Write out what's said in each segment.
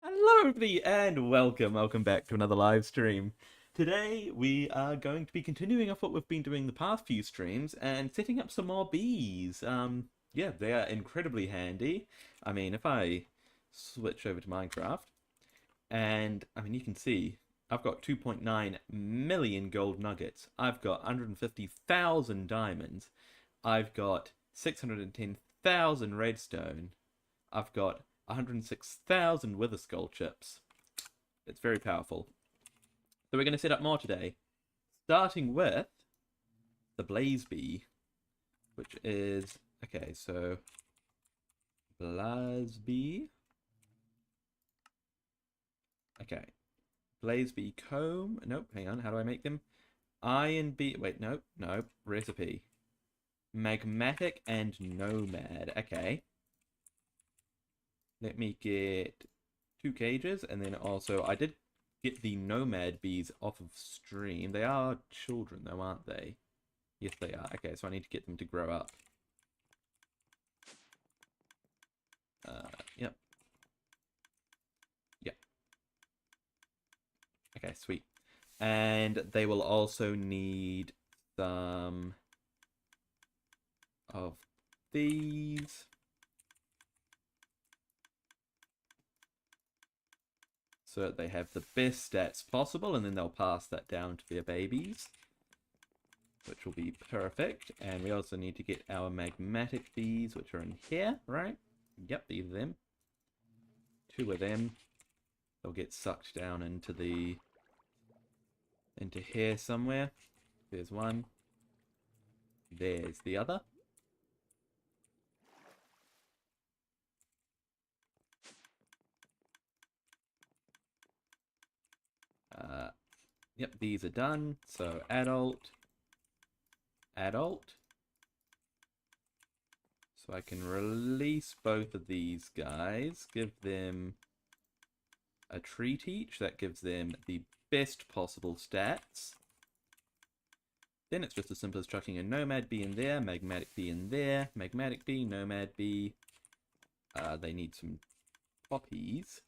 Hello, everybody, and welcome back to another live stream. Today, we are going to be continuing off what we've been doing the past few streams and setting up some more bees. Yeah, they are incredibly handy. I mean, if I switch over to Minecraft, and I mean, you can see I've got 2.9 million gold nuggets. I've got 150,000 diamonds. I've got 610,000 redstone. I've got 106,000 wither skull chips. It's very powerful. So we're going to set up more today, starting with the blaze bee, which is, okay, so blaze bee. Okay, blaze bee comb. Nope, hang on, how do I make them? Iron bee, wait, nope, recipe. Magmatic and nomad, okay. Let me get 2 cages, and then also I did get the nomad bees off of stream. They are children though, aren't they? Yes, they are. Okay, so I need to get them to grow up. Yep. Yep. Okay, sweet. And they will also need some of these. So that they have the best stats possible, and then they'll pass that down to their babies, which will be perfect. And we also need to get our magmatic bees, which are in here, right? Yep, these are them. 2 of them. They'll get sucked down into here somewhere. There's one. There's the other. Yep, these are done. So adult. So I can release both of these guys, give them a treat each. That gives them the best possible stats. Then it's just as simple as chucking a nomad bee in there, magmatic bee in there, magmatic bee, nomad bee. They need some poppies.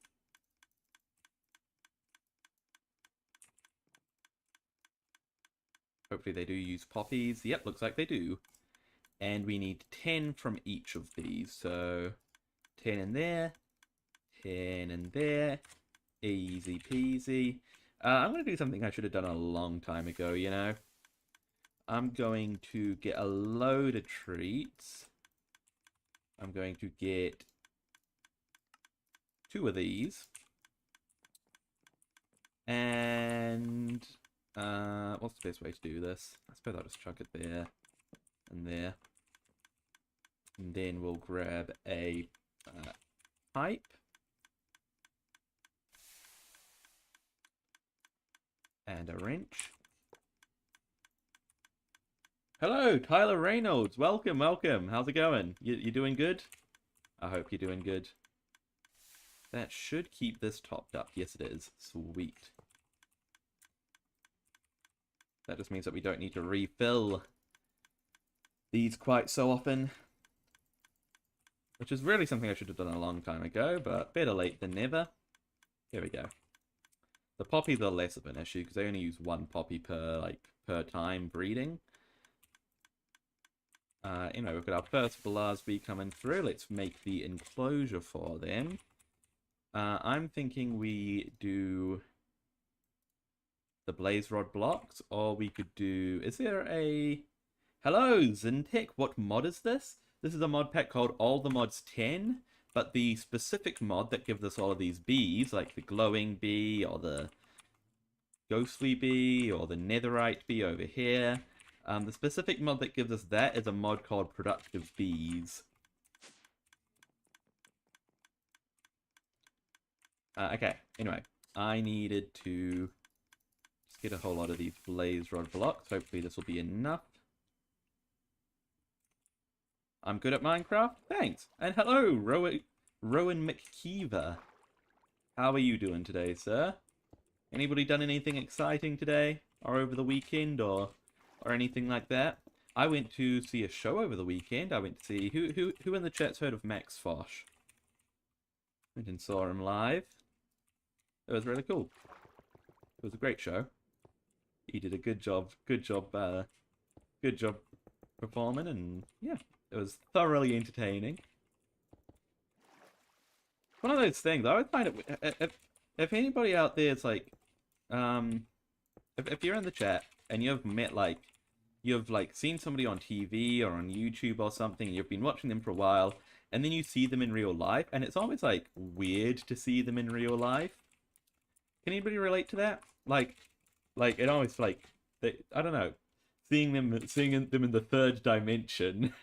Hopefully they do use poppies. Yep, looks like they do. And we need 10 from each of these. So 10 in there, 10 in there. Easy peasy. I'm going to do something I should have done a long time ago, you know. I'm going to get a load of treats. I'm going to get 2 of these. And what's the best way to do this? I suppose I'll just chuck it there and there. And then we'll grab a pipe. And a wrench. Hello, Tyler Reynolds. Welcome. How's it going? You doing good? I hope you're doing good. That should keep this topped up. Yes, it is. Sweet. That just means that we don't need to refill these quite so often. Which is really something I should have done a long time ago, but better late than never. Here we go. The poppies are less of an issue, because they only use 1 poppy per time breeding. Anyway, we've got our first blast bee coming through. Let's make the enclosure for them. I'm thinking we do the blaze rod blocks, or we could do... Is there a... Hello, Zintech. What mod is this? This is a mod pack called All the Mods 10, but the specific mod that gives us all of these bees, like the glowing bee, or the ghostly bee, or the netherite bee over here, the specific mod that gives us that is a mod called Productive Bees. Okay, anyway, I needed to just get a whole lot of these blaze rod blocks. Hopefully this will be enough. I'm good at Minecraft? Thanks! And hello, Rowan McKeever. How are you doing today, sir? Anybody done anything exciting today? Or over the weekend, or anything like that? I went to see a show over the weekend. I went to see... Who in the chat's heard of Max Fosh? Went and saw him live. It was really cool. It was a great show. He did a good job, good job performing, and yeah, it was thoroughly entertaining. One of those things, I would find it, if anybody out there is like, um, if you're in the chat and you've met you've seen somebody on TV or on YouTube or something, and you've been watching them for a while, and then you see them in real life, and it's always like weird to see them in real life. Can anybody relate to that? Like it always I don't know, seeing them in the third dimension.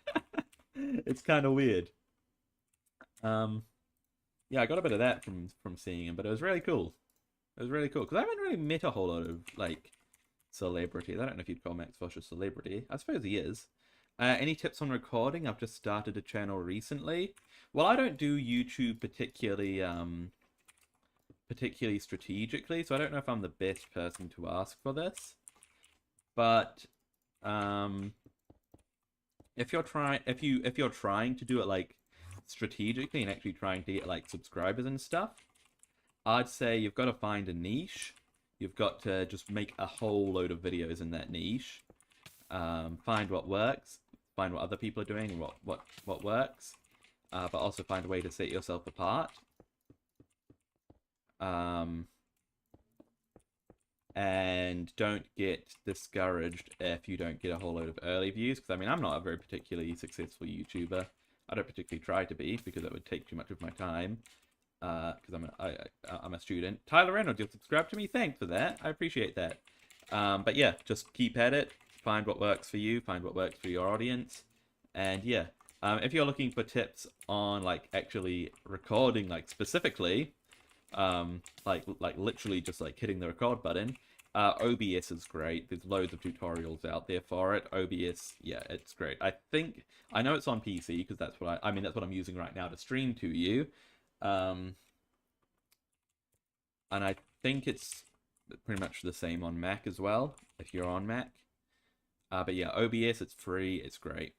It's kind of weird. Yeah, I got a bit of that from seeing him, but it was really cool. It was really cool because I haven't really met a whole lot of celebrities. I don't know if you'd call Max Fosh a celebrity. I suppose he is. Any tips on recording? I've just started a channel recently. Well, I don't do YouTube particularly strategically, so I don't know if I'm the best person to ask for this. But if you're trying to do it strategically and actually trying to get subscribers and stuff, I'd say you've got to find a niche. You've got to just make a whole load of videos in that niche. Find what works. Find what other people are doing and what works. But also find a way to set yourself apart. And don't get discouraged if you don't get a whole load of early views. Because, I mean, I'm not a very particularly successful YouTuber. I don't particularly try to be, because it would take too much of my time. Because I'm a student. Tyler Reynolds, you'll subscribe to me. Thanks for that. I appreciate that. But yeah, just keep at it. Find what works for you. Find what works for your audience. And yeah, if you're looking for tips on actually recording specifically, literally just hitting the record button, OBS is great. There's loads of tutorials out there for it. OBS, yeah, it's great. I know it's on PC because that's what that's what I'm using right now to stream to you. And I think it's pretty much the same on Mac as well, if you're on Mac. But yeah, OBS, it's free, it's great.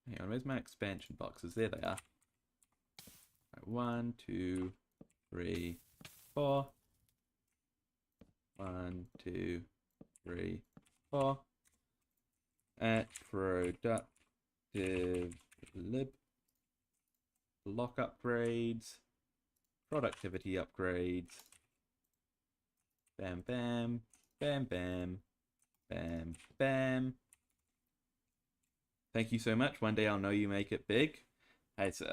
Hang on, where's my expansion boxes? There they are. Right, 1, 2, 3, 4. 1, 2, 3, 4. At productive lib. Block upgrades. Productivity upgrades. Bam, bam, bam, bam, bam, bam. Thank you so much. One day I'll know you make it big. It's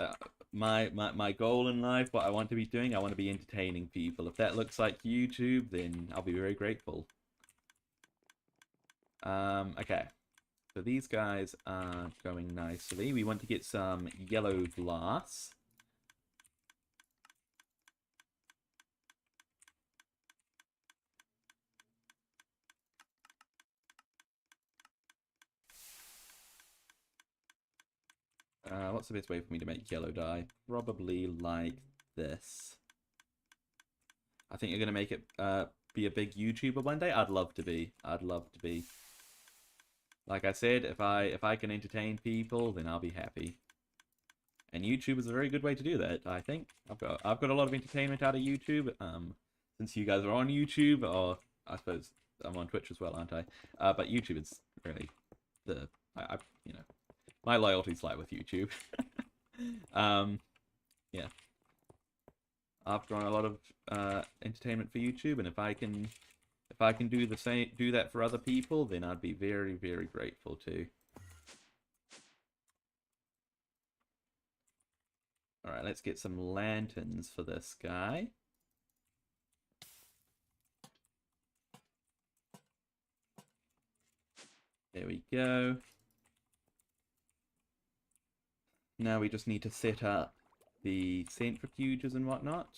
my goal in life, what I want to be doing, I want to be entertaining people. If that looks like YouTube, then I'll be very grateful. Okay. So these guys are going nicely. We want to get some yellow glass. What's the best way for me to make yellow dye? Probably like this. I think you're going to make it be a big YouTuber one day. I'd love to be. I'd love to be. Like I said, if I can entertain people, then I'll be happy. And YouTube is a very good way to do that, I think. I've got a lot of entertainment out of YouTube. Since you guys are on YouTube, or I suppose I'm on Twitch as well, aren't I? But YouTube is really the you know, my loyalties lie with YouTube. Yeah. I've done a lot of entertainment for YouTube, and if I can do that for other people, then I'd be very, very grateful too. Alright, let's get some lanterns for this guy. There we go. Now we just need to set up the centrifuges and whatnot.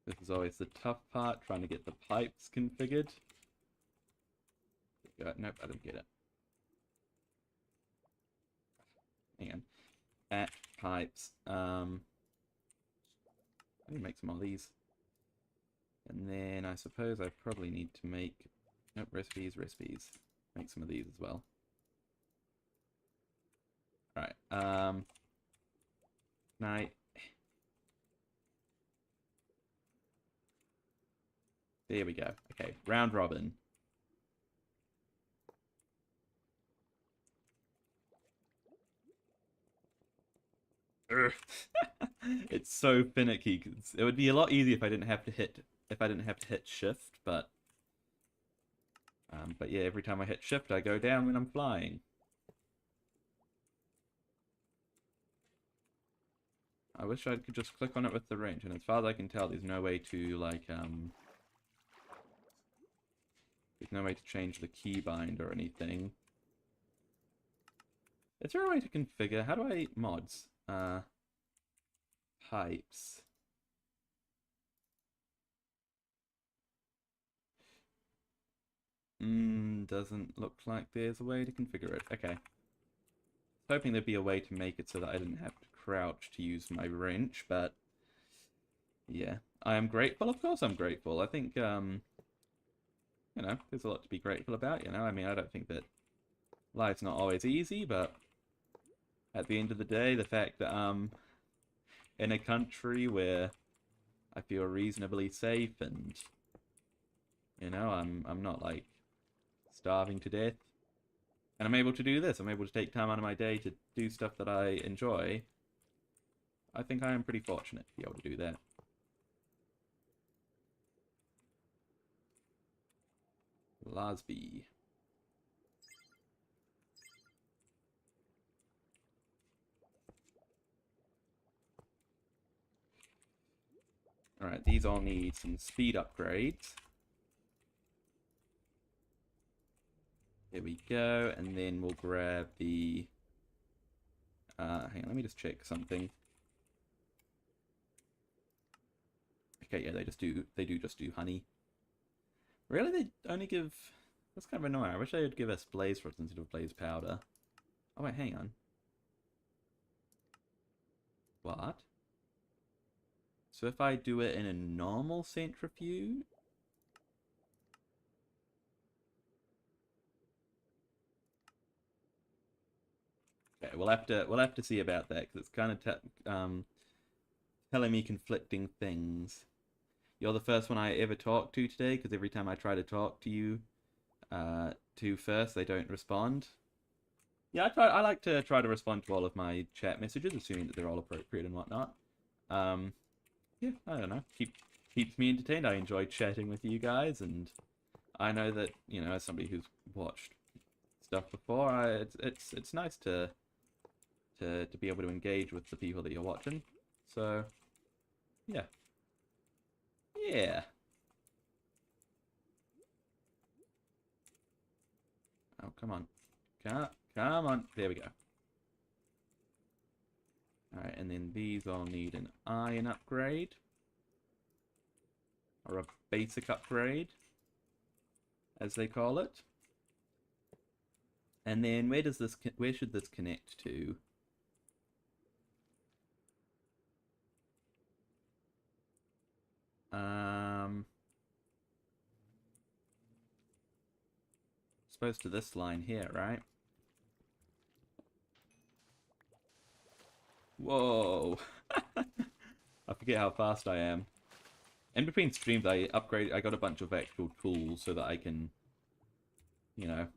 This is always the tough part, trying to get the pipes configured. Nope, I didn't get it. Hang on. At pipes. I need to make some more of these. And then I suppose I probably need to make... Nope, recipes. Make some of these as well. Alright, night. There we go. Okay, round robin. It's so finicky. It would be a lot easier if I didn't have to hit shift, but yeah, every time I hit shift, I go down when I'm flying. I wish I could just click on it with the wrench, and as far as I can tell, there's no way to like there's no way to change the keybind or anything. Is there a way to configure? How do I mods? Pipes. Doesn't look like there's a way to configure it. Okay. I was hoping there'd be a way to make it so that I didn't have to crouch to use my wrench, but yeah. I am grateful, of course I'm grateful. I think, you know, there's a lot to be grateful about, you know? I mean, I don't think that life's not always easy, but at the end of the day, the fact that I'm in a country where I feel reasonably safe and, you know, I'm not, like, starving to death. And I'm able to do this. I'm able to take time out of my day to do stuff that I enjoy. I think I am pretty fortunate to be able to do that. Lasby. Alright, these all need some speed upgrades. There we go, and then we'll grab the... hang on, let me just check something. Okay, yeah, they do just do honey. Really? They only give... That's kind of annoying. I wish they would give us blaze rods instead of blaze powder. Oh wait, hang on. What? So if I do it in a normal centrifuge... Okay, we'll have to see about that, because it's kind of telling me conflicting things. You're the first one I ever talked to today, because every time I try to talk to you first, they don't respond. Yeah, I like to try to respond to all of my chat messages, assuming that they're all appropriate and whatnot. Yeah, I don't know. Keeps me entertained. I enjoy chatting with you guys, and I know that, you know, as somebody who's watched stuff before, it's nice to be able to engage with the people that you're watching. So, yeah. Yeah. Oh, come on. Come on. There we go. Alright, and then these all need an iron upgrade. Or a basic upgrade, as they call it. And then where should this connect to? Supposed to this line here, right? Whoa! I forget how fast I am. In between streams, I got a bunch of actual tools so that I can, you know,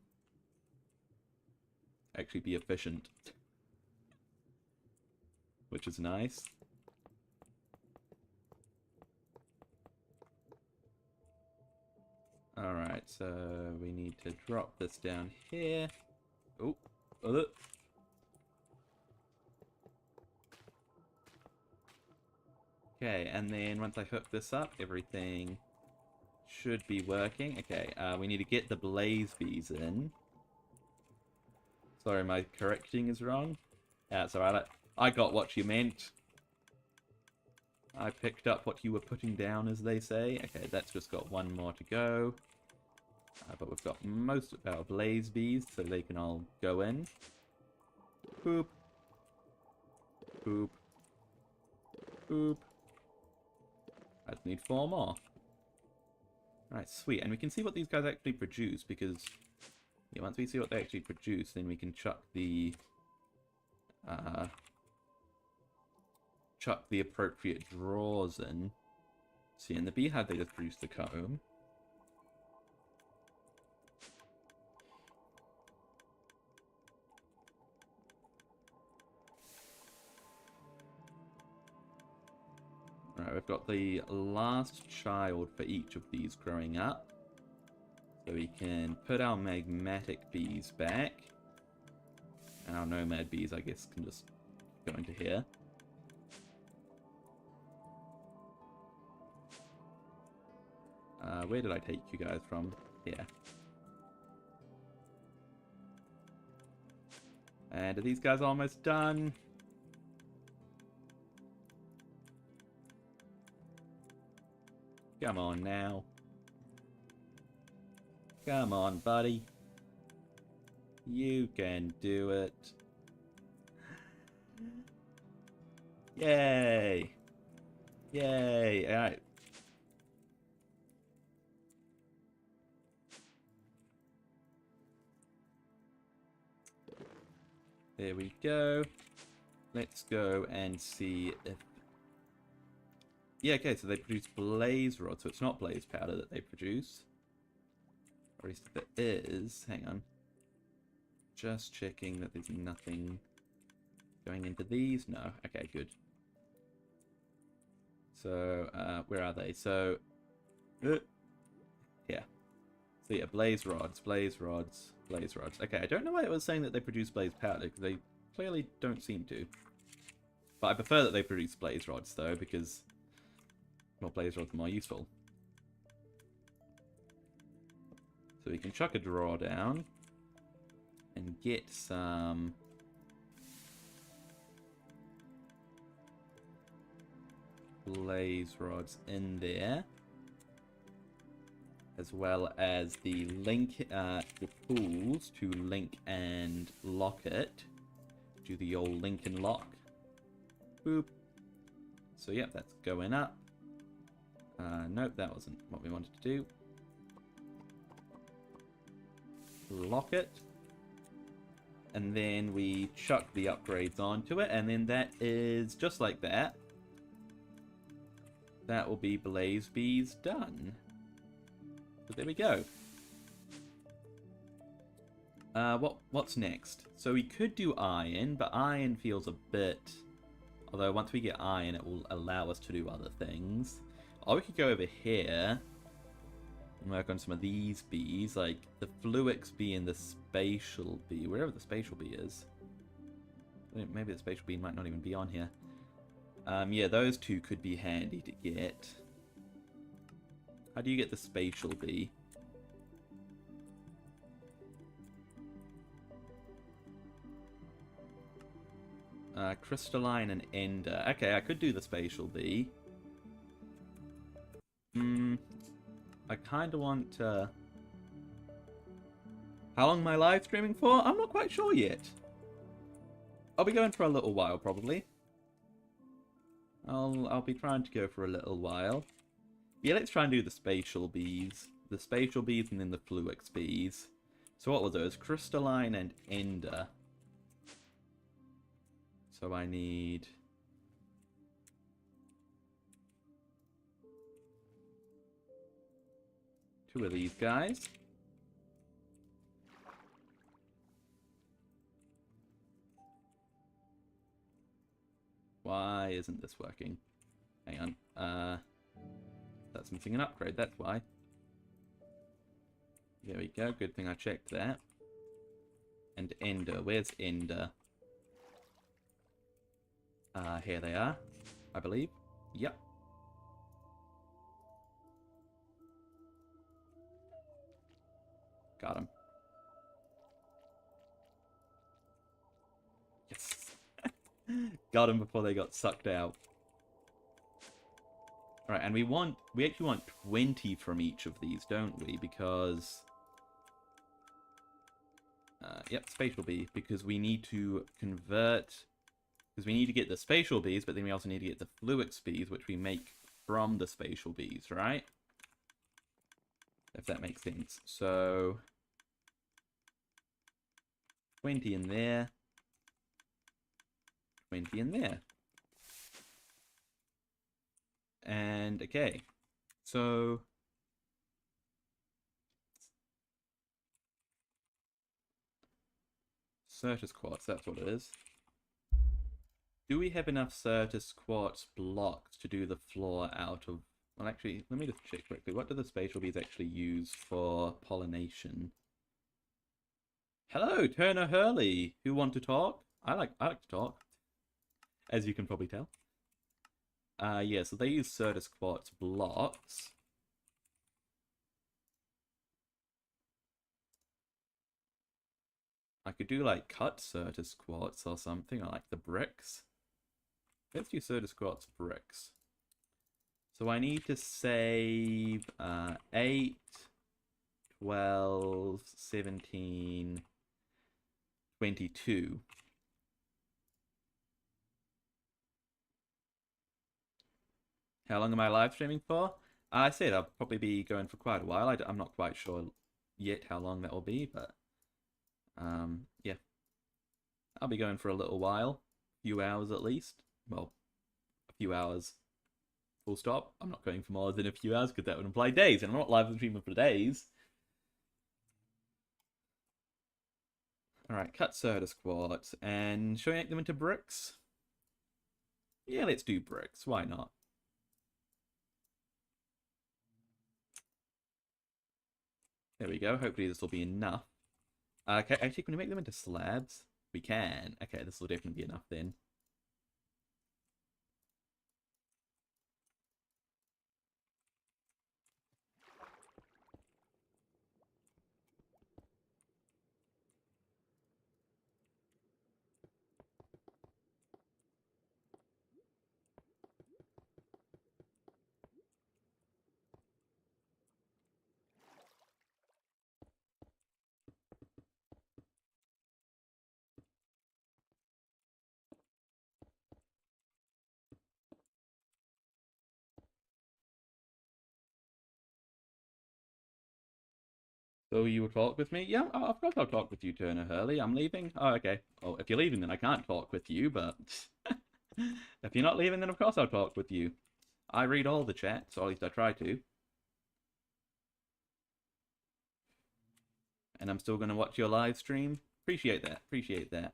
actually be efficient. Which is nice. Alright, so we need to drop this down here. Oh, okay, and then once I hook this up, everything should be working. Okay, we need to get the blaze bees in. Sorry, my correcting is wrong. That's alright. I got what you meant. I picked up what you were putting down, as they say. Okay, that's just got one more to go. But we've got most of our blaze bees, so they can all go in. Boop. Boop. Boop. I just need 4 more. Alright, sweet. And we can see what these guys actually produce, because yeah, once we see what they actually produce, then we can chuck the appropriate drawers in. See, in the beehive they just produce the comb. Alright, we've got the last child for each of these growing up. So we can put our magmatic bees back. And our nomad bees, I guess, can just go into here. Where did I take you guys from? Here. And are these guys almost done? Come on now. Come on, buddy. You can do it. Yay! Yay! Alright. There we go. Let's go and see if... Yeah, okay, so they produce blaze rod, so it's not blaze powder that they produce. Or at least if it is, hang on. Just checking that there's nothing going into these. No, okay, good. So, where are they? So, yeah. So yeah, blaze rods, blaze rods, blaze rods. Okay, I don't know why it was saying that they produce blaze powder, because they clearly don't seem to. But I prefer that they produce blaze rods, though, because... well, blaze rods are more useful. So we can chuck a draw down and get some blaze rods in there, as well as the link, the tools to link and lock it. Do the old link and lock. Boop. So yep, that's going up. Nope, that wasn't what we wanted to do. Lock it. And then we chuck the upgrades onto it, and then that is just like that. That will be Blaze Bees done. So there we go. What's next? So we could do iron, but iron feels a bit... although once we get iron, it will allow us to do other things. Or we could go over here and work on some of these bees, like the Fluix bee and the Spatial bee, wherever the Spatial bee is. Maybe the Spatial bee might not even be on here. Yeah, those two could be handy to get. How do you get the Spatial bee? Crystalline and Ender. Okay, I could do the Spatial bee. I kind of want to... How long am I live streaming for? I'm not quite sure yet. I'll be going for a little while, probably. I'll be trying to go for a little while. Yeah, let's try and do the Spatial bees. The Spatial bees and then the Fluix bees. So what were those? Crystalline and Ender. So I need... two of these guys. Why isn't this working? Hang on. That's missing an upgrade, that's why. There we go, good thing I checked that. And Ender, where's Ender? Here they are, I believe. Yep. Got him. Yes. Got him before they got sucked out. Alright, and we actually want 20 from each of these, don't we? Because... yep, Spatial bee. Because we need to convert... Because we need to get the Spatial bees, but then we also need to get the Fluix bees, which we make from the spatial bees, right? If that makes sense. So 20 in there, 20 in there. And okay, so Certus quartz, that's what it is. Do we have enough Certus quartz blocks to do the floor out of... Well, actually, let me just check quickly. What do the spatial bees actually use for pollination? Hello, Turner Hurley. Who want to talk? I like to talk, as you can probably tell. Yeah, so they use Certus quartz blocks. I could do like cut Certus quartz or something, or like the bricks. Let's do Certus quartz bricks. So I need to save 8, 12, 17, 22. How long am I live streaming for? I said I'll probably be going for quite a while. I'm not quite sure yet how long that will be, but yeah. I'll be going for a little while. A few hours at least. Well, a few hours. Full stop. I'm not going for more than a few hours because that would imply days, and I'm not live streaming for days. Alright, cut Certus quartz. And shall we make them into bricks? Yeah, let's do bricks. Why not? There we go. Hopefully this will be enough. Okay, actually, can we make them into slabs? We can. Okay, this will definitely be enough then. So you will talk with me? Yeah, of course I'll talk with you, Turner Hurley. I'm leaving. Oh, okay. Well, if you're leaving, then I can't talk with you, but... if you're not leaving, then of course I'll talk with you. I read all the chats, or at least I try to. And I'm still going to watch your live stream. Appreciate that. Appreciate that.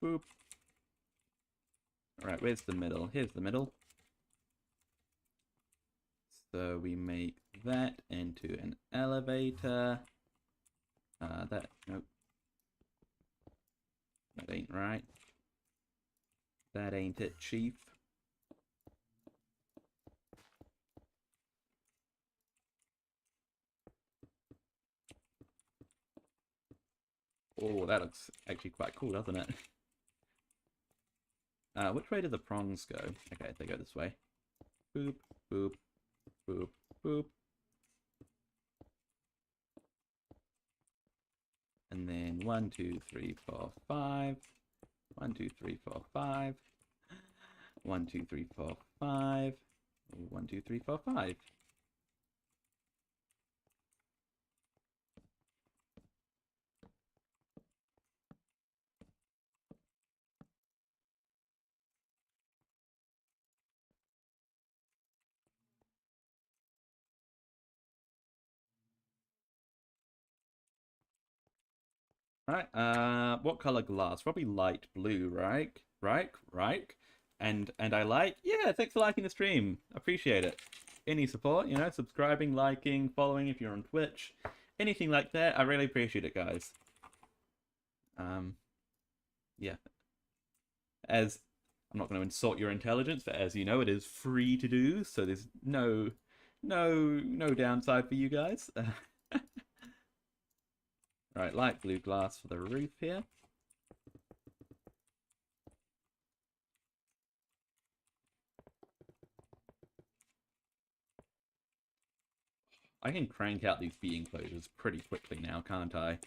Boop. Alright, where's the middle? Here's the middle. So we make that into an elevator. Nope. That ain't right. That ain't it, chief. Oh, that looks actually quite cool, doesn't it? Which way do the prongs go? Okay, they go this way. Boop, boop, boop, boop. And then 1, 2, 3, 4, 5. 1, 2, 3, 4, 5. 1, 2, 3, 4, 5. 1, 2, 3, 4, 5. Right, what color glass? Probably light blue, right? Right. And I like, yeah, thanks for liking the stream. Appreciate it. Any support, you know, subscribing, liking, following if you're on Twitch, anything like that, I really appreciate it, guys. Yeah. As I'm not going to insult your intelligence, but as you know, it is free to do, so there's no downside for you guys. Right, light blue glass for the roof here. I can crank out these bee enclosures pretty quickly now, can't I?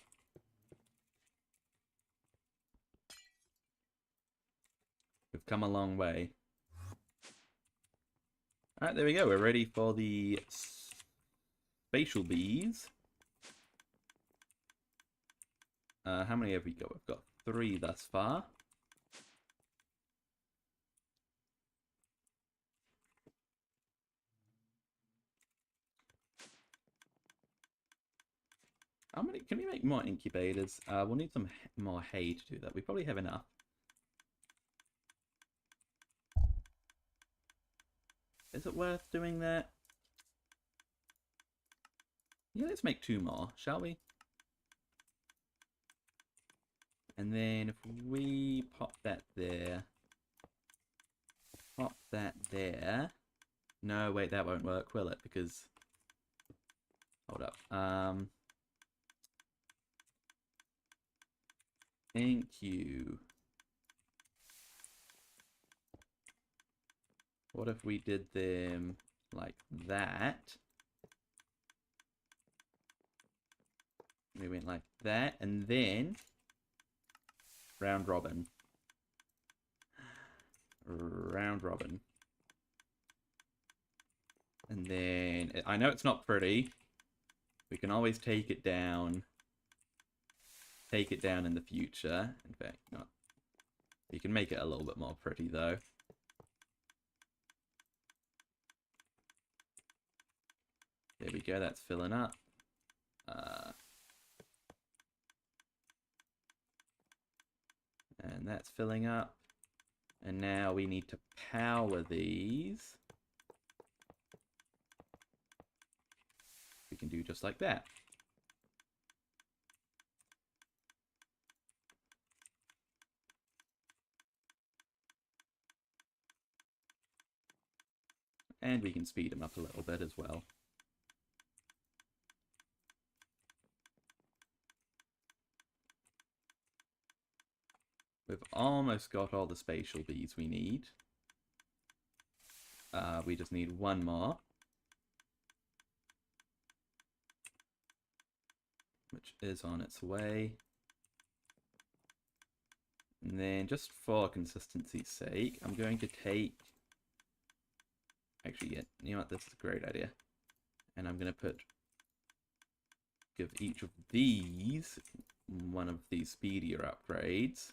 We've come a long way. Alright, there we go. We're ready for the spatial bees. How many have we got? We've got 3 thus far. How many? Can we make more incubators? We'll need some more hay to do that. We probably have enough. Is it worth doing that? Yeah, let's make 2 more, shall we? And then if we pop that there, pop that there. No, wait, that won't work, will it? Because, hold up. Thank you. What if we did them like that? We went like that, and then round robin. Round robin. And then, I know it's not pretty. We can always take it down. Take it down in the future. In fact, not. You can make it a little bit more pretty, though. There we go, that's filling up. And that's filling up. And now we need to power these. We can do just like that. And we can speed them up a little bit as well. We've almost got all the spatial bees we need. We just need 1 more. Which is on its way. And then, just for consistency's sake, I'm going to take... Actually, yeah, you know what, this is a great idea. And I'm going to give each of these one of these speedier upgrades.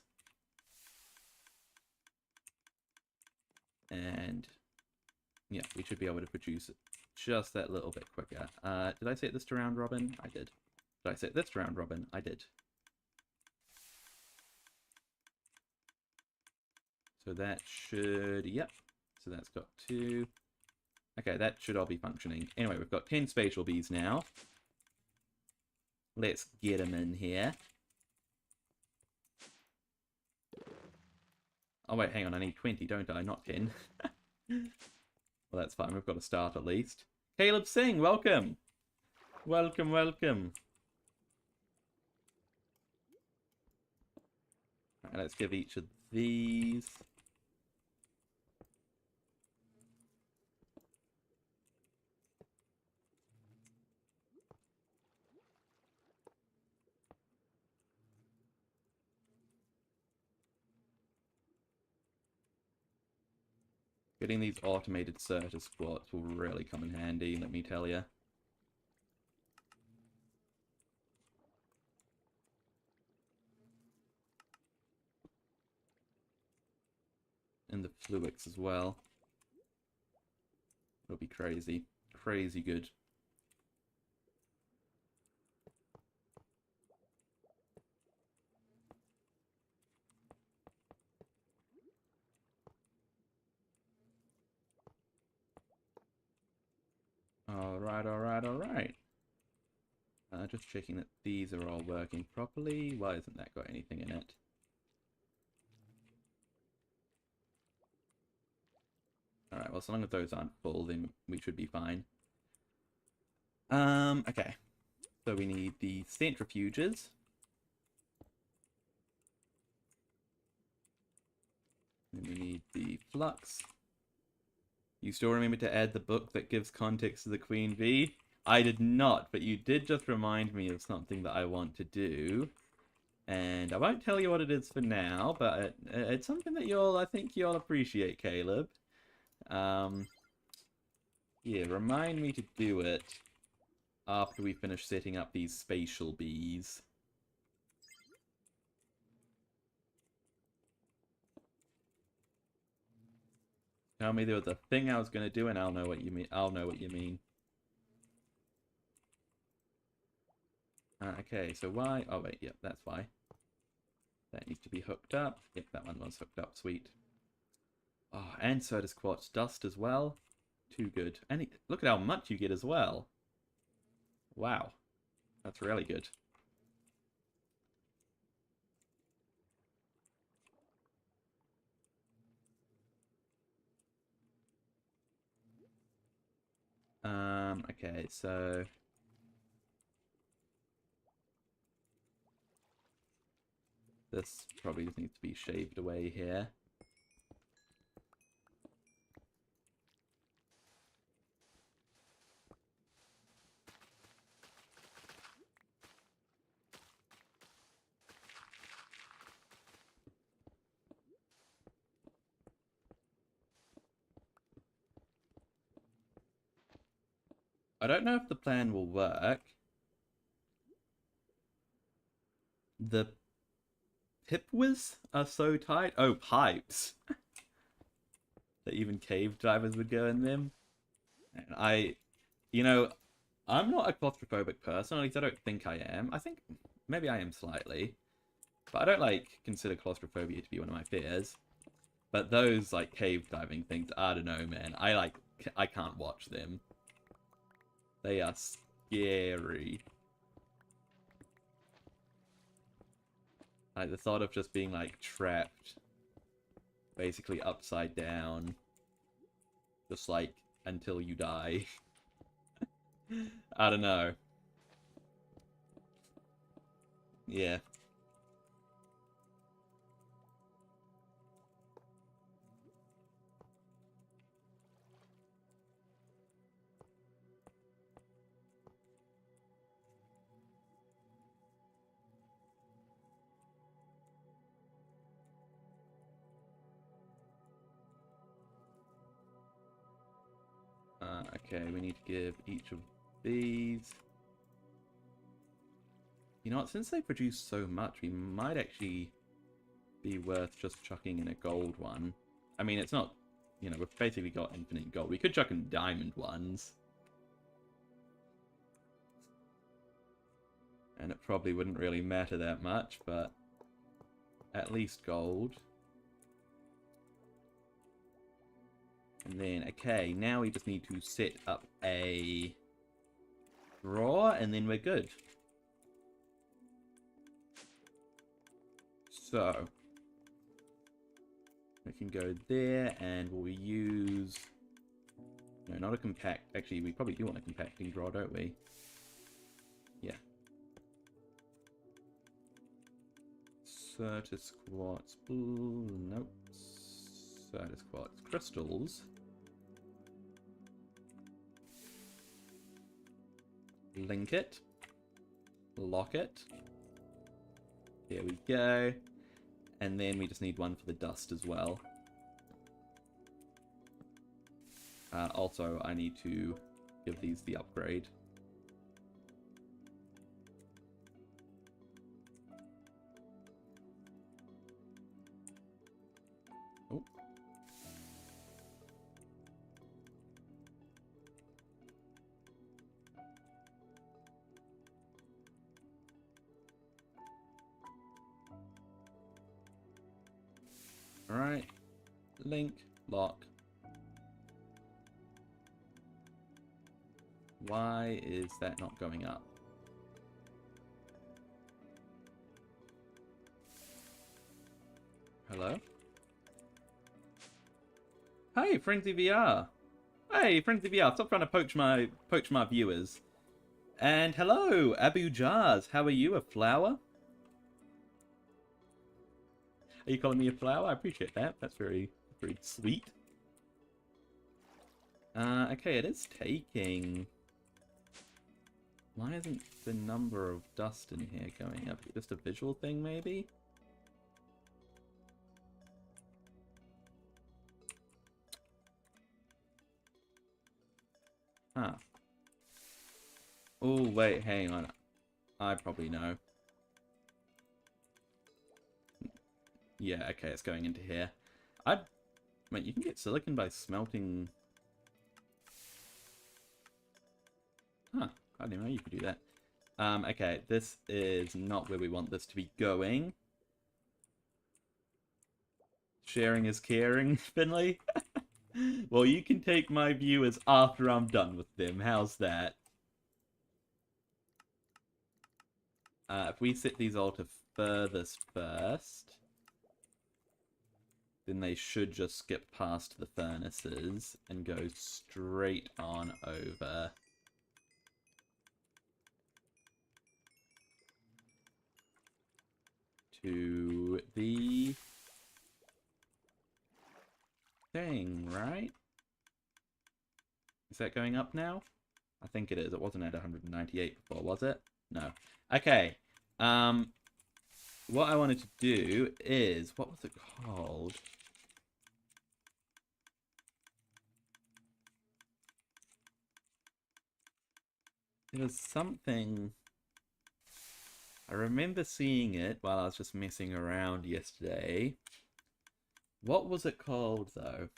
And, yeah, we should be able to produce it just that little bit quicker. Did I set this to round robin? I did. Did I set this to round robin? I did. So that should, yep. So that's got 2. Okay, that should all be functioning. Anyway, we've got 10 spatial bees now. Let's get them in here. Oh wait, hang on, I need 20, don't I? Not 10. Well, that's fine, we've got a start at least. Caleb Singh, welcome! Welcome, welcome. Alright, let's give each of these. Getting these automated Certus squats will really come in handy, let me tell you. And the Fluix as well. It'll be crazy. Crazy good. Alright, alright, alright. Just checking that these are all working properly. Why hasn't that got anything in it? Alright, well, so long as those aren't full, then we should be fine. Okay. So we need the centrifuges. And we need the flux. You still remember to add the book that gives context to the Queen Bee? I did not, but you did just remind me of something that I want to do. And I won't tell you what it is for now, but it's something that I think you'll appreciate, Caleb. Yeah, remind me to do it after we finish setting up these spatial bees. Tell me there was a thing I was going to do, and I'll know what you mean. I'll know what you mean. Okay, so why? Oh wait, yep, that's why. That needs to be hooked up. Yep, that one was hooked up. Sweet. Oh, and so does quartz dust as well. Too good. And look at how much you get as well. Wow, that's really good. Okay, so this probably just needs to be shaved away here. I don't know if the plan will work. The pipwiz are so tight. Oh, pipes. That even cave divers would go in them. And you know, I'm not a claustrophobic person, at least I don't think I am. I think maybe I am slightly. But I don't, like, consider claustrophobia to be one of my fears. But those, like, cave diving things, I don't know, man. I can't watch them. They are scary. Like, the thought of just being, like, trapped, basically upside down, just, like, until you die. I don't know. Yeah. Okay, we need to give each of these. You know what, since they produce so much, we might actually be worth just chucking in a gold one. I mean, it's not, you know, we've basically got infinite gold. We could chuck in diamond ones. And it probably wouldn't really matter that much, but at least gold. And then, okay, now we just need to set up a drawer, and then we're good. So, we can go there, and we'll use... No, not a compact. Actually, we probably do want a compacting drawer, don't we? Yeah. Certus quartz. Ooh, nope. Certus quartz crystals. Link it. Lock it. There we go. And then we just need one for the dust as well. Also, I need to give these the upgrade. Oh. Alright. Link, lock. Why is that not going up? Hello? Hey, Frenzy VR! Hey, Frenzy VR, stop trying to poach my viewers. And hello, Abu Jars, how are you, a flower? Are you calling me a flower? I appreciate that. That's very, very sweet. Okay, it is taking Why isn't the number of dust in here going up? Just a visual thing, maybe? Huh. Oh, wait, hang on. I probably know. Yeah, okay, it's going into here. Wait, you can get silicon by smelting... Huh, I didn't know you could do that. Okay, this is not where we want this to be going. Sharing is caring, Finley. Well, you can take my viewers after I'm done with them. How's that? If we set these all to furthest first, then they should just skip past the furnaces and go straight on over to the thing, right? Is that going up now? I think it is. It wasn't at 198 before, was it? No. Okay. What I wanted to do is... What was it called? It was something... I remember seeing it while I was just messing around yesterday. What was it called, though?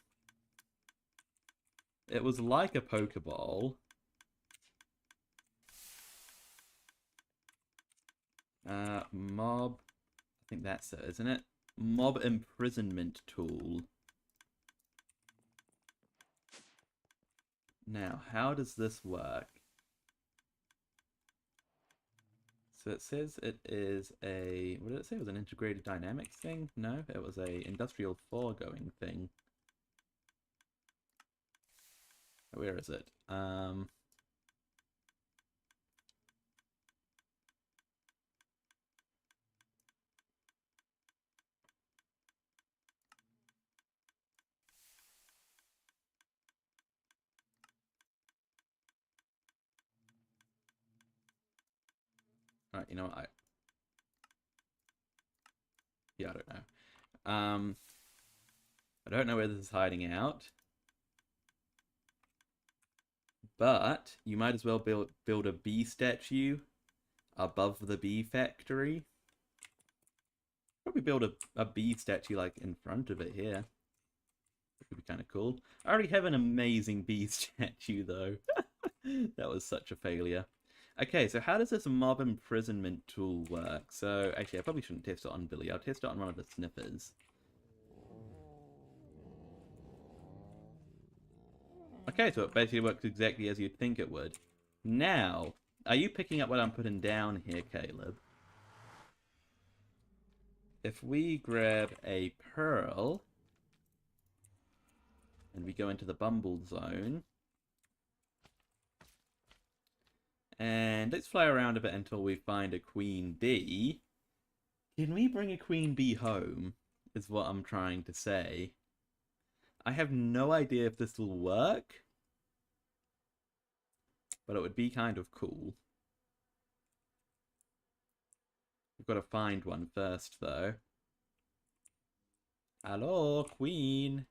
It was like a Pokeball. Mob... I think that's it, isn't it? Mob imprisonment tool. Now, how does this work? So it says it is a... What did it say? It was an integrated dynamics thing? No, it was a industrial foregoing thing. Where is it? Alright, you know what? Yeah, I don't know. I don't know where this is hiding out. But you might as well build a bee statue above the bee factory. Probably build a bee statue like in front of it here. That would be kind of cool. I already have an amazing bee statue though. That was such a failure. Okay, so how does this mob imprisonment tool work? So actually I probably shouldn't test it on Billy. I'll test it on one of the sniffers. Okay, so it basically works exactly as you'd think it would. Now, are you picking up what I'm putting down here, Caleb? If we grab a pearl and we go into the Bumble zone, and let's fly around a bit until we find a queen bee. Can we bring a queen bee home? Is what I'm trying to say. I have no idea if this will work, but it would be kind of cool. We've got to find one first, though. Hello, queen.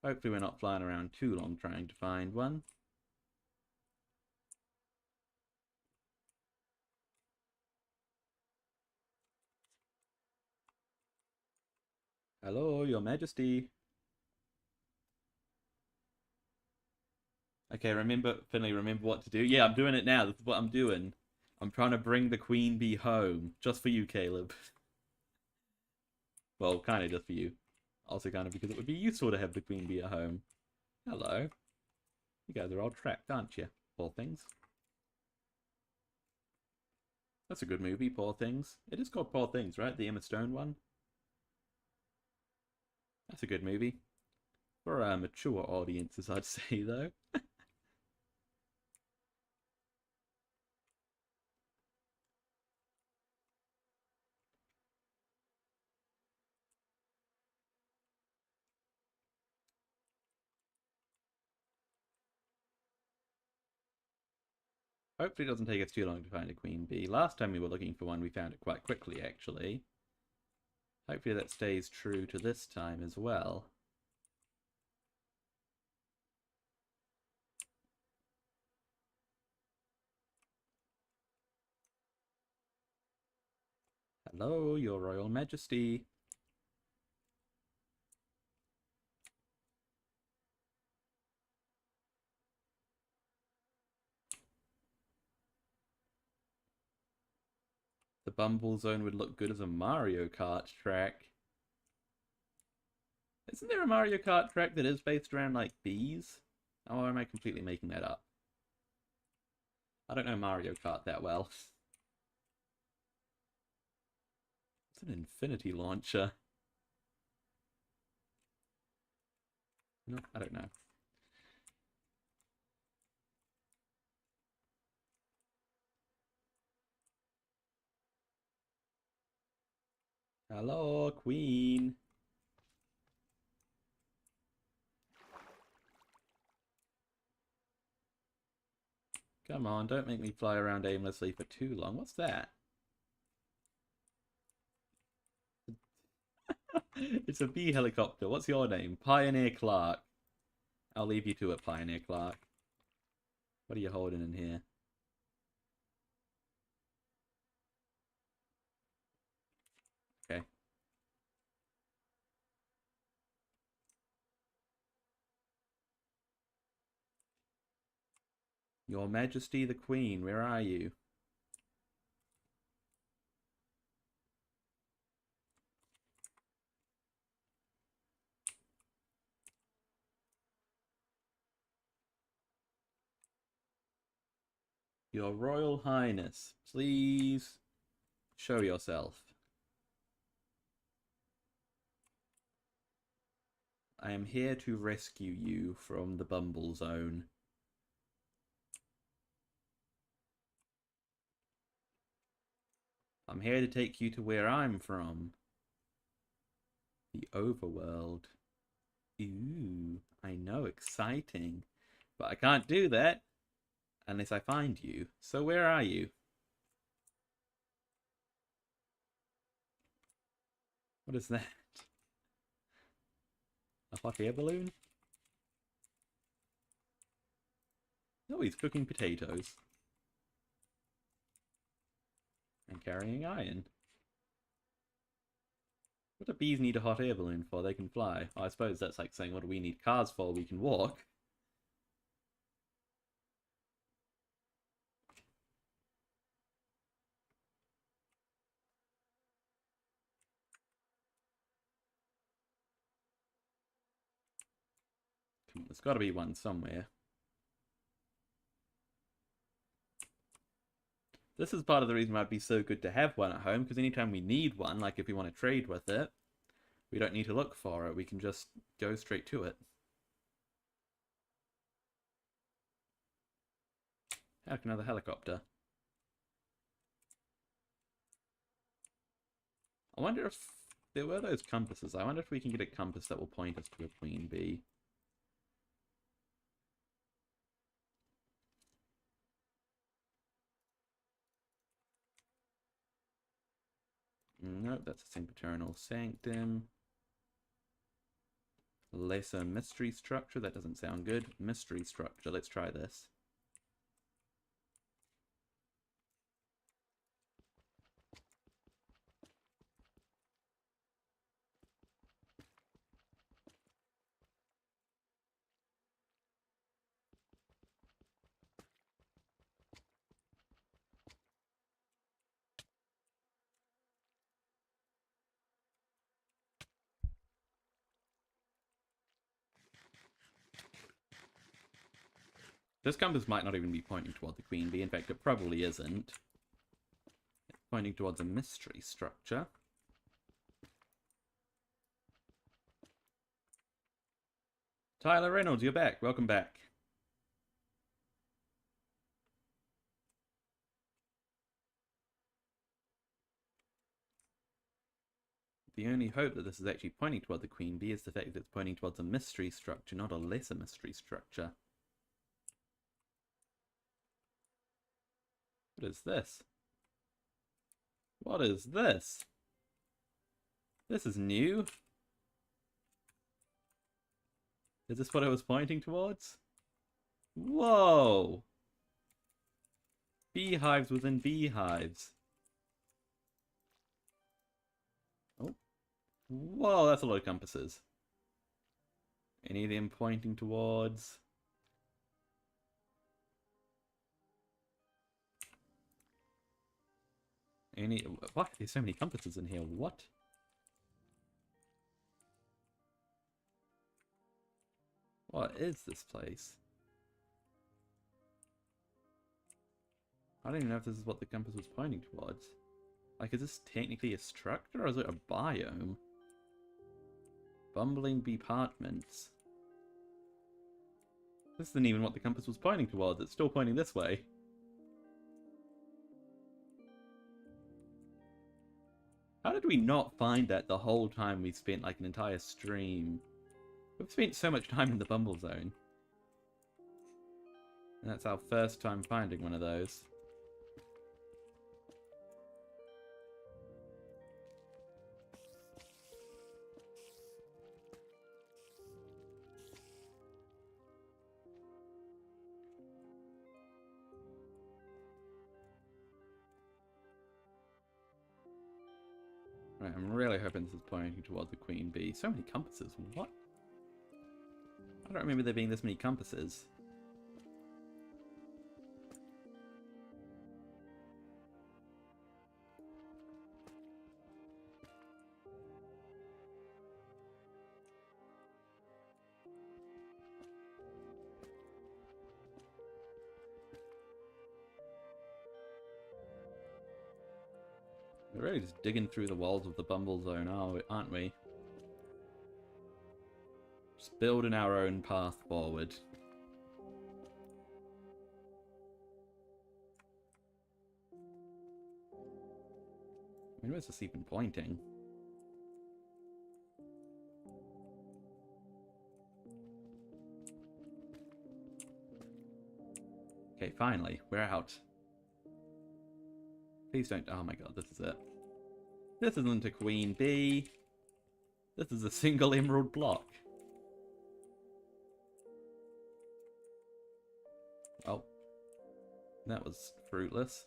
Hopefully we're not flying around too long trying to find one. Hello, your majesty. Okay, remember, Finley, remember what to do? Yeah, I'm doing it now. This is what I'm doing. I'm trying to bring the queen bee home. Just for you, Caleb. Well, kind of just for you. Also kind of because it would be useful to have the queen bee at home. Hello. You guys are all trapped, aren't you? Poor things. That's a good movie, Poor Things. It is called Poor Things, right? The Emma Stone one. That's a good movie. For mature audiences, I'd say, though. Hopefully it doesn't take us too long to find a queen bee. Last time we were looking for one, we found it quite quickly, actually. Hopefully that stays true to this time as well. Hello, Your Royal Majesty. The Bumble Zone would look good as a Mario Kart track. Isn't there a Mario Kart track that is based around, like, bees? Or am I completely making that up? I don't know Mario Kart that well. It's an infinity launcher. No, I don't know. Hello, Queen. Come on, don't make me fly around aimlessly for too long. What's that? It's a bee helicopter. What's your name? Pioneer Clark. I'll leave you to it, Pioneer Clark. What are you holding in here? Okay. Your Majesty the Queen, where are you? Your Royal Highness, please show yourself. I am here to rescue you from the Bumble Zone. I'm here to take you to where I'm from. The overworld. Ooh, I know, exciting. But I can't do that unless I find you. So where are you? What is that? A hot air balloon? Oh, he's cooking potatoes. And carrying iron. What do bees need a hot air balloon for? They can fly. Oh, I suppose that's like saying, what do we need cars for? We can walk. There's got to be one somewhere. This is part of the reason why it'd be so good to have one at home, because anytime we need one, like if we want to trade with it, we don't need to look for it. We can just go straight to it. Heck, another helicopter. I wonder if there were those compasses. I wonder if we can get a compass that will point us to a queen bee. Nope, that's a Sempiternal Sanctum. Lesser mystery structure. That doesn't sound good. Mystery structure. Let's try this. This compass might not even be pointing toward the queen bee. In fact, it probably isn't. It's pointing towards a mystery structure. Tyler Reynolds, you're back. Welcome back. The only hope that this is actually pointing toward the queen bee is the fact that it's pointing towards a mystery structure, not a lesser mystery structure. What is this? What is this? This is new. Is this what I was pointing towards? Whoa! Beehives within beehives. Oh. Whoa, that's a lot of compasses. Any of them pointing towards... Any... What? There's so many compasses in here. What? What is this place? I don't even know if this is what the compass was pointing towards. Like, is this technically a structure or is it a biome? Bumbling Bepartments. This isn't even what the compass was pointing towards. It's still pointing this way. How did we not find that the whole time we spent like an entire stream? We've spent so much time in the Bumble Zone. And that's our first time finding one of those. Right, I'm really hoping this is pointing towards the Queen Bee. So many compasses. What? I don't remember there being this many compasses. We're really just digging through the walls of the Bumble Zone, aren't we? Just building our own path forward. I mean, where's this even pointing? Okay, finally, we're out. Please don't... Oh my god, this is it. This isn't a Queen Bee. This is a single emerald block. Oh. That was fruitless.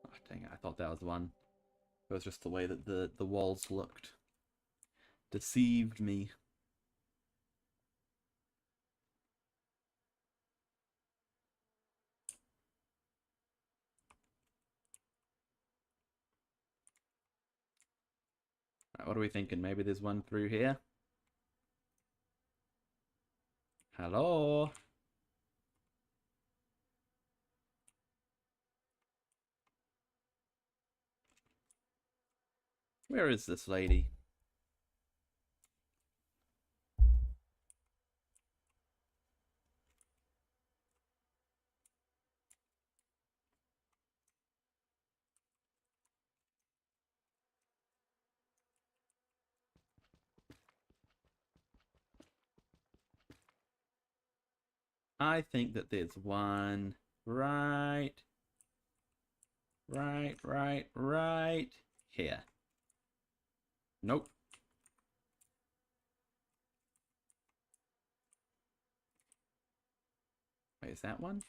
Oh, dang it, I thought that was the one. It was just the way that the walls looked. Deceived me. Right, what are we thinking? Maybe there's one through here? Hello? Where is this lady? I think that there's one right here. Nope. Wait, is that one?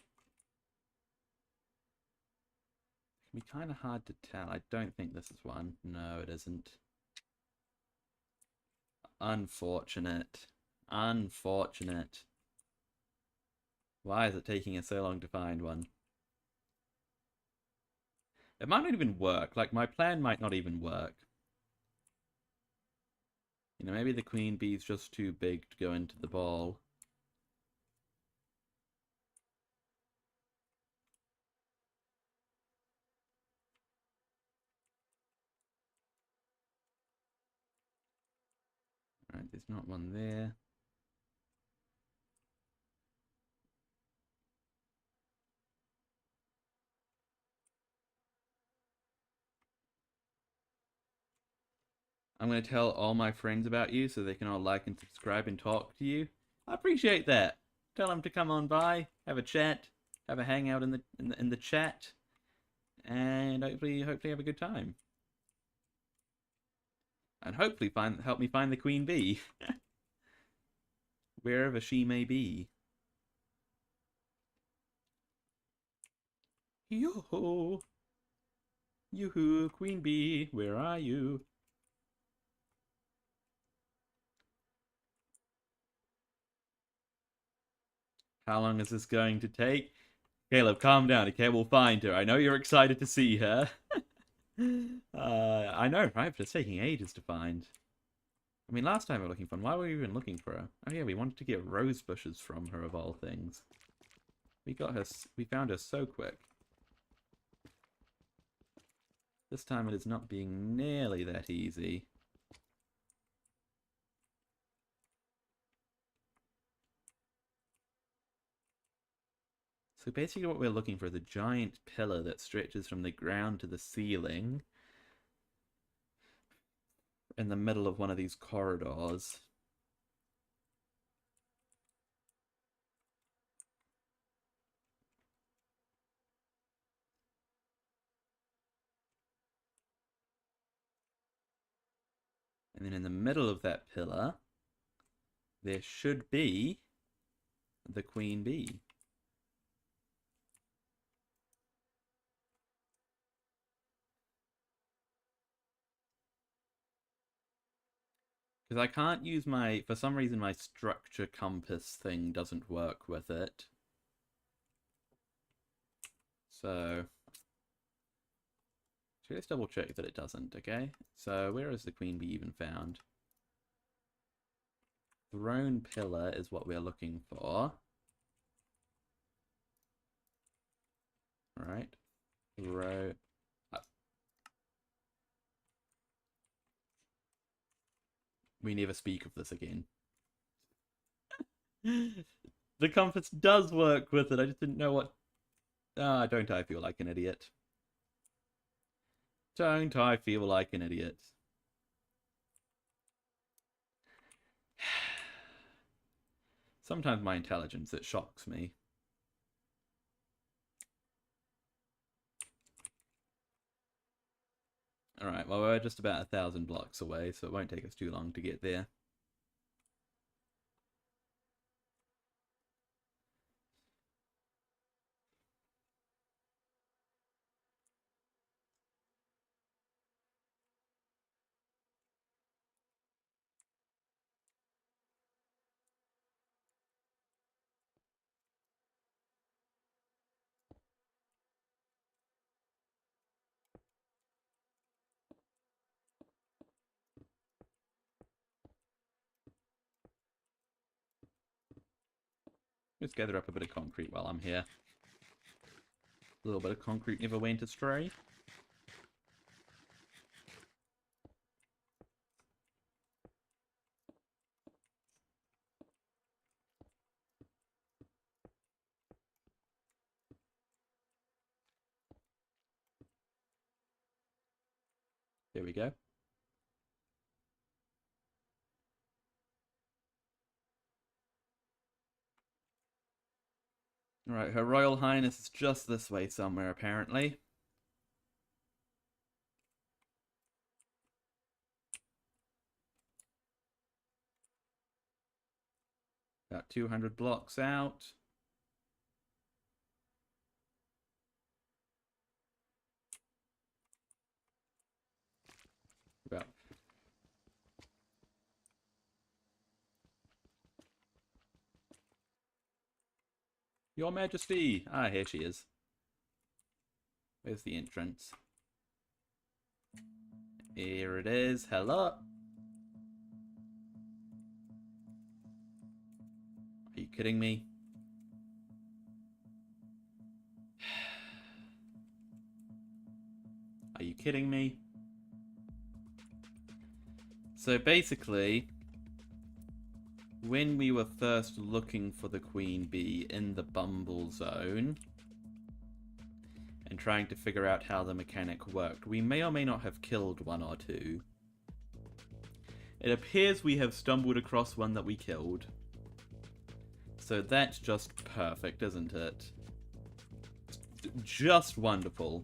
It can be kind of hard to tell. I don't think this is one. No, it isn't. Unfortunate. Unfortunate. Why is it taking us so long to find one? It might not even work. Like, my plan might not even work. You know, maybe the queen bee's just too big to go into the ball. Alright, there's not one there. I'm going to tell all my friends about you so they can all like and subscribe and talk to you. I appreciate that. Tell them to come on by, have a chat, have a hangout in the chat, and hopefully have a good time. And hopefully help me find the queen bee, wherever she may be. Yoo-hoo! Yoo-hoo, queen bee, where are you? How long is this going to take? Caleb, calm down, okay? We'll find her. I know you're excited to see her. I know, right? But it's taking ages to find. I mean, last time we were looking for one. Why were we even looking for her? Oh yeah, we wanted to get rose bushes from her, of all things. We got her. We found her so quick. This time it is not being nearly that easy. So basically what we're looking for is a giant pillar that stretches from the ground to the ceiling in the middle of one of these corridors. And then in the middle of that pillar, there should be the queen bee. Because I can't use for some reason my structure compass thing doesn't work with it. So, let's double check that it doesn't, okay? So, where is the queen bee even found? Throne pillar is what we're looking for. Alright. Throw... We never speak of this again. The compass does work with it, I just didn't know what... Ah, don't I feel like an idiot? Don't I feel like an idiot? Sometimes my intelligence, it shocks me. Alright, well we're just about 1,000 blocks away, so it won't take us too long to get there. Let's gather up a bit of concrete while I'm here. A little bit of concrete never went astray. There we go. Alright, Her Royal Highness is just this way somewhere, apparently. About 200 blocks out. About... Your Majesty! Ah, here she is. Where's the entrance? Here it is. Hello! Are you kidding me? Are you kidding me? So basically, when we were first looking for the queen bee in the Bumble Zone and trying to figure out how the mechanic worked, we may or may not have killed one or two. It appears we have stumbled across one that we killed. So that's just perfect, isn't it? Just wonderful.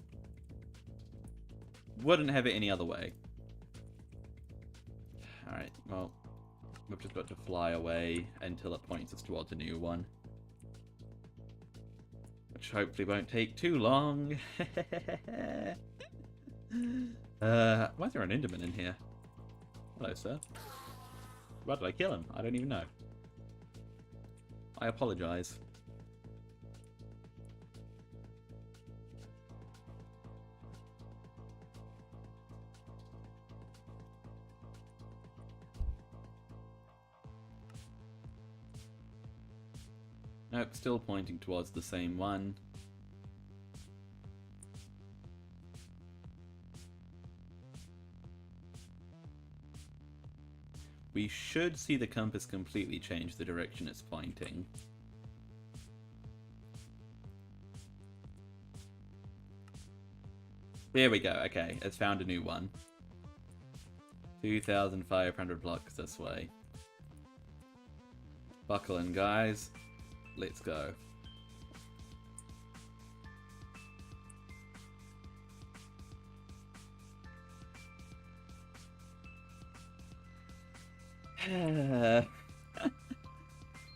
Wouldn't have it any other way. Alright, well, we've just got to fly away until it points us towards a new one. Which hopefully won't take too long. Why is there an Enderman in here? Hello, sir. Why did I kill him? I don't even know. I apologize. Nope, still pointing towards the same one. We should see the compass completely change the direction it's pointing. There we go, okay, it's found a new one. 2,500 blocks this way. Buckle in, guys. Let's go.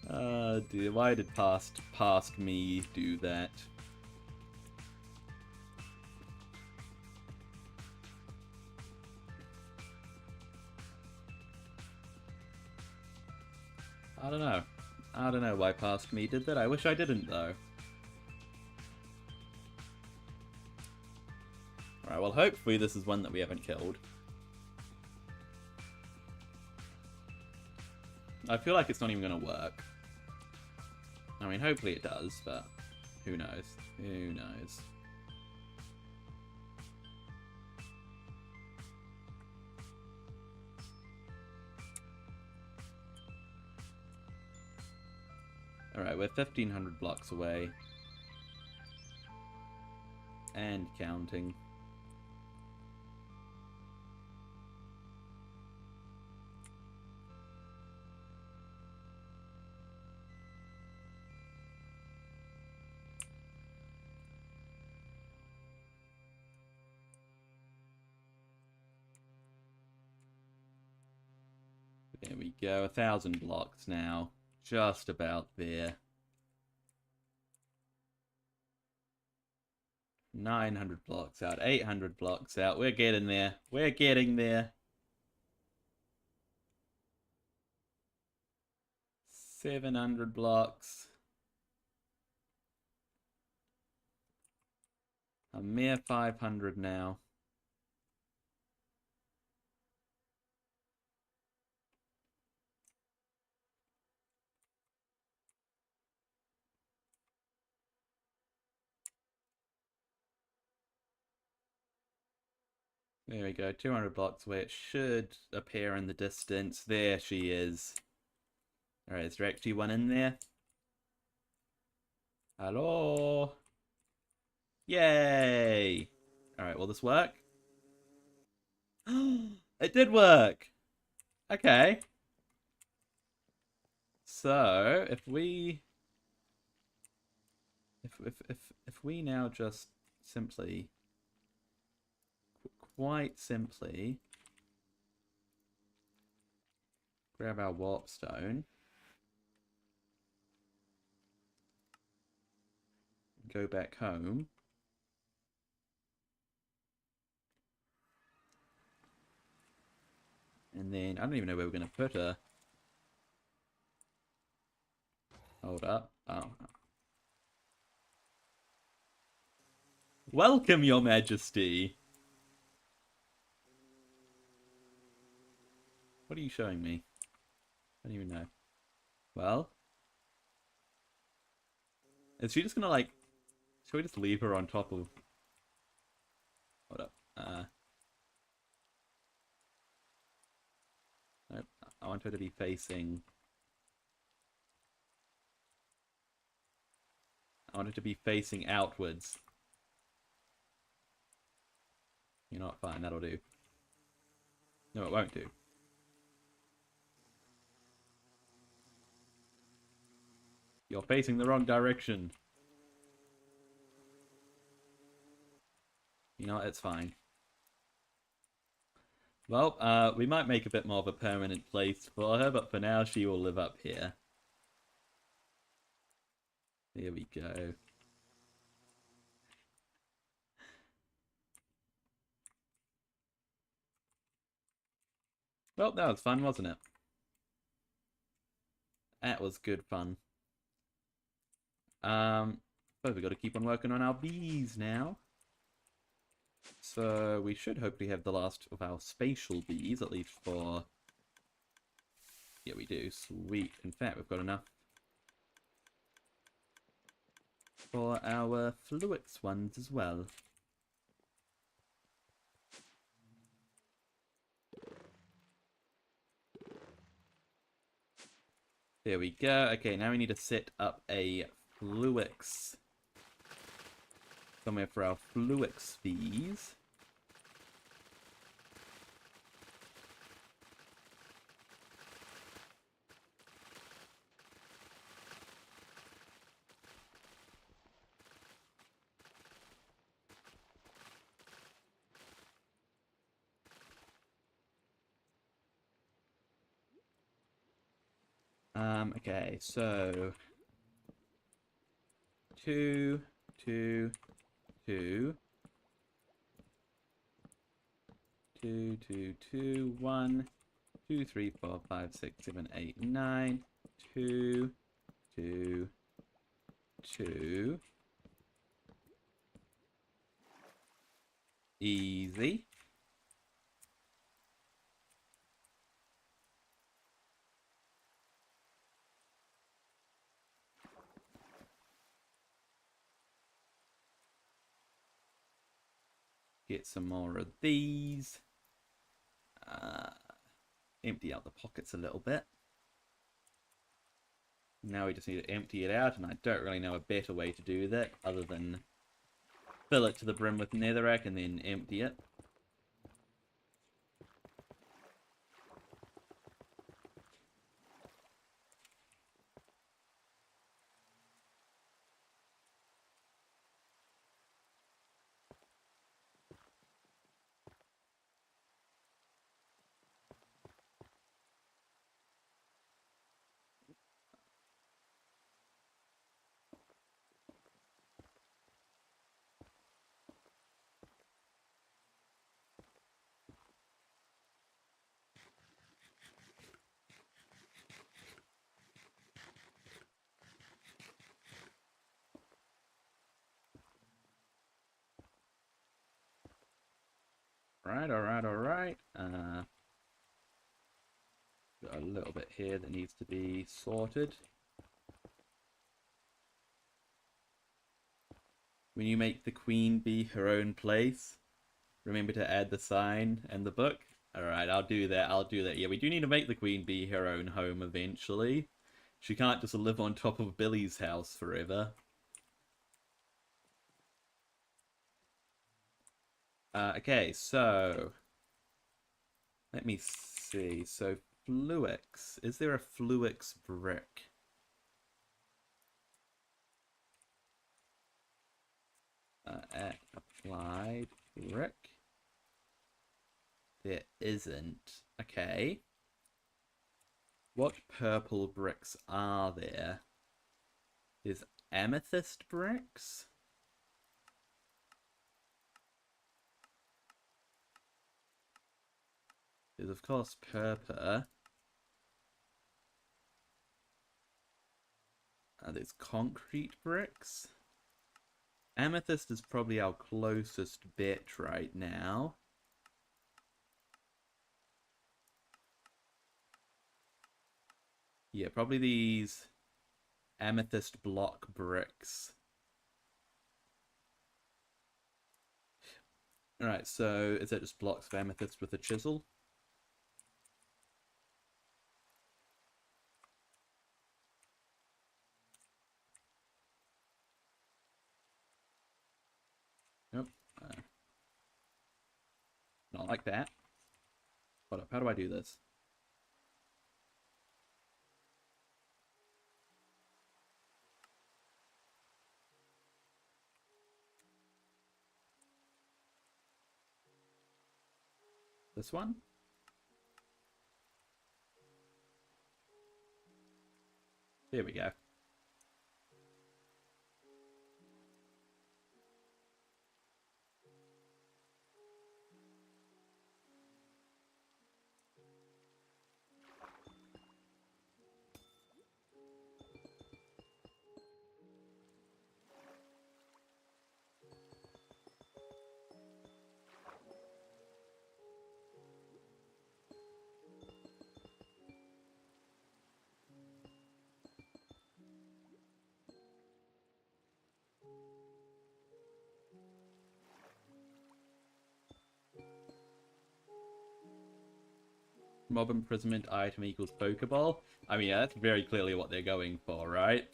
Oh dear, why did past me do that? I don't know. I don't know why past me did that. I wish I didn't, though. Alright, well, hopefully this is one that we haven't killed. I feel like it's not even going to work. I mean, hopefully it does, but who knows? Who knows? Alright, we're 1,500 blocks away. And counting. There we go, 1,000 blocks now. Just about there. 900 blocks out, 800 blocks out. We're getting there. We're getting there. 700 blocks. A mere 500 now. There we go, 200 blocks away. It should appear in the distance. There she is. Alright, is there actually one in there? Hello? Yay! Alright, will this work? It did work! Okay. So, if we now just simply, quite simply, grab our warp stone, go back home, and then I don't even know where we're going to put her. Hold up. Oh. Welcome, Your Majesty. What are you showing me? I don't even know. Well, is she just gonna like? Should we just leave her on top of? Hold up. Nope. I want her to be facing. I want her to be facing outwards. You're not fine. That'll do. No, it won't do. You're facing the wrong direction. You know what? It's fine. Well, we might make a bit more of a permanent place for her, but for now she will live up here. Here we go. Well, that was fun, wasn't it? That was good fun. So we've got to keep on working on our bees now. So we should hopefully have the last of our spatial bees, at least for... Yeah, we do. Sweet. In fact, we've got enough for our Fluix ones as well. There we go. Okay, now we need to set up a Fluix somewhere for our Fluix bees. Okay, so 2, 2, 2, 2, 2, 2, 1, 2, 3, 4, 5, 6, 7, 8, 9, 2, 2, 2. Easy. Get some more of these. Empty out the pockets a little bit. Now we just need to empty it out, and I don't really know a better way to do that other than fill it to the brim with netherrack and then empty it. Alright, alright, alright. Got a little bit here that needs to be sorted. When you make the queen bee her own place, remember to add the sign and the book. Alright, I'll do that, I'll do that. Yeah, we do need to make the queen bee her own home eventually. She can't just live on top of Billy's house forever. Okay, so... Let me see. So, Fluix. Is there a Fluix brick? Applied brick. There isn't. Okay. What purple bricks are there? There's amethyst bricks? There's of course purple. There's concrete bricks. Amethyst is probably our closest bet right now. Yeah, probably these amethyst block bricks. Alright, so is that just blocks of amethyst with a chisel? Nope. Not like that. Hold up, how do I do this? This one? There we go. Mob imprisonment item equals Pokeball. I mean, yeah, that's very clearly what they're going for, right?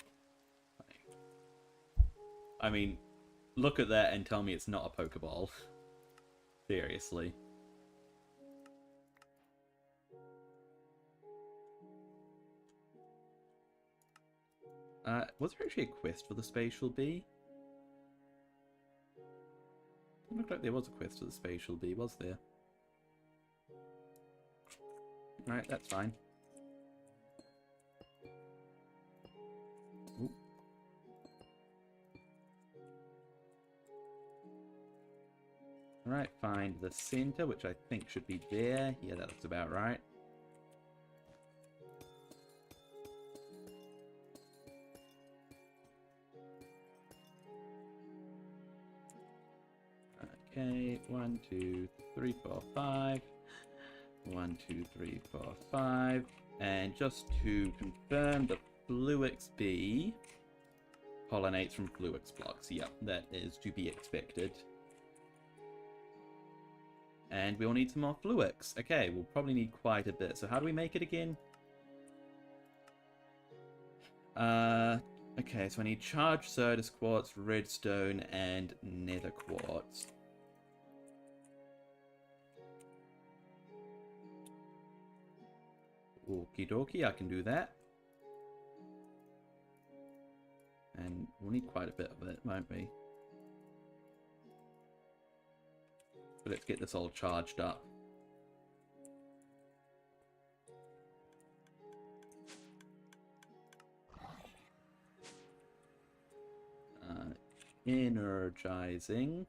I mean, look at that and tell me it's not a Pokeball. Seriously. Was there actually a quest for the Spatial Bee? It looked like there was a quest for the Spatial Bee, was there? Right, that's fine. Ooh. Alright, find the center, which I think should be there. Yeah, that looks about right. Okay, 1, 2, 3, 4, 5. 1, 2, 3, 4, 5. And just to confirm, the Fluix bee pollinates from Fluix blocks. Yep, that is to be expected. And we'll need some more Fluix. Okay, we'll probably need quite a bit. So how do we make it again? Okay, so I need charged Certus Quartz, Redstone, and Nether Quartz. Okie dokie, I can do that. And we'll need quite a bit of it, won't we? But let's get this all charged up. Energizing.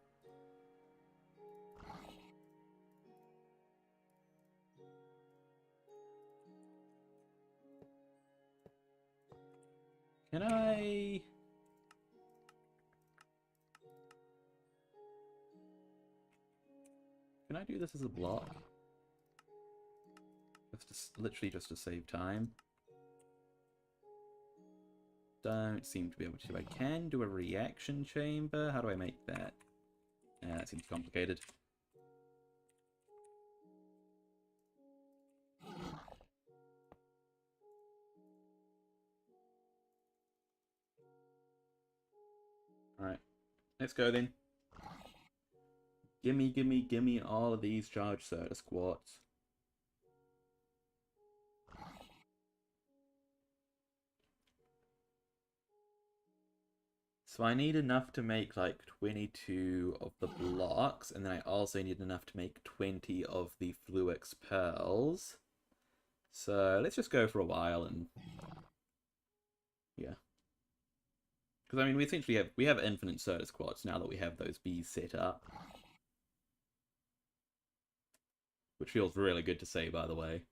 Can I... Can I do this as a block? Literally just to save time. Don't seem to be able to. I can do a reaction chamber. How do I make that? That seems complicated. Alright, let's go then. Gimme, gimme, gimme all of these charged Certus Quartz. So I need enough to make like 22 of the blocks, and then I also need enough to make 20 of the Fluix pearls. So let's just go for a while and... yeah. Because I mean, we essentially have infinite Certus Quartz now that we have those bees set up. Which feels really good to say, by the way.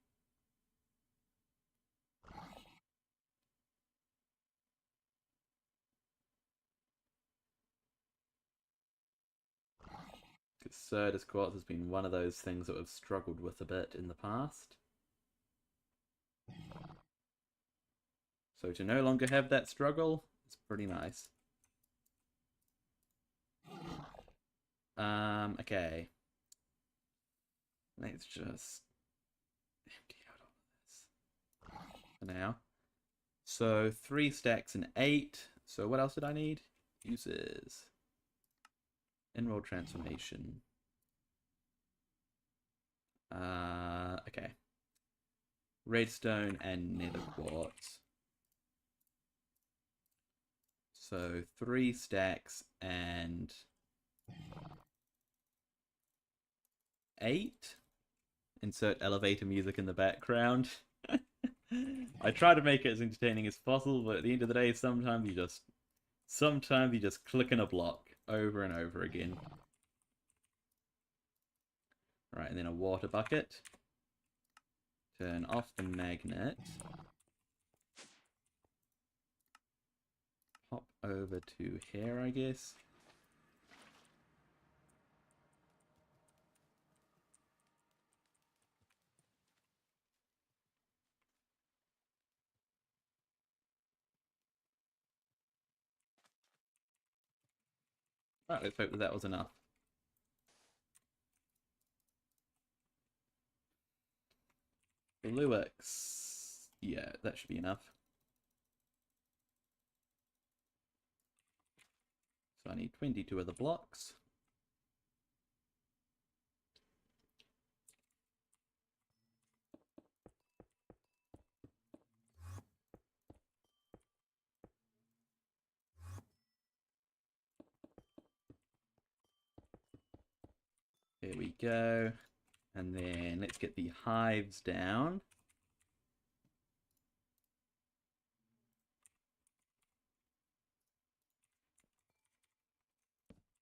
Because Certus Quartz has been one of those things that we've struggled with a bit in the past. So to no longer have that struggle, it's pretty nice. Okay. Let's just empty out all of this for now. So 3 stacks and 8. So what else did I need? Uses. Emerald transformation. Okay. Redstone and nether quartz. So 3 stacks and 8. Insert elevator music in the background. I try to make it as entertaining as possible, but at the end of the day, sometimes you just click in a block over and over again. Right, and then a water bucket. Turn off the magnet. Hop over to here, I guess. Right, let's hope that that was enough. Fluix. Yeah, that should be enough. So I need 22 of the blocks. Here we go. And then let's get the hives down.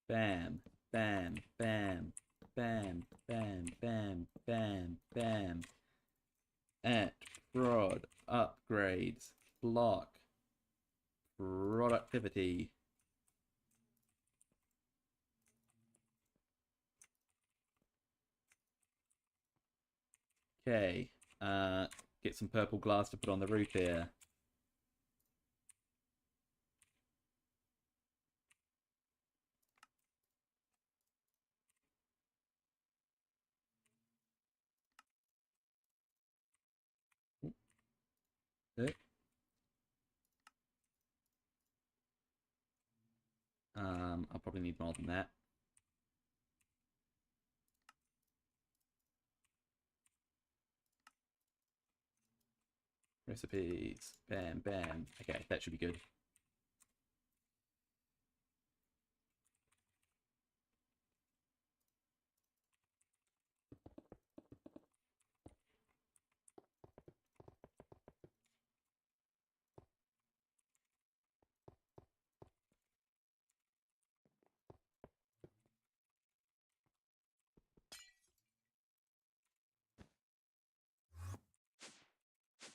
Bam, bam, bam, bam, bam, bam, bam, bam. At prod upgrades block productivity. Okay, get some purple glass to put on the roof here. Okay. I'll probably need more than that. Recipes. Bam, bam. Okay, that should be good.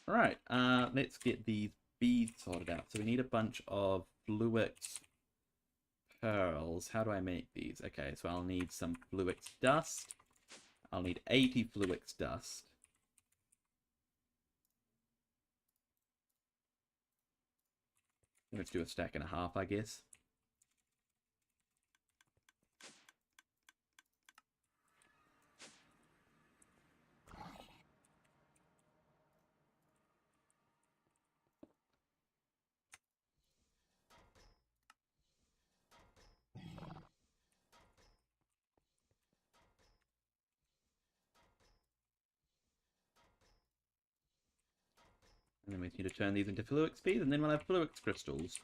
Alright, let's get these beads sorted out. So we need a bunch of Fluix pearls. How do I make these? Okay, so I'll need some Fluix dust. I'll need 80 Fluix dust. Let's do a stack and a half, I guess. And then we need to turn these into Fluix beads, and then we'll have Fluix crystals.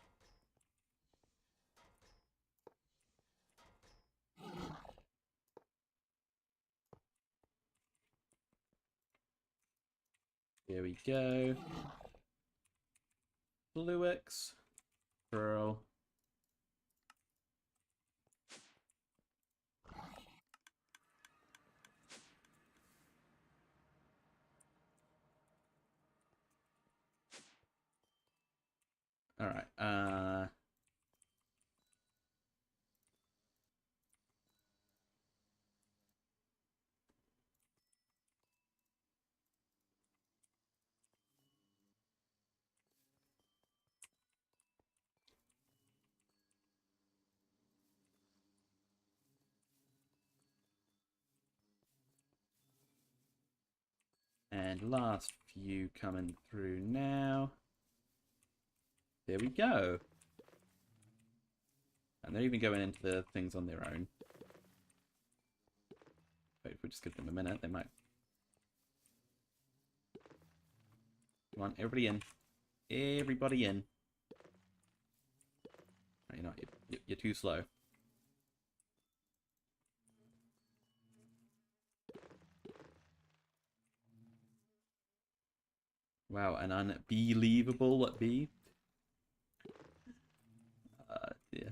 Here we go. Fluix. Pearl. Alright, and last few coming through now. There we go. And they're even going into the things on their own. But if we just give them a minute, they might. Come on, everybody in. Everybody in. No, you're not. You're too slow. Wow, an unbelievable bee. Yeah.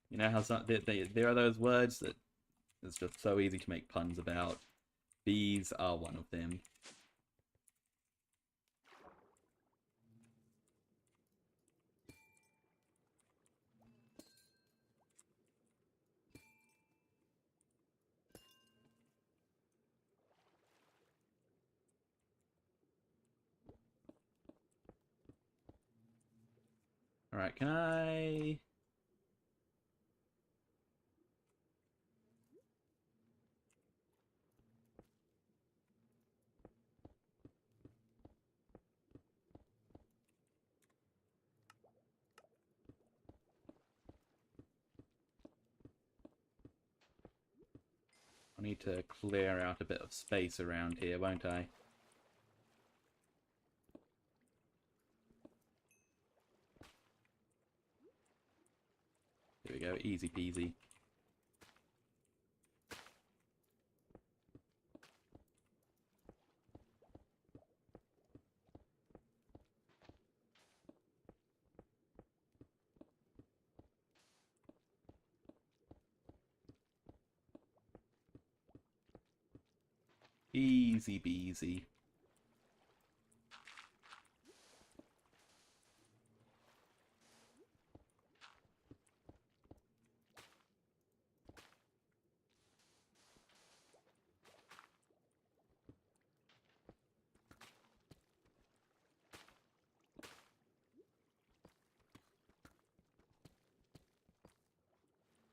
You know how there are those words that it's just so easy to make puns about. Bees are one of them. Alright, can I... I need to clear out a bit of space around here, won't I? Here we go, easy peasy. Easy peasy.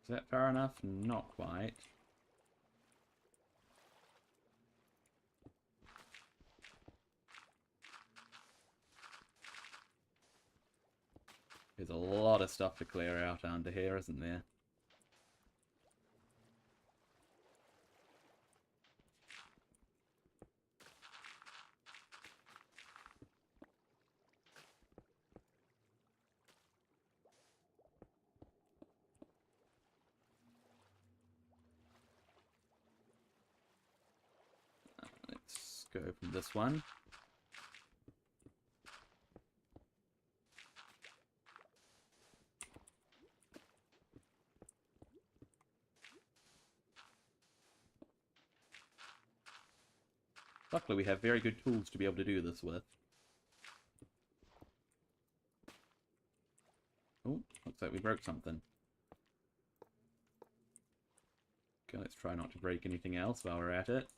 Is that far enough? Not quite. There's a lot of stuff to clear out under here, isn't there? Let's go from this one. Luckily we have very good tools to be able to do this with. Oh, looks like we broke something. Okay, let's try not to break anything else while we're at it.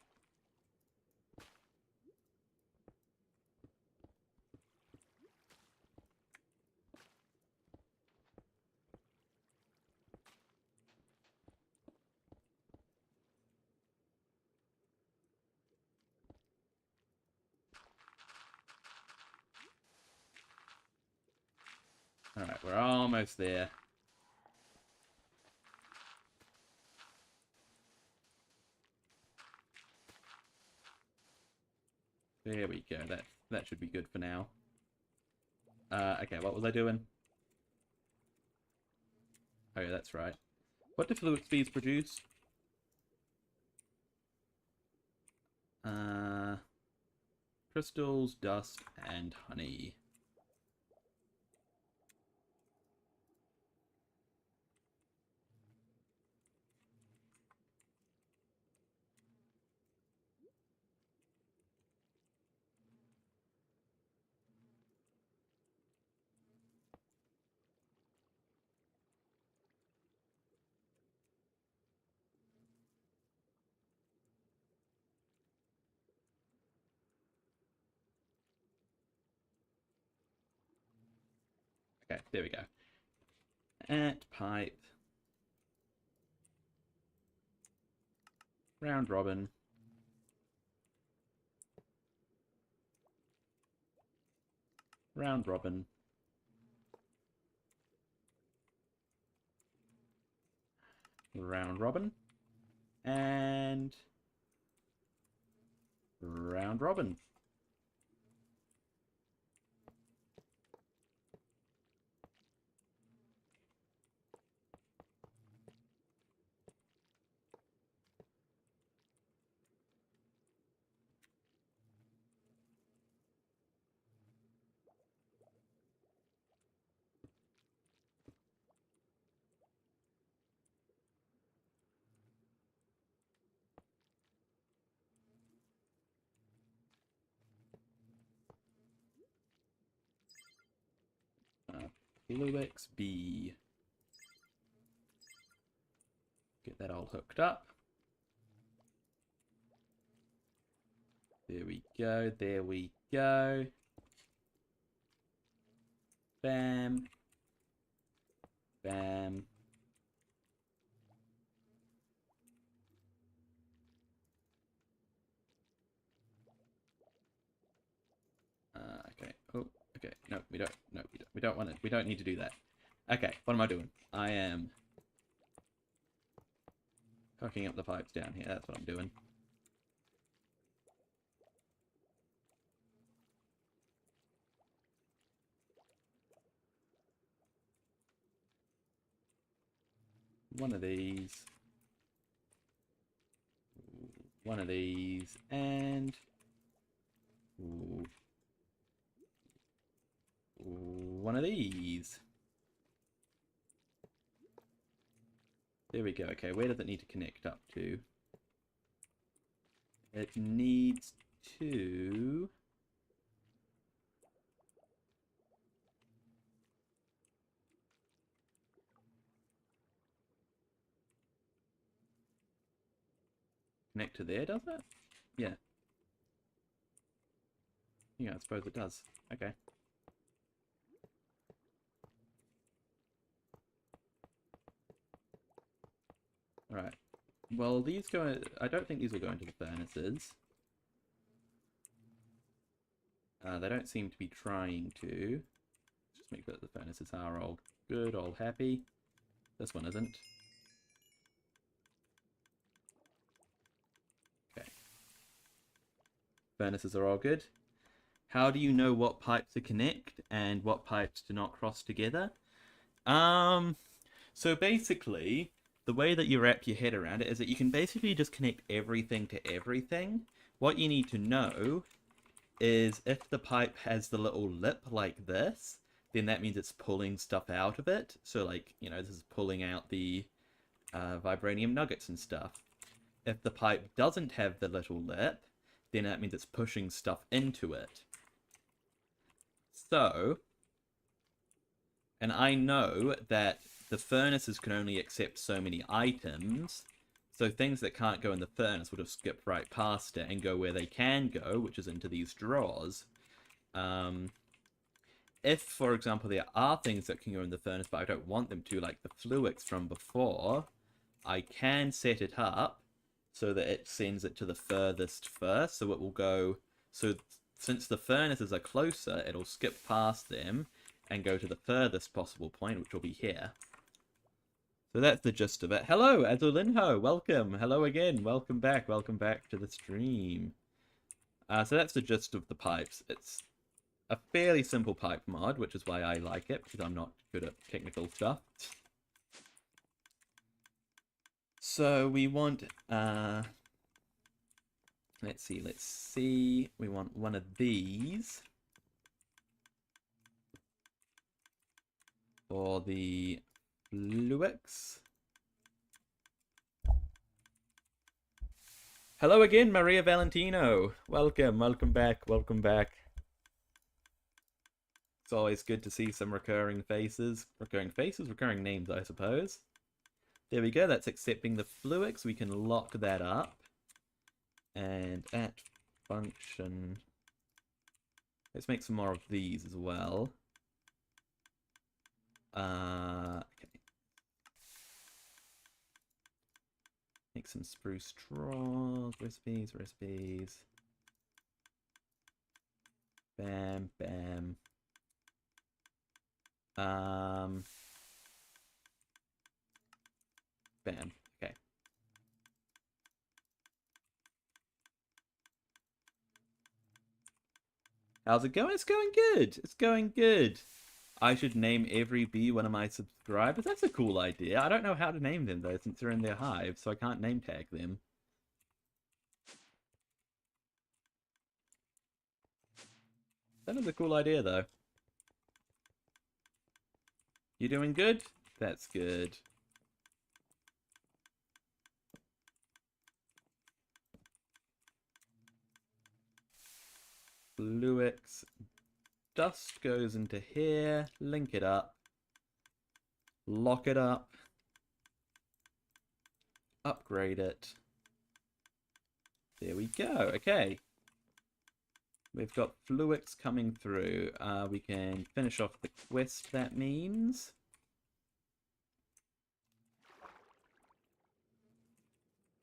Alright, we're almost there. There we go, that should be good for now. Okay, what was I doing? Oh yeah, that's right. What do fluid speeds produce? Crystals, dust, and honey. Okay, there we go. Ant pipe. Round robin. Round robin. Round robin. And round robin. Fluix B. Get that all hooked up. There we go, there we go. Bam. Bam. Okay. Oh, okay. No, we don't. No, we don't. We don't want it. We don't need to do that. Okay, what am I doing? I am hooking up the pipes down here. That's what I'm doing. One of these. One of these. And... Ooh. One of these. There we go. Okay, where does it need to connect up to? It needs to... connect to there, does it? Yeah. Yeah, I suppose it does. Okay. Alright. Well, these go... I don't think these will go into the furnaces. They don't seem to be trying to. Just make sure that the furnaces are all good, all happy. This one isn't. Okay. Furnaces are all good. How do you know what pipes to connect and what pipes to not cross together? So basically, the way that you wrap your head around it is that you can basically just connect everything to everything. What you need to know is if the pipe has the little lip like this, then that means it's pulling stuff out of it. So like, you know, this is pulling out the vibranium nuggets and stuff. If the pipe doesn't have the little lip, then that means it's pushing stuff into it. So, and I know that the furnaces can only accept so many items, so things that can't go in the furnace would have skipped right past it and go where they can go, which is into these drawers. If, for example, there are things that can go in the furnace, but I don't want them to, like the Fluix from before, I can set it up so that it sends it to the furthest first, so it will go... So since the furnaces are closer, it'll skip past them and go to the furthest possible point, which will be here. So that's the gist of it. Hello, Azulinho, welcome. Hello again, welcome back to the stream. So that's the gist of the pipes. It's a fairly simple pipe mod, which is why I like it, because I'm not good at technical stuff. So we want, let's see, we want one of these for the Fluix. Hello again, Maria Valentino. Welcome back, It's always good to see some recurring faces. Recurring names, I suppose. There we go, that's accepting the Fluix. We can lock that up. And at function... Let's make some more of these as well. Okay. Make some spruce straws, recipes. Bam, bam. Bam. Okay. How's it going? It's going good. It's going good. I should name every bee one of my subscribers. That's a cool idea. I don't know how to name them though, since they're in their hive, so I can't name tag them. That is a cool idea though. You doing good? That's good. Fluix. Dust goes into here. Link it up. Lock it up. Upgrade it. There we go. Okay. We've got Fluix coming through. We can finish off the quest, that means.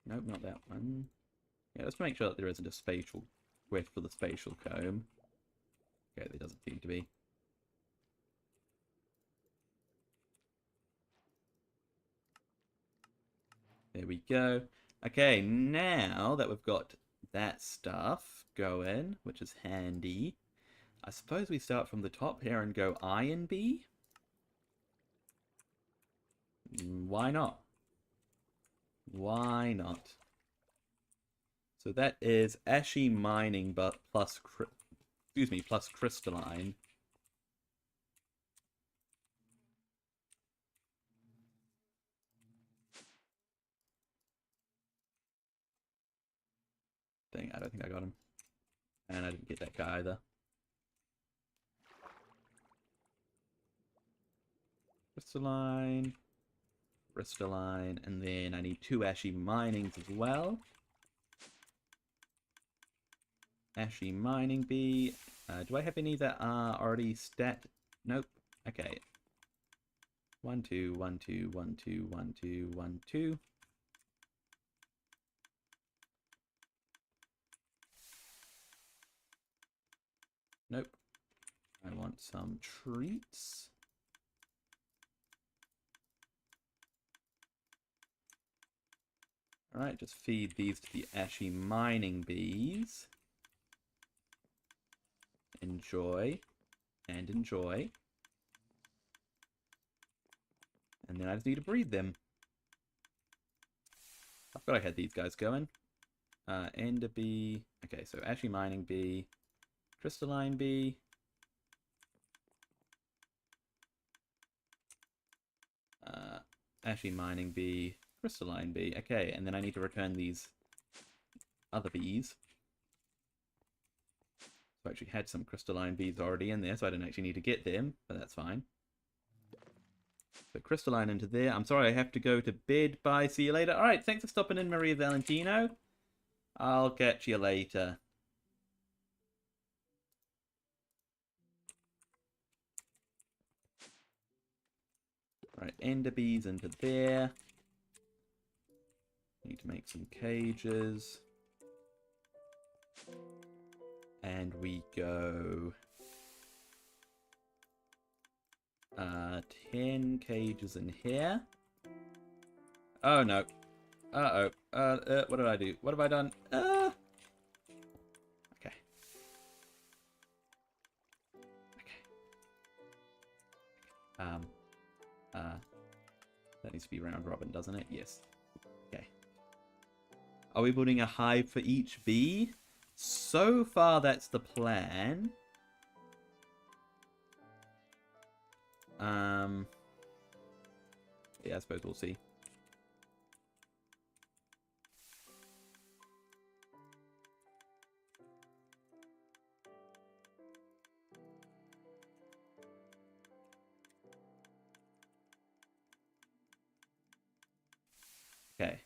Nope, not that one. Yeah, let's make sure that there isn't a spatial quest for the spatial comb. Okay, there doesn't seem to be. There we go. Okay, now that we've got that stuff going, which is handy, I suppose we start from the top here and go Iron B. Why not? Why not? So that is ashy mining, but plus, plus crystalline. Dang, I don't think I got him. And I didn't get that guy either. Crystalline. Crystalline. And then I need 2 ashy minings as well. Ashy mining bee. Do I have any that are already stat? Nope. Okay. 1, 2, 1, 2, 1, 2, 1, 2, 1, 2. Nope. I want some treats. Alright, just feed these to the ashy mining bees. Enjoy. And enjoy. And then I just need to breed them. I forgot I had these guys going. Ender bee. Okay, so ashy mining bee. Crystalline bee. Ashy mining bee. Crystalline bee. Okay, and then I need to return these other bees. So I actually had some crystalline bees already in there, so I didn't actually need to get them, but that's fine. So crystalline into there. I'm sorry, I have to go to bed. Bye, see you later. Alright, thanks for stopping in, Maria Valentino. I'll catch you later. Right, ender bees into there. Need to make some cages. And we go 10 cages in here. Oh no. Uh-oh. What did I do? What have I done? Okay. That needs to be round robin, doesn't it? Yes. Okay. Are we building a hive for each bee? So far, that's the plan. Yeah, I suppose we'll see. Okay.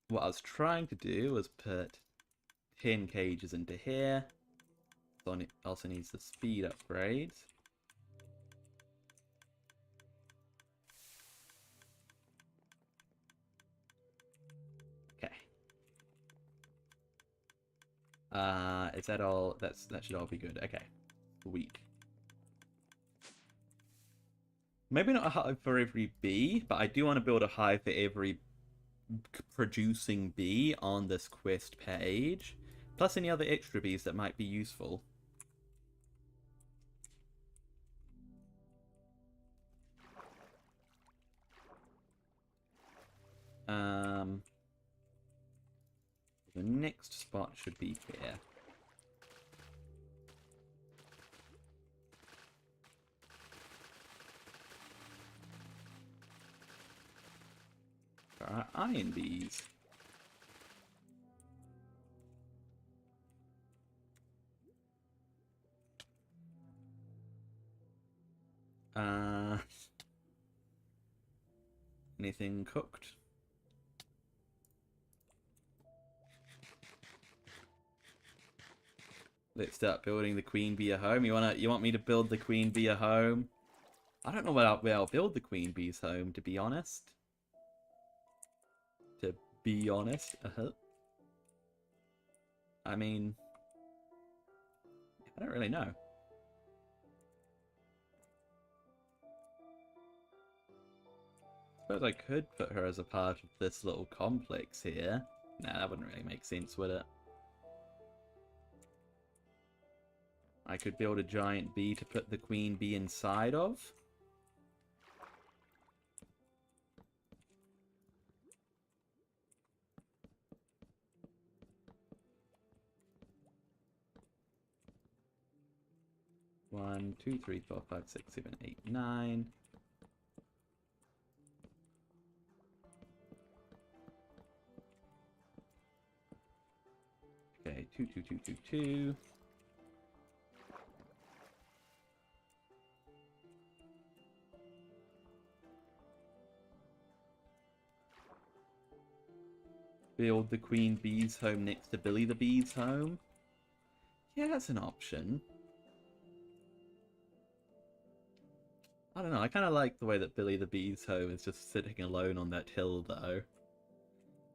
What I was trying to do was put 10 cages into here. So it also needs the speed upgrades. Okay. Is that all? That should all be good. Okay. Sweet. Maybe not a hive for every bee, but I do want to build a hive for every producing bee on this quest page. Plus any other extra bees that might be useful. The next spot should be here. For our iron bees. Anything cooked? Let's start building the queen bee a home. You want me to build the queen bee a home? I don't know where I'll build the queen bee's home, to be honest. To be honest. I mean, I don't really know. Suppose I could put her as a part of this little complex here. Nah, that wouldn't really make sense, would it? I could build a giant bee to put the queen bee inside of. One, two, three, four, five, six, seven, eight, nine. Okay, two, two, two, two, two. Build the queen bee's home next to Billy the bee's home. Yeah, that's an option. I don't know, I kind of like the way that Billy the bee's home is just sitting alone on that hill, though.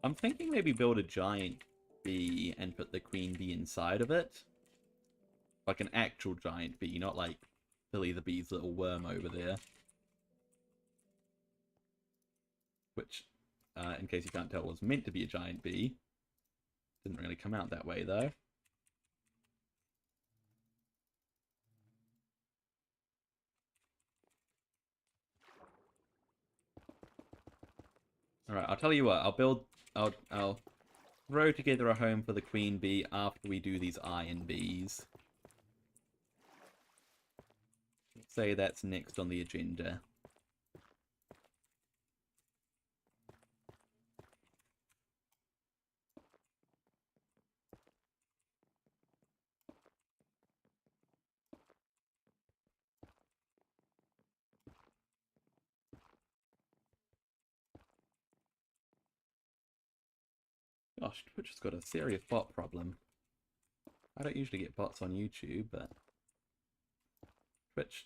I'm thinking maybe build a giant bee and put the queen bee inside of it. Like an actual giant bee, not like Billy the bee's little worm over there. Which, in case you can't tell, was meant to be a giant bee. Didn't really come out that way, though. Alright, I'll tell you what, I'll throw together a home for the queen bee after we do these iron bees. Say that's next on the agenda. Gosh, Twitch has got a serious bot problem. I don't usually get bots on YouTube, but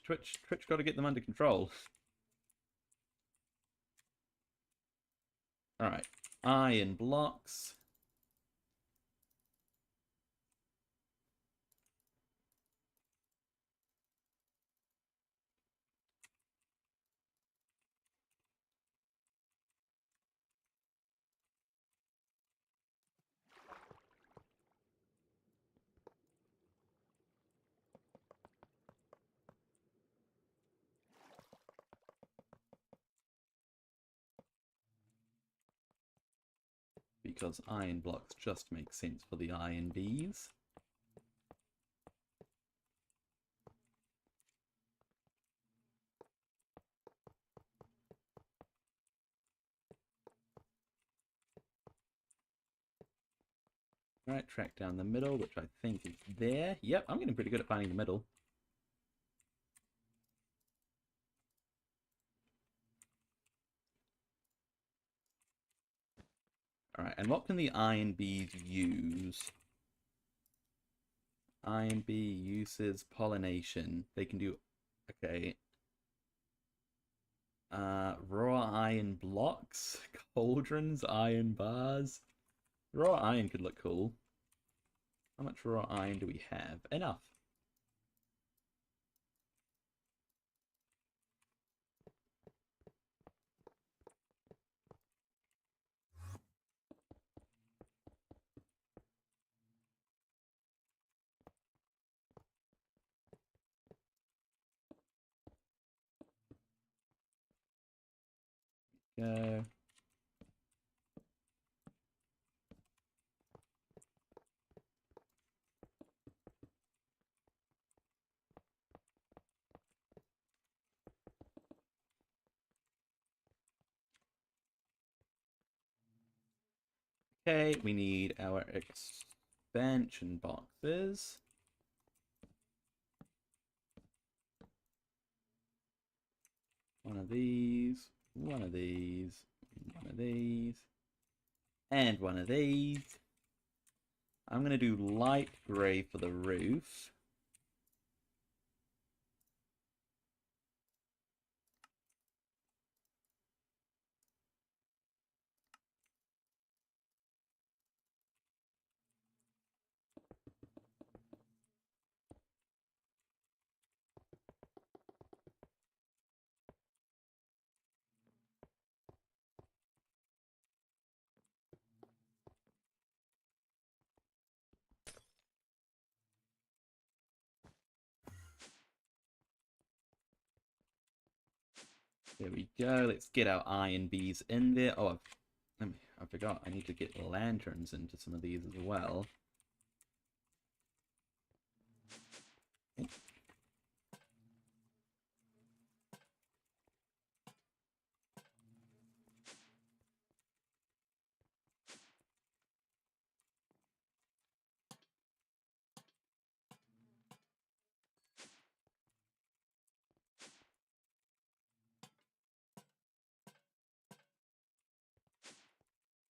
Twitch got to get them under control. Alright, iron blocks. Because iron blocks just make sense for the iron bees. Right, track down the middle, which I think is there. Yep, I'm getting pretty good at finding the middle. Alright, and what can the iron bees use? Iron bee uses pollination. They can do... Okay. Raw iron blocks, cauldrons, iron bars. Raw iron could look cool. How much raw iron do we have? Enough. Go. Okay, we need our expansion boxes. One of these. One of these. One of these. And one of these. I'm going to do light grey for the roof. There we go. Let's get our iron bees in there. Oh, I forgot. I need to get lanterns into some of these as well.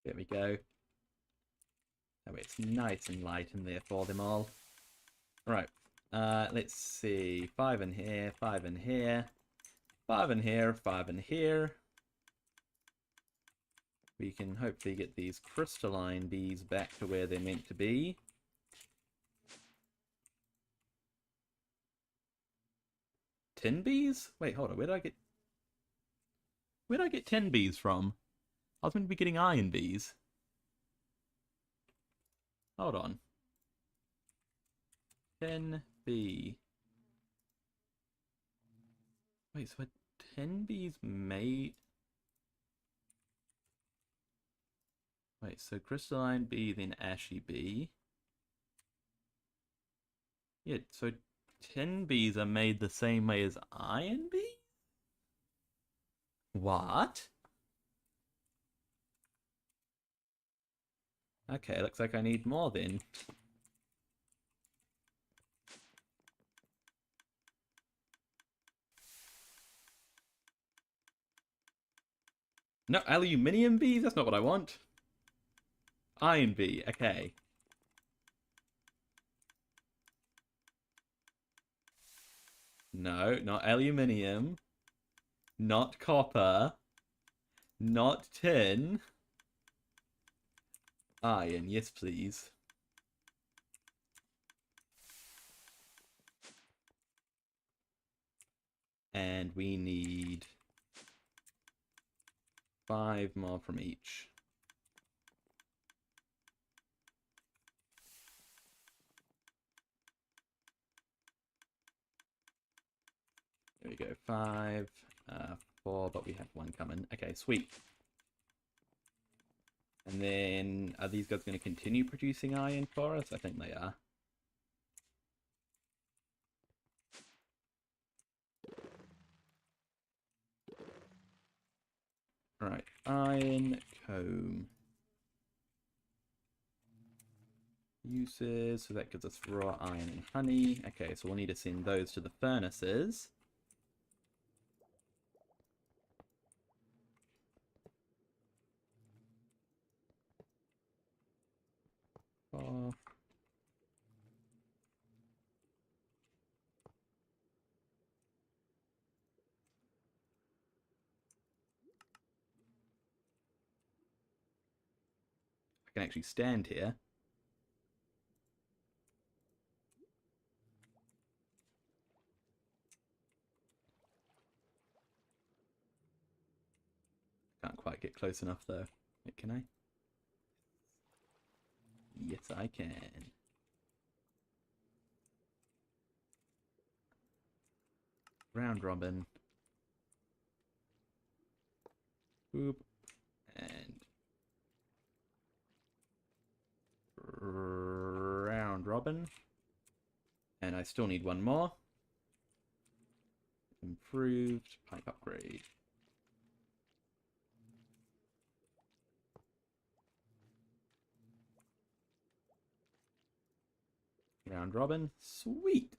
There we go. That way it's nice and light in there for them all. Right. Let's see. 5 in here, 5 in here, 5 in here, 5 in here. We can hopefully get these crystalline bees back to where they're meant to be. Tin bees? Wait, hold on. Where did I get 10 bees from? I was meant to be getting iron bees. Hold on. 10 bee. Wait, so 10 bees made... Wait, so crystalline bee, then ashy bee. Yeah, so 10 bees are made the same way as iron bee? What? Okay, looks like I need more then. No, aluminium bees? That's not what I want. Iron bee, okay. No, not aluminium. Not copper. Not tin. Iron, yes please. And we need 5 more from each. There we go, 5, 4, but we have 1 coming. Okay, sweet. And then, are these guys going to continue producing iron for us? I think they are. Right, iron comb. Uses, so that gives us raw iron and honey. Okay, so we'll need to send those to the furnaces. Oh. I can actually stand here. Can't quite get close enough though. Wait, can I? Yes, I can. Round robin. Boop. And round robin. And I still need 1 more. Improved pipe upgrade. Round robin. Sweet.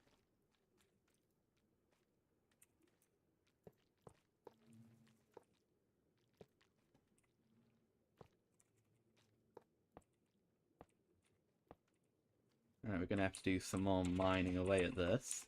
Alright, we're going to have to do some more mining away at this.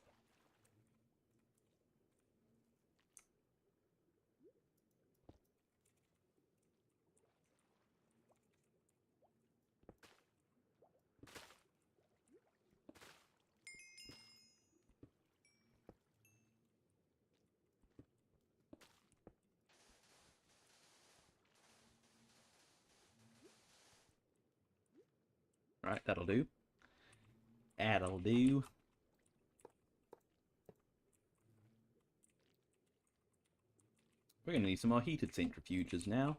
Right, that'll do. That'll do. We're going to need some more heated centrifuges now.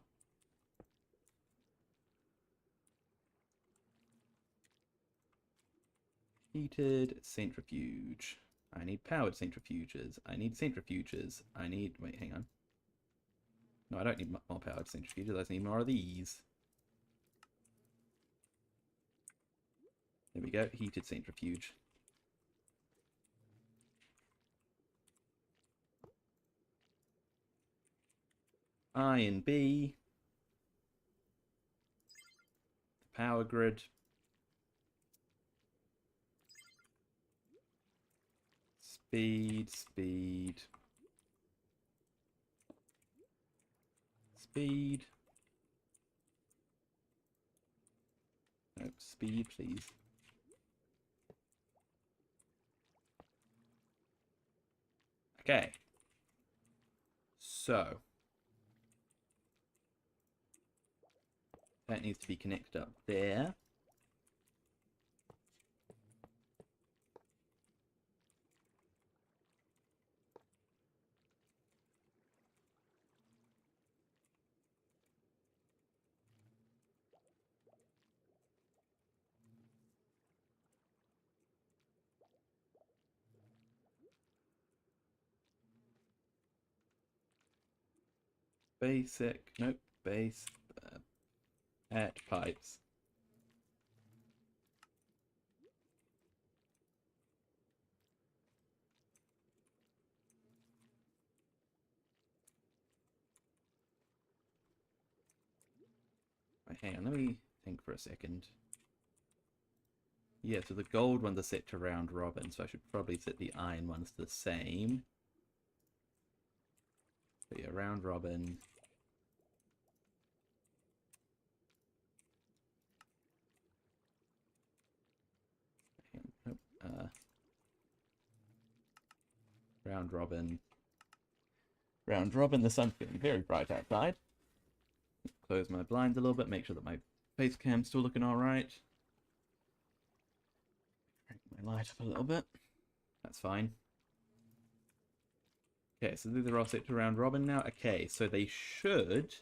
Heated centrifuge. I need powered centrifuges. I need centrifuges. I need... Wait, hang on. No, I don't need more powered centrifuges. I just need more of these. There we go. Heated centrifuge. Iron B. The power grid. Speed, speed. Speed. No, speed, please. Okay. So. That needs to be connected up there. Basic, nope, base, at pipes. Right, hang on, let me think for a second. Yeah, so the gold ones are set to round robin, so I should probably set the iron ones to the same. But yeah, round robin. Nope. Round robin. Round robin, the sun's getting very bright outside. Close my blinds a little bit, make sure that my face cam's still looking alright. Crank my light up a little bit. That's fine. Okay, so these are all set to round robin now. Okay, so they should...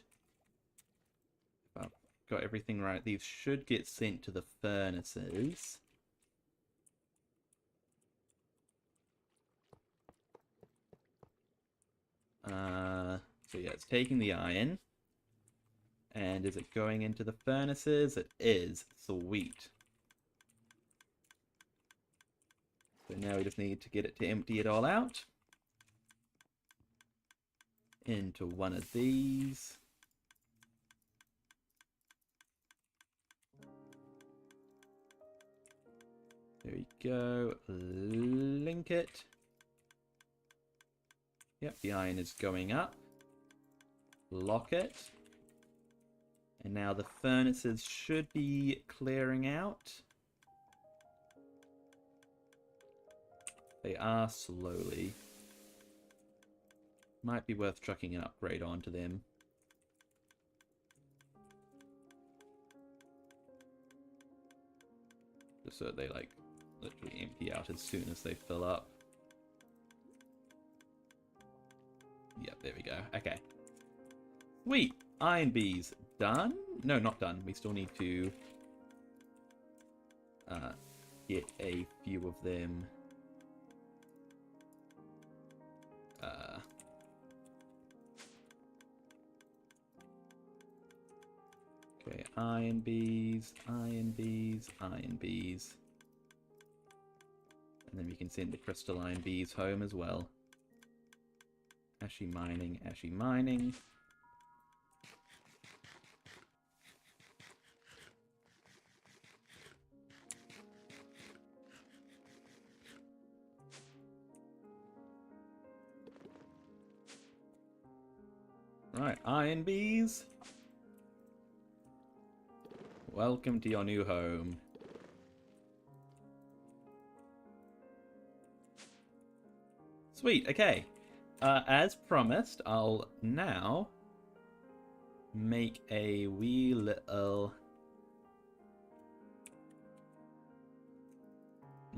If I've got everything right, these should get sent to the furnaces. So yeah, it's taking the iron. And is it going into the furnaces? It is. Sweet. So now we just need to get it to empty it all out. Into one of these. There we go. Link it. Yep, the iron is going up. Lock it. And now the furnaces should be clearing out. They are slowly. Might be worth chucking an upgrade onto them. Just so they like literally empty out as soon as they fill up. Yep, there we go. Okay. Sweet! Iron bees done? No, not done. We still need to get a few of them. Okay, iron bees, iron bees, iron bees. And then we can send the crystalline bees home as well. Ashy mining, ashy mining. Alright, iron bees. Welcome to your new home. Sweet, okay. As promised, I'll now make a wee little...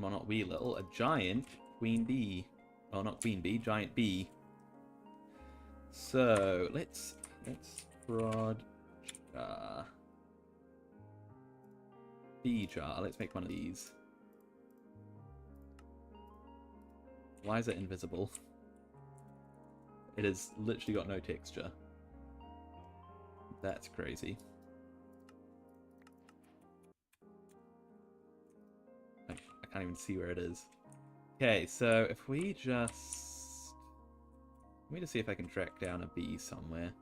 Well, not wee little, a giant queen bee. Oh, not queen bee, giant bee. So, let's prod bee jar. Let's make one of these. Why is it invisible? It has literally got no texture. That's crazy. I can't even see where it is. Okay, so if we just... Let me just see if I can track down a bee somewhere.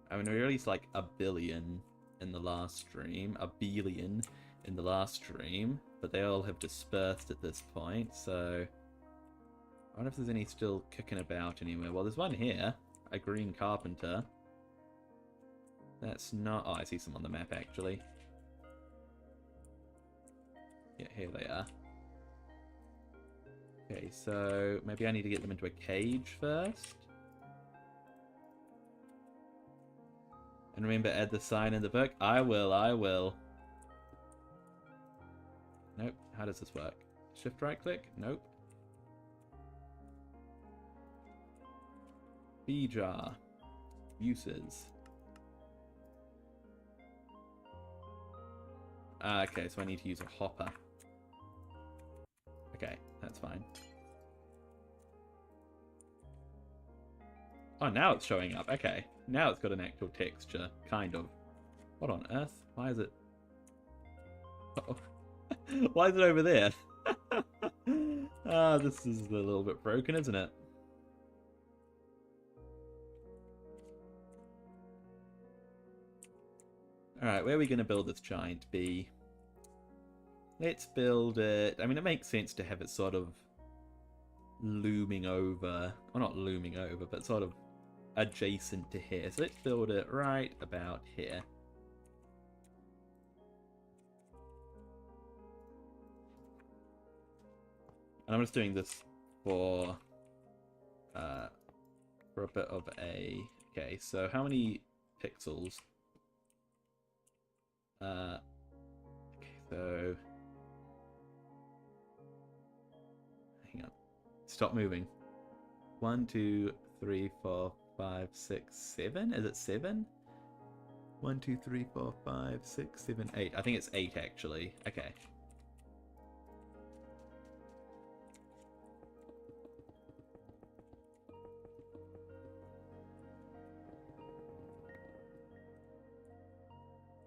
I mean, we released like 1 billion in the last stream. 1 billion in the last stream. But they all have dispersed at this point, so... I wonder if there's any still kicking about anywhere. Well, there's one here. A green carpenter. That's not... Oh, I see some on the map, actually. Yeah, here they are. Okay, so maybe I need to get them into a cage first. And remember, add the sign in the book. I will. Nope. How does this work? Shift right click? Nope. Bee jar. Uses. Okay, so I need to use a hopper. Okay, that's fine. Oh, now it's showing up. Okay. Now it's got an actual texture. Kind of. What on earth? Why is it... Uh-oh. Why is it over there? Ah, this is a little bit broken, isn't it? Alright, where are we going to build this giant bee? Let's build it... I mean, it makes sense to have it sort of looming over... Well, not looming over, but sort of adjacent to here. So let's build it right about here. And I'm just doing this for a bit of a... Okay, so how many pixels? Okay, so... Hang on. Stop moving. 1, 2, 3, 4, 5, 6, 7? Is it 7? 1, 2, 3, 4, 5, 6, 7, 8. I think it's 8 actually. Okay.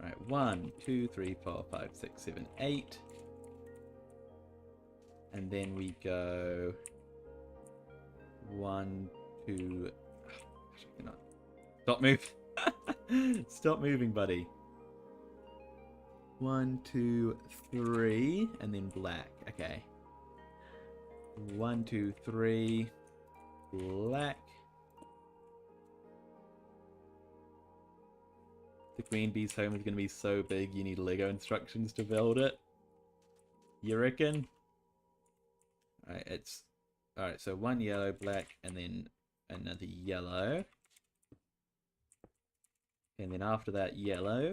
Right, 1, 2, 3, 4, 5, 6, 7, 8. And then we go 1, 2. I cannot. Stop moving. Stop moving, buddy. 1, 2, 3, and then black. Okay. 1, 2, 3, black. The queen bee's home is going to be so big you need Lego instructions to build it. You reckon? Alright, it's... Alright, so 1 yellow, black, and then another yellow. And then after that yellow,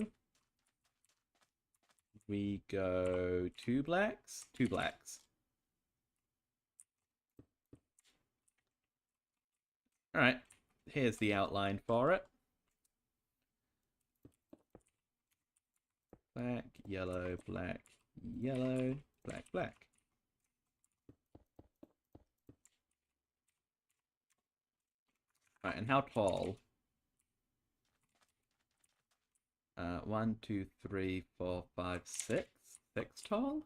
we go 2 blacks? 2 blacks. Alright, here's the outline for it. Black, yellow, black, yellow, black, black. Alright, and how tall? 1, 2, 3, 4, 5, 6. 6 tall?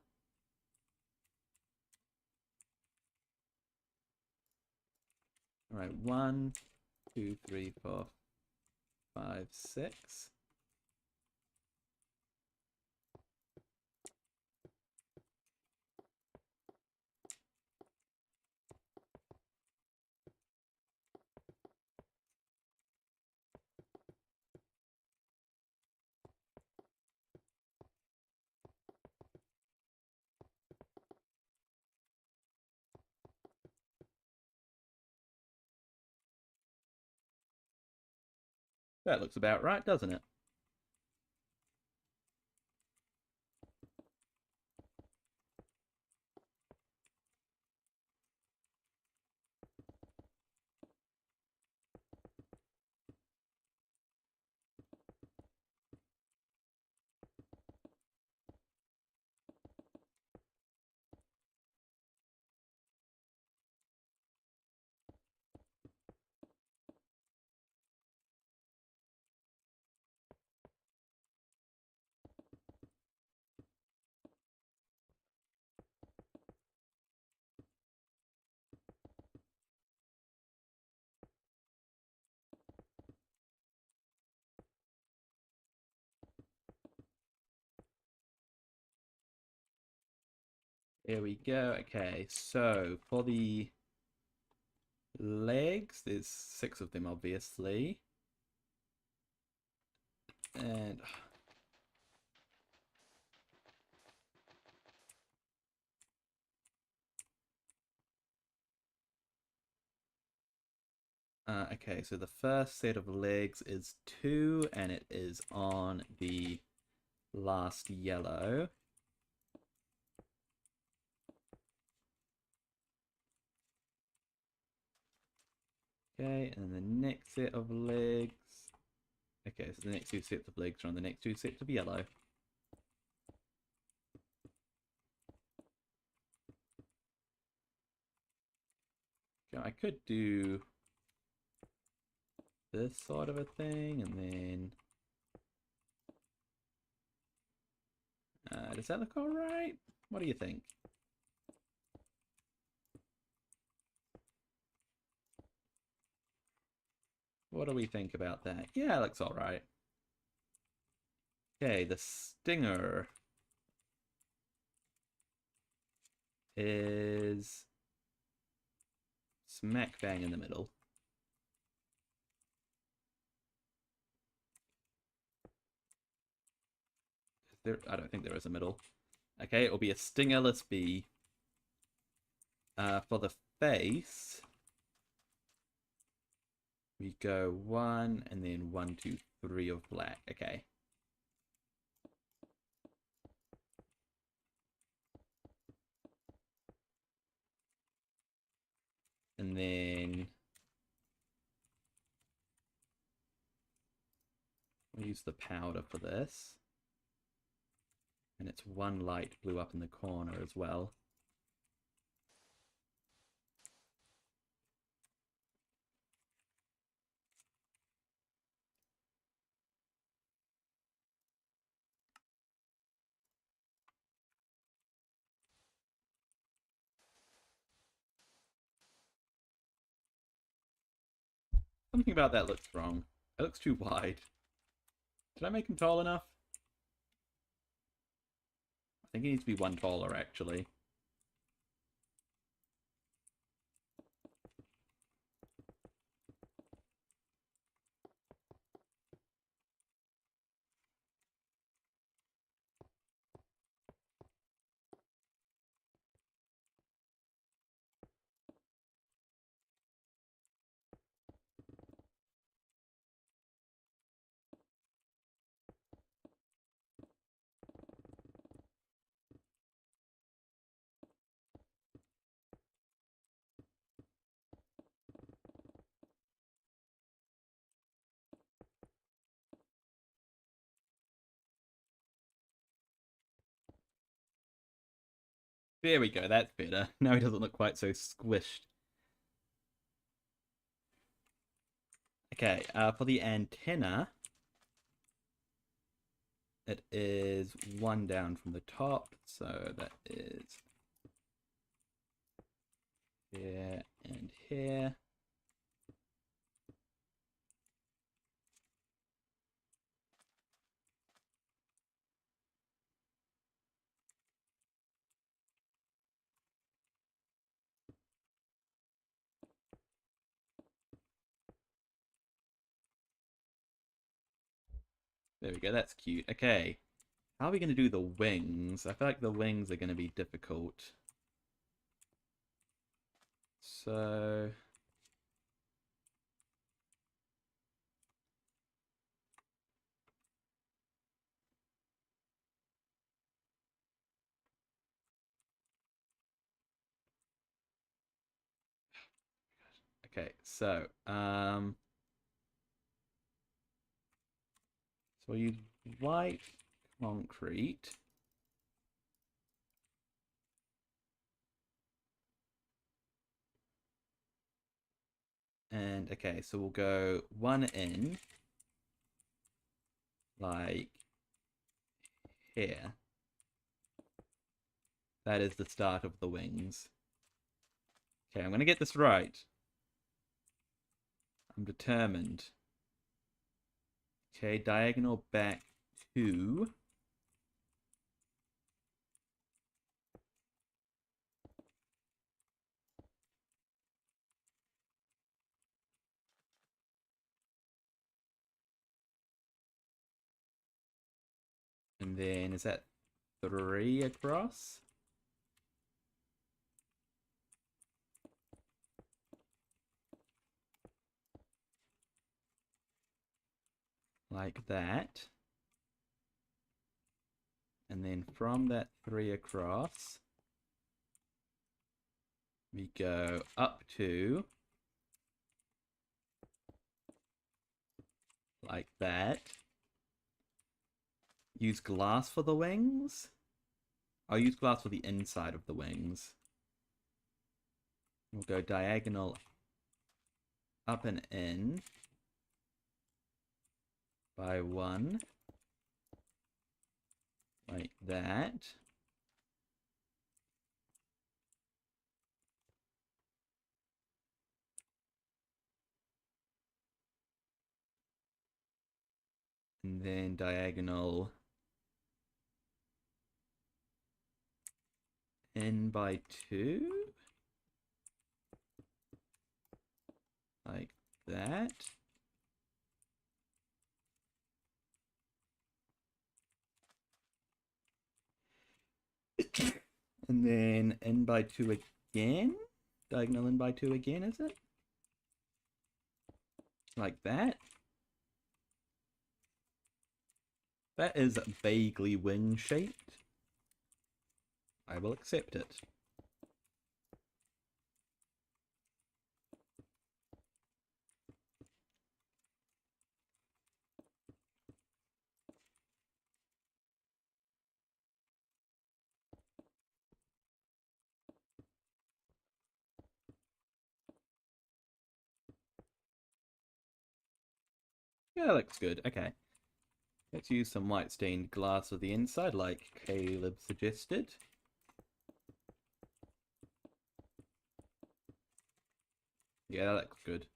Alright, 1, 2, 3, 4, 5, 6. That looks about right, doesn't it? There we go. Okay, so for the legs, there's 6 of them, obviously. And okay, so the first set of legs is 2, and it is on the last yellow. Okay, and the next set of legs. Okay, so the next 2 sets of legs are on the next 2 sets of yellow. Okay, I could do this sort of a thing, and then does that look alright? What do you think? What do we think about that? Yeah, it looks alright. Okay, the stinger is smack bang in the middle. I don't think there is a middle. Okay, it'll be a stingerless bee. For the face, we go 1 and then 1, 2, 3 of black. Okay. And then we'll use the powder for this. And it's 1 light blue up in the corner as well. Something about that looks wrong. It looks too wide. Did I make him tall enough? I think he needs to be 1 taller, actually. There we go, that's better. Now he doesn't look quite so squished. Okay, for the antenna, it is 1 down from the top, so that is here and here. There we go, that's cute. Okay, how are we going to do the wings? I feel like the wings are going to be difficult. So Okay, so we'll use white concrete. And okay, so we'll go one in, like here. That is the start of the wings. Okay, I'm gonna get this right. I'm determined. Okay, diagonal back 2. And then is that 3 across? Like that. And then from that 3 across, we go up to, like that. Use glass for the wings? I'll use glass for the inside of the wings. We'll go diagonal up and in by 1. Like that. And then diagonal in by 2. Like that. And then in by 2 again. Diagonal in by 2 again, is it? Like that. That is vaguely wing-shaped. I will accept it. Yeah, that looks good. Okay. Let's use some white stained glass for the inside, like Caleb suggested. Yeah, that looks good.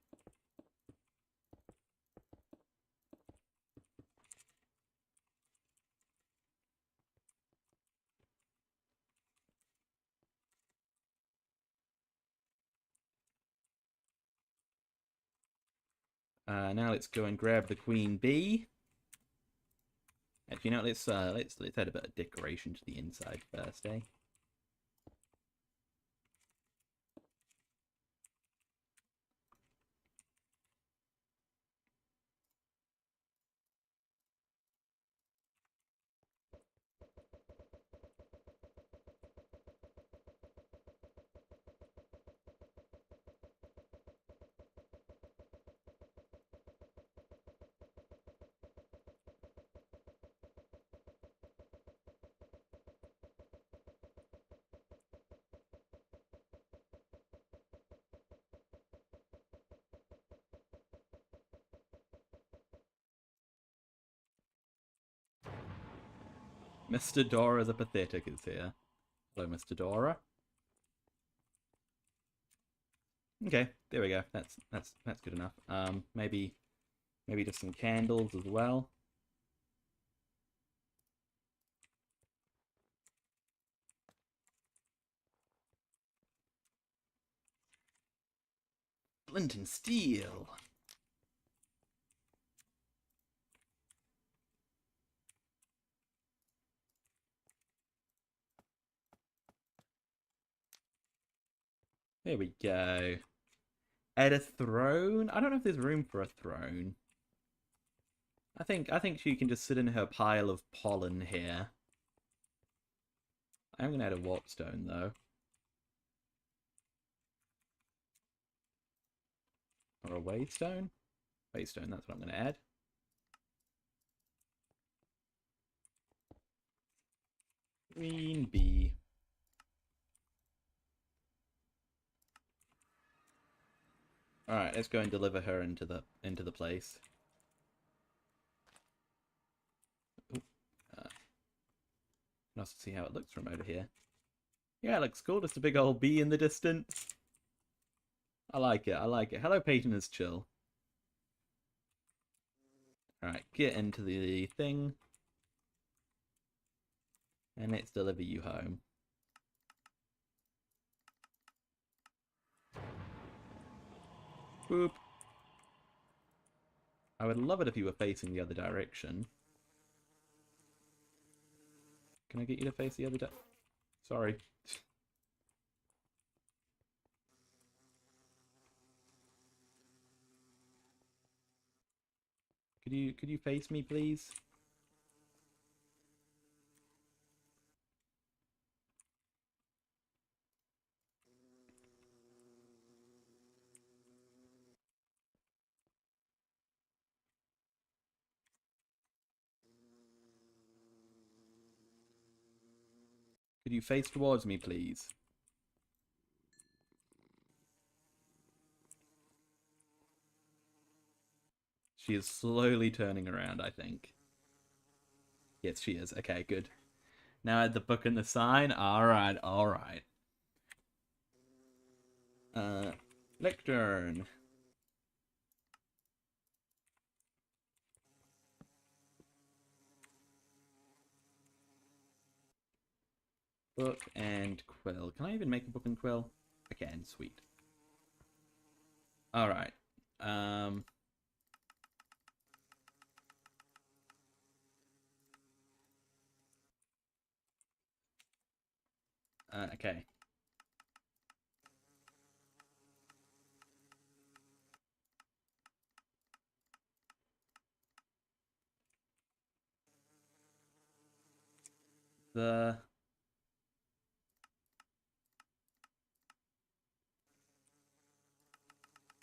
Now let's go and grab the queen bee. Actually, no, let's add a bit of decoration to the inside first, eh? Mr. Dora the Pathetic is here. Hello, Mr. Dora. Okay, there we go. That's good enough. Maybe just some candles as well. Flint and steel. There we go. Add a throne. I don't know if there's room for a throne. I think she can just sit in her pile of pollen here. I'm gonna add a warpstone though. Or a waystone? Waystone, that's what I'm going to add. Queen bee. Alright, let's go and deliver her into the place. Ooh, nice to see how it looks from over here. Yeah, it looks cool. Just a big old bee in the distance. I like it. I like it. Hello, Peyton is chill. Alright, get into the thing. And let's deliver you home. Boop. I would love it if you were facing the other direction. Can I get you to face the other direction? Sorry. Could you face me, please? Could you face towards me, please? She is slowly turning around, I think. Yes, she is. Okay, good. Now add the book and the sign. Alright, alright. Lectern. Book and quill. Can I even make a book and quill? I can, sweet. Alright. Okay. The...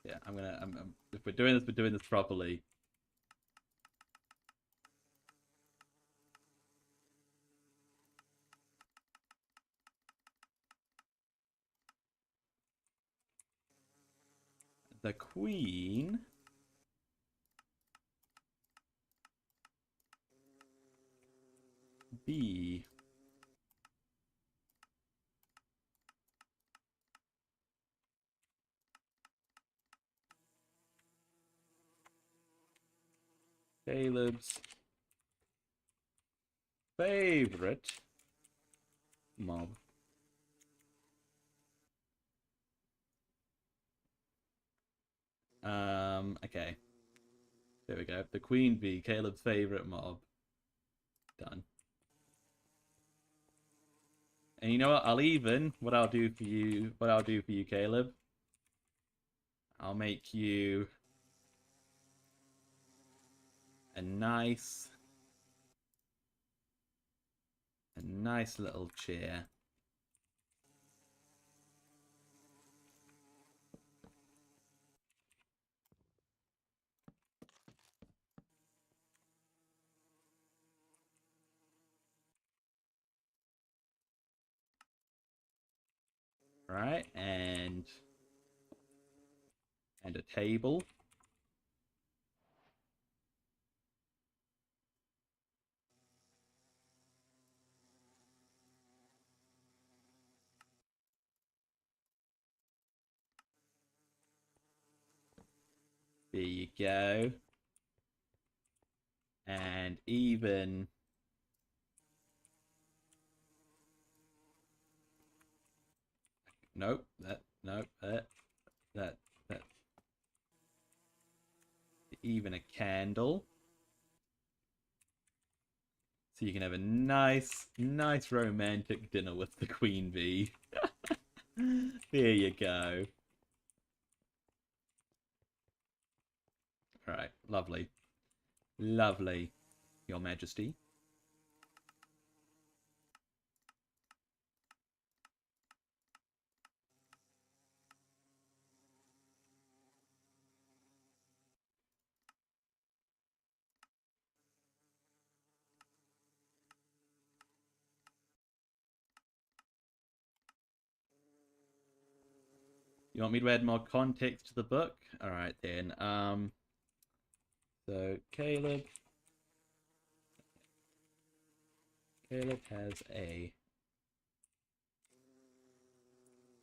Yeah, if we're doing this properly. The queen... bee... Caleb's favorite mob. Okay. There we go. The queen bee, Caleb's favorite mob. Done. And you know what? What I'll do for you, Caleb. I'll make you a nice little chair. Right, and a table. There you go. And even nope, that even a candle. So you can have a nice romantic dinner with the queen bee. There you go. All right, lovely. Lovely, Your Majesty. You want me to add more context to the book? All right then. So Caleb has a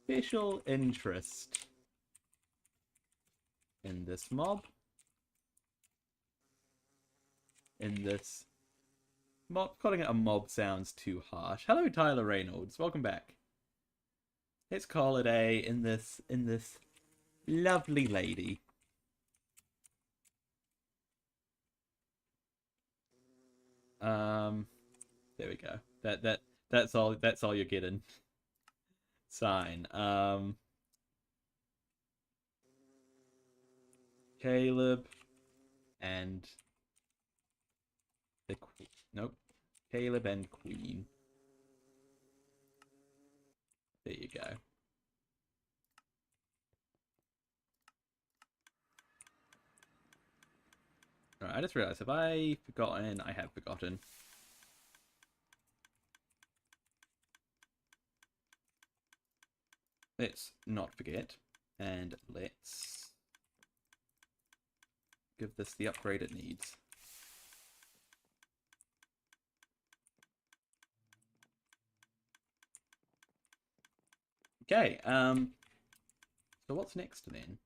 special interest in this mob. Calling it a mob sounds too harsh. Hello, Tyler Reynolds. Welcome back. Let's call it in this lovely lady. There we go. That's all you're getting. Sign. Caleb and the Queen. Nope. Caleb and Queen. There you go. Alright, I just realized, have I forgotten? I have forgotten. Let's not forget. And let's give this the upgrade it needs. Okay, so what's next then?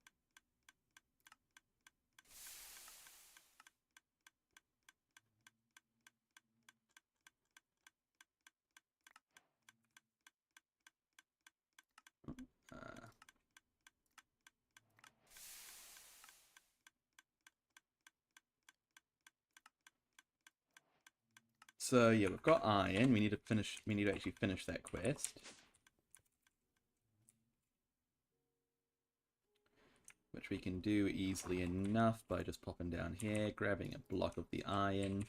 So yeah, we've got iron. We need to actually finish that quest. Which we can do easily enough by just popping down here, grabbing a block of the iron.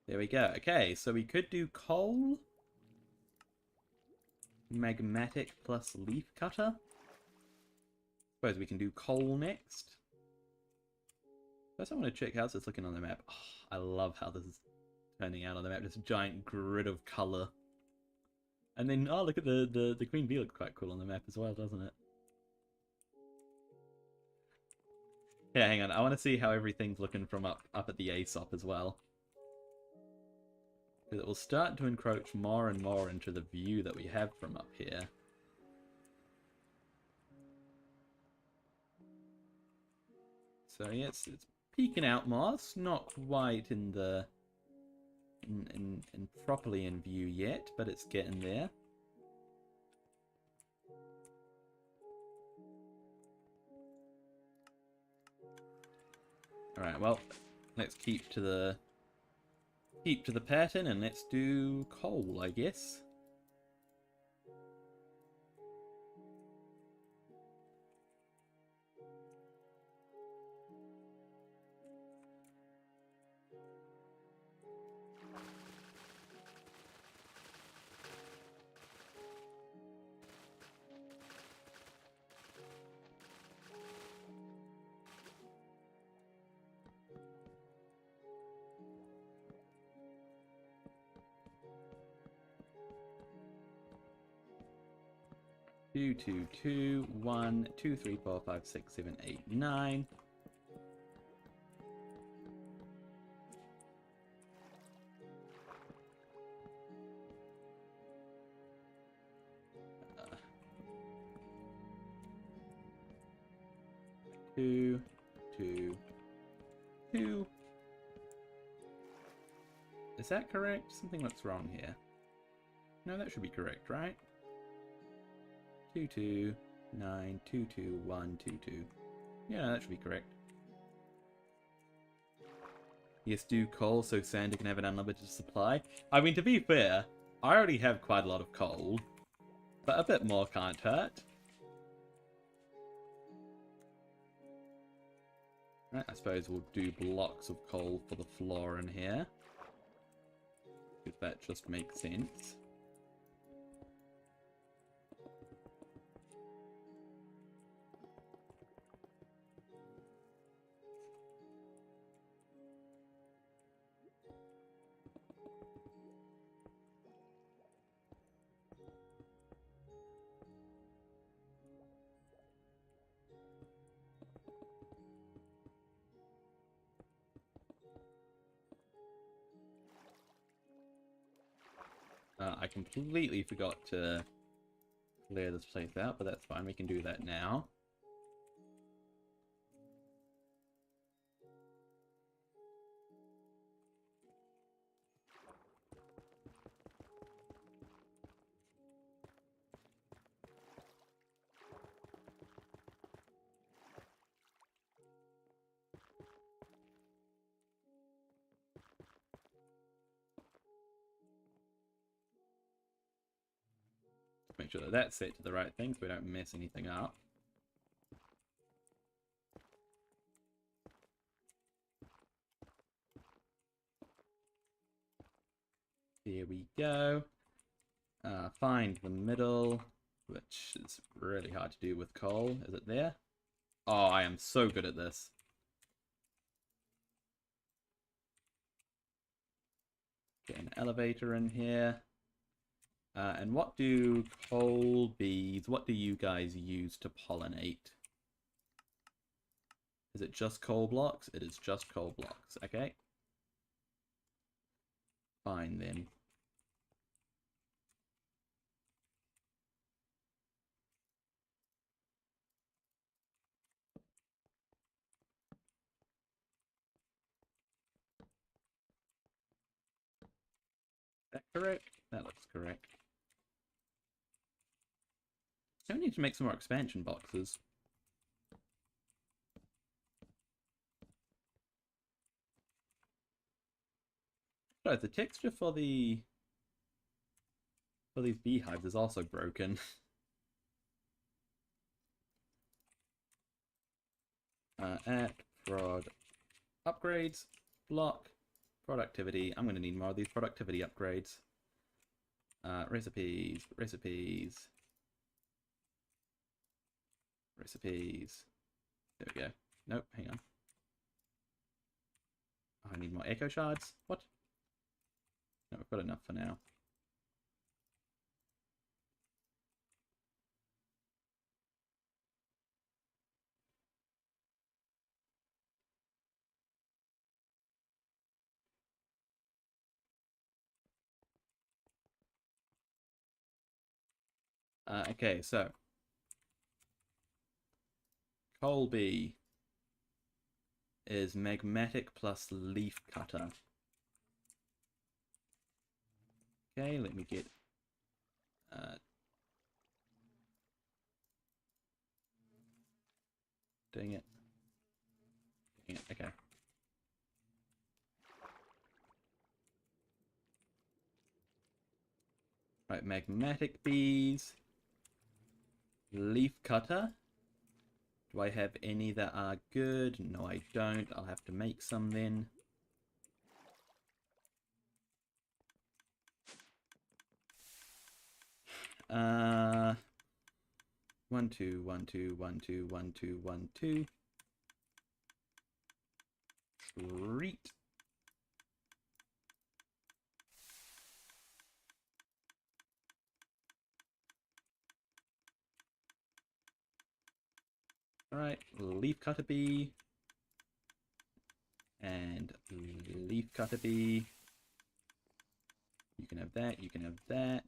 There we go. Okay, so we could do coal, magmatic plus leaf cutter. Suppose we can do coal next. First I want to check how it's looking on the map. Oh, I love how this is turning out on the map. Just a giant grid of colour. And then, oh, look at the Queen Bee looks quite cool on the map as well, doesn't it? Yeah, hang on. I want to see how everything's looking from up at the ASOP as well. Because it will start to encroach more and more into the view that we have from up here. So yeah, it's peeking out more. It's not quite in the in properly in view yet, but it's getting there. Alright, well, let's keep to the pattern and let's do coal, I guess. Two, two, two, 1, 2, 3, 4, 5, 6, 7, 8, 9. Two, two, two. Is that correct? Something looks wrong here. No, that should be correct, right? 2, 2, 9, 2, 2, 1, 2, 2. Yeah, that should be correct. Yes, do coal so Sandy can have an unlimited supply. I mean, to be fair, I already have quite a lot of coal, but a bit more can't hurt. Right, I suppose we'll do blocks of coal for the floor in here. If that just makes sense. I completely forgot to clear this place out, but that's fine. We can do that now. Make sure that that's set to the right thing so we don't mess anything up. There we go. Find the middle, which is really hard to do with coal. Is it there? Oh, I am so good at this. Get an elevator in here. And what do coal bees, what do you guys use to pollinate? Is it just coal blocks? It is just coal blocks, okay. Fine then. Is that correct? That looks correct. So we need to make some more expansion boxes. Oh, the texture for these beehives is also broken. At prod upgrades, block, productivity. I'm going to need more of these productivity upgrades. Recipes. There we go. Nope, hang on. Oh, I need more echo shards. What? No, we've got enough for now. Okay, so Colby is magmatic plus leaf cutter. Okay, let me get dang it. Okay. Right, magmatic bees. Leaf cutter. Do I have any that are good? No, I don't. I'll have to make some then. One, two, 1, 2, 1, 2, 1, 2, 1, 2. Treat. Alright, leaf cutter bee. And leaf cutter bee. You can have that, you can have that.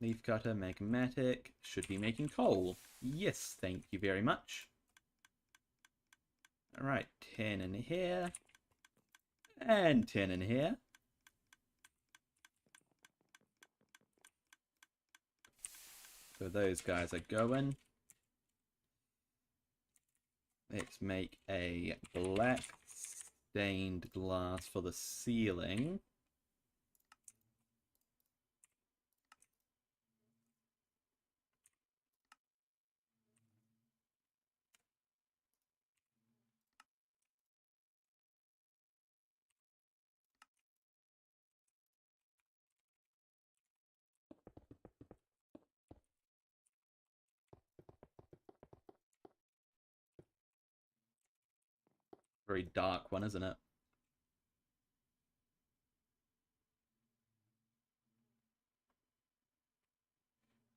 Leaf cutter, magmatic, should be making coal. Yes, thank you very much. Alright, 10 in here. And 10 in here. So those guys are going. Let's make a black stained glass for the ceiling. Very dark one, isn't it?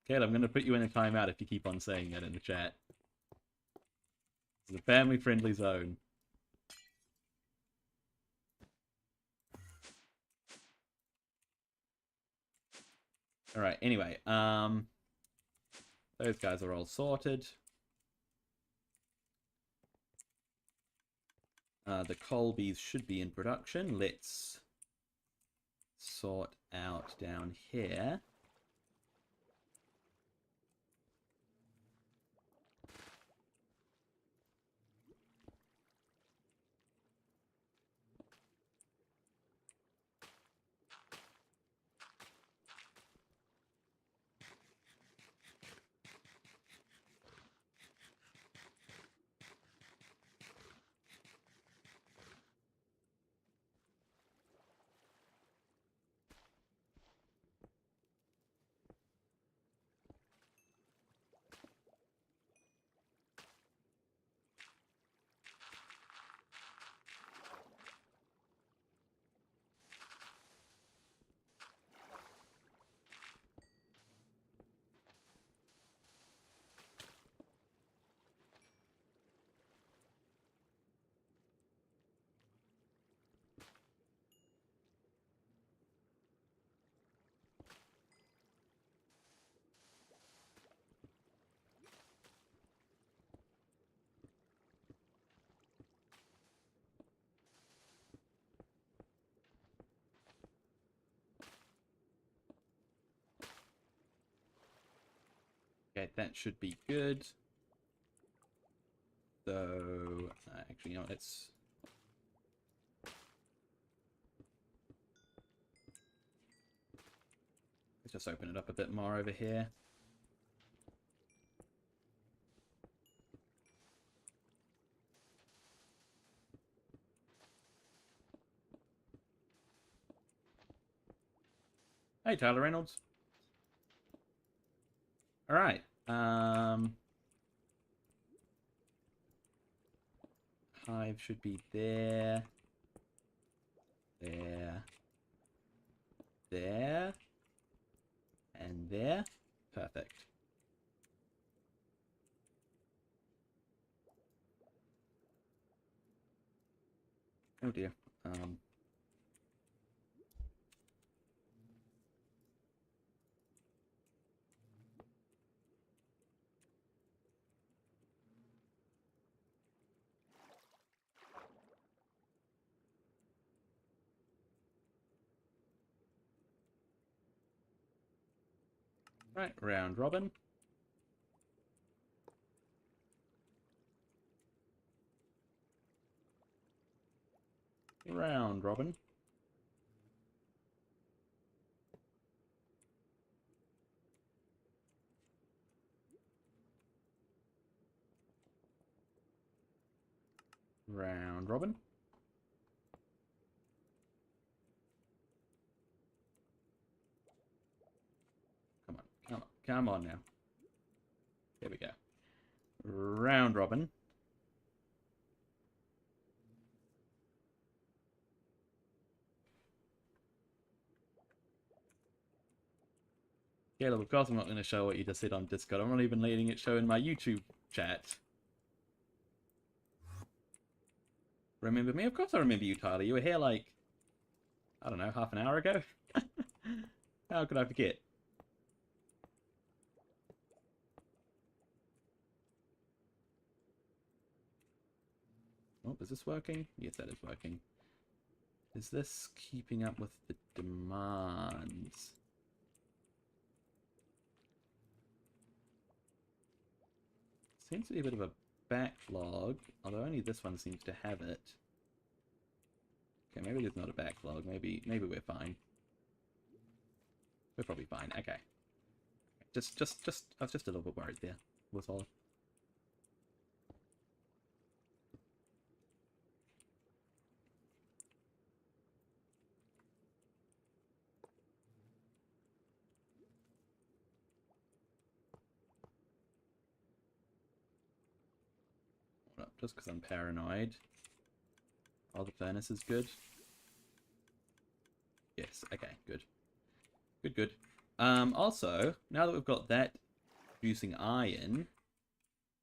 Caleb, I'm going to put you in a timeout if you keep on saying that in the chat. It's a family-friendly zone. Alright, anyway, those guys are all sorted. The Colbys should be in production. Let's sort out down here. Okay, that should be good. So, actually, you know, let's just open it up a bit more over here. Hey, Tyler Reynolds. All right. Hive should be there. There. There. And there. Perfect. Oh dear. Right, round robin. Round robin. Round robin. Come on, come on, come on now. There we go. Round robin. Caleb, of course I'm not going to show what you just said on Discord. I'm not even letting it show in my YouTube chat. Remember me? Of course I remember you, Tyler. You were here like, I don't know, half an hour ago? How could I forget? Oh, is this working? Yes, that is working. Is this keeping up with the demands? Seems to be a bit of a backlog, although only this one seems to have it. Okay, maybe there's not a backlog. Maybe we're fine. We're probably fine. Okay. I was just a little bit worried there. Was all. Just because I'm paranoid. Oh, the furnace is good. Yes, okay, good. Good, good. Also, now that we've got that producing iron,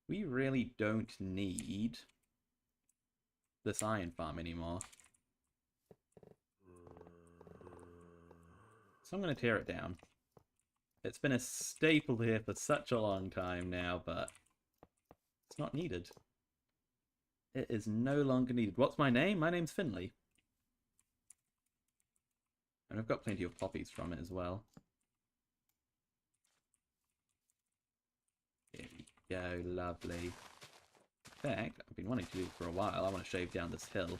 we really don't need this iron farm anymore. So I'm going to tear it down. It's been a staple here for such a long time now, but it's not needed. It is no longer needed. What's my name? My name's Finley. And I've got plenty of poppies from it as well. There we go, lovely. In fact, I've been wanting to do it for a while. I want to shave down this hill.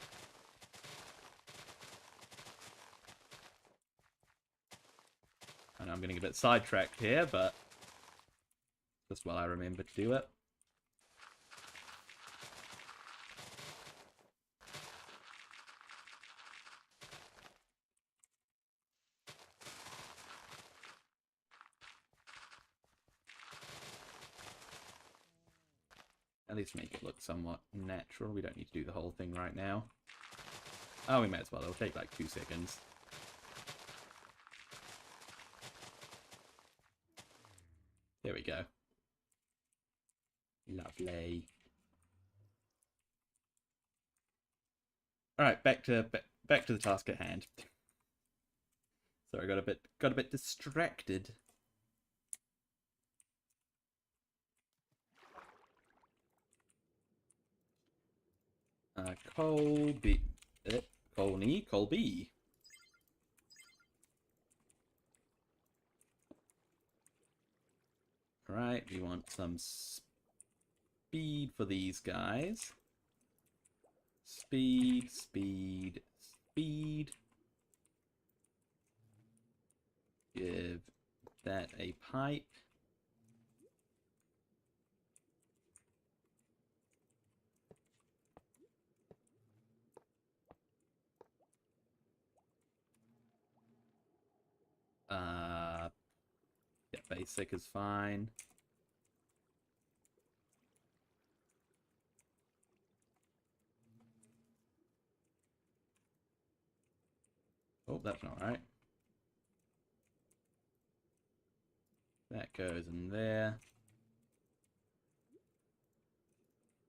I know I'm getting a bit sidetracked here, but just while I remember to do it. At least make it look somewhat natural. We don't need to do the whole thing right now. Oh, we may as well. It'll take like 2 seconds. There we go. Lovely. All right, back to the task at hand. Sorry, got a bit distracted. Colby. Colby. Alright, we want some speed for these guys. Speed, speed, speed. Give that a pipe. Yeah, basic is fine. Oh, that's not right. That goes in there.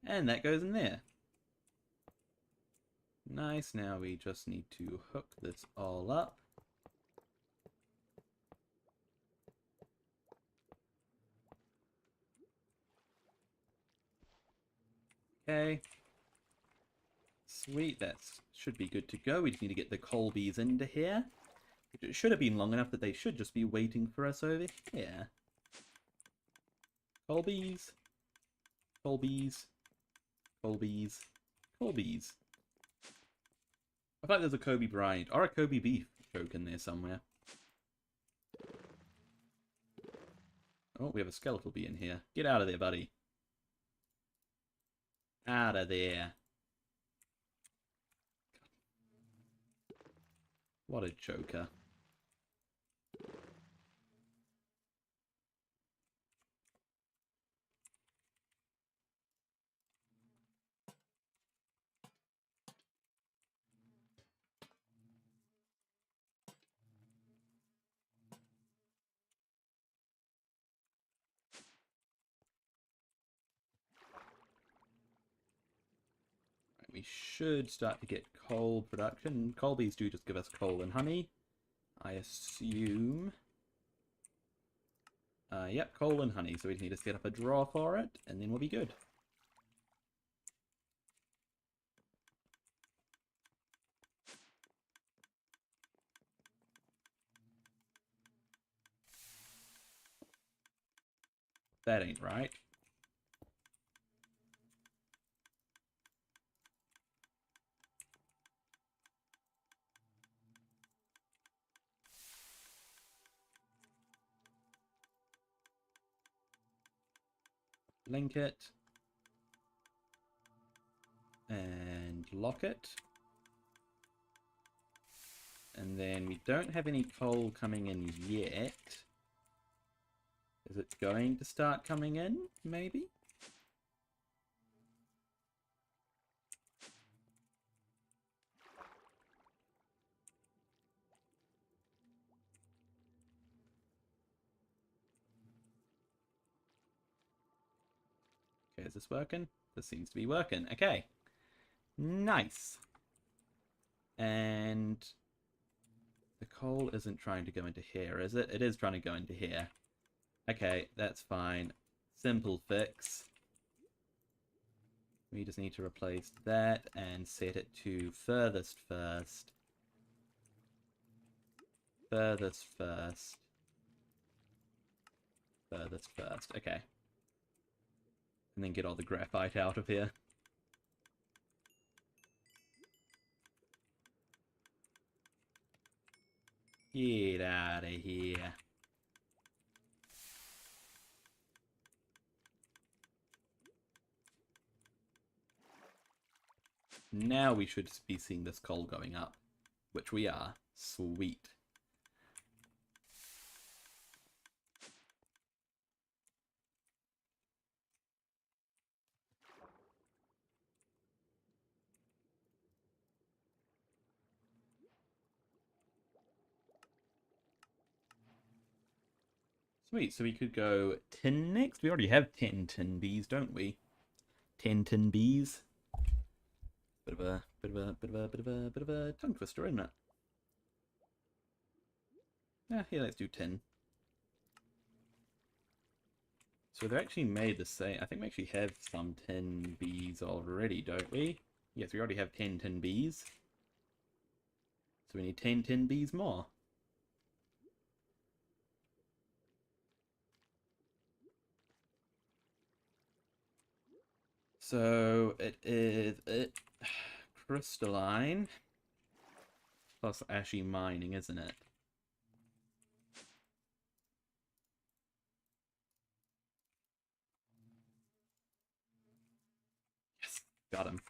And that goes in there. Nice, now we just need to hook this all up. Okay. Sweet, that should be good to go. We just need to get the Colbys into here. It should have been long enough that they should just be waiting for us over here. Colbys. Colbys. Colbys. Colbys. I thought there's a Kobe Bryant or a Kobe Beef joke in there somewhere. Oh, we have a skeletal bee in here. Get out of there, buddy. Out of there. What a joker. We should start to get coal production. Colbys do just give us coal and honey, I assume. Yep, coal and honey. So we just need to set up a drawer for it, and then we'll be good. That ain't right. Link it. And lock it. And then we don't have any coal coming in yet. Is it going to start coming in, maybe? Okay, is this working? This seems to be working. Okay. Nice. And the coal isn't trying to go into here, is it? It is trying to go into here. Okay, that's fine. Simple fix. We just need to replace that and set it to furthest first. Furthest first. Furthest first. Okay. And then get all the graphite out of here. Get out of here. Now we should be seeing this coal going up, which we are. Sweet. Sweet, so we could go tin next. We already have 10 tin bees, don't we? 10 tin bees. Bit of a tongue twister, isn't it? Yeah, here, let's do 10. So they're actually made the same. I think we actually have some tin bees already, don't we? Yes, we already have 10 tin bees. So we need 10 tin bees more. So it is crystalline plus ashy mining, isn't it? Yes, got him.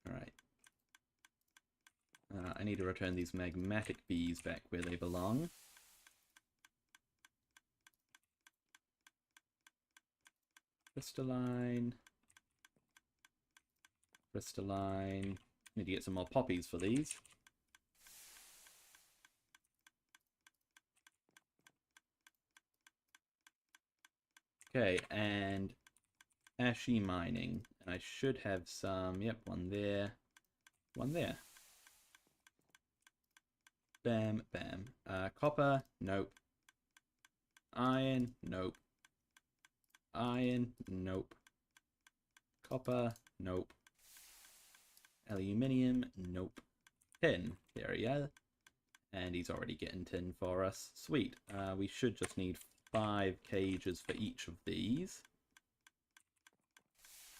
Alright. I need to return these magmatic bees back where they belong. Crystalline. Crystalline. Need to get some more poppies for these. Okay, and ashy mining. And I should have some, yep, one there, one there. Bam, bam. Copper, nope. Iron, nope. Iron, nope. Copper, nope. Aluminium, nope. Tin, there we go. And he's already getting tin for us. Sweet. We should just need 5 cages for each of these.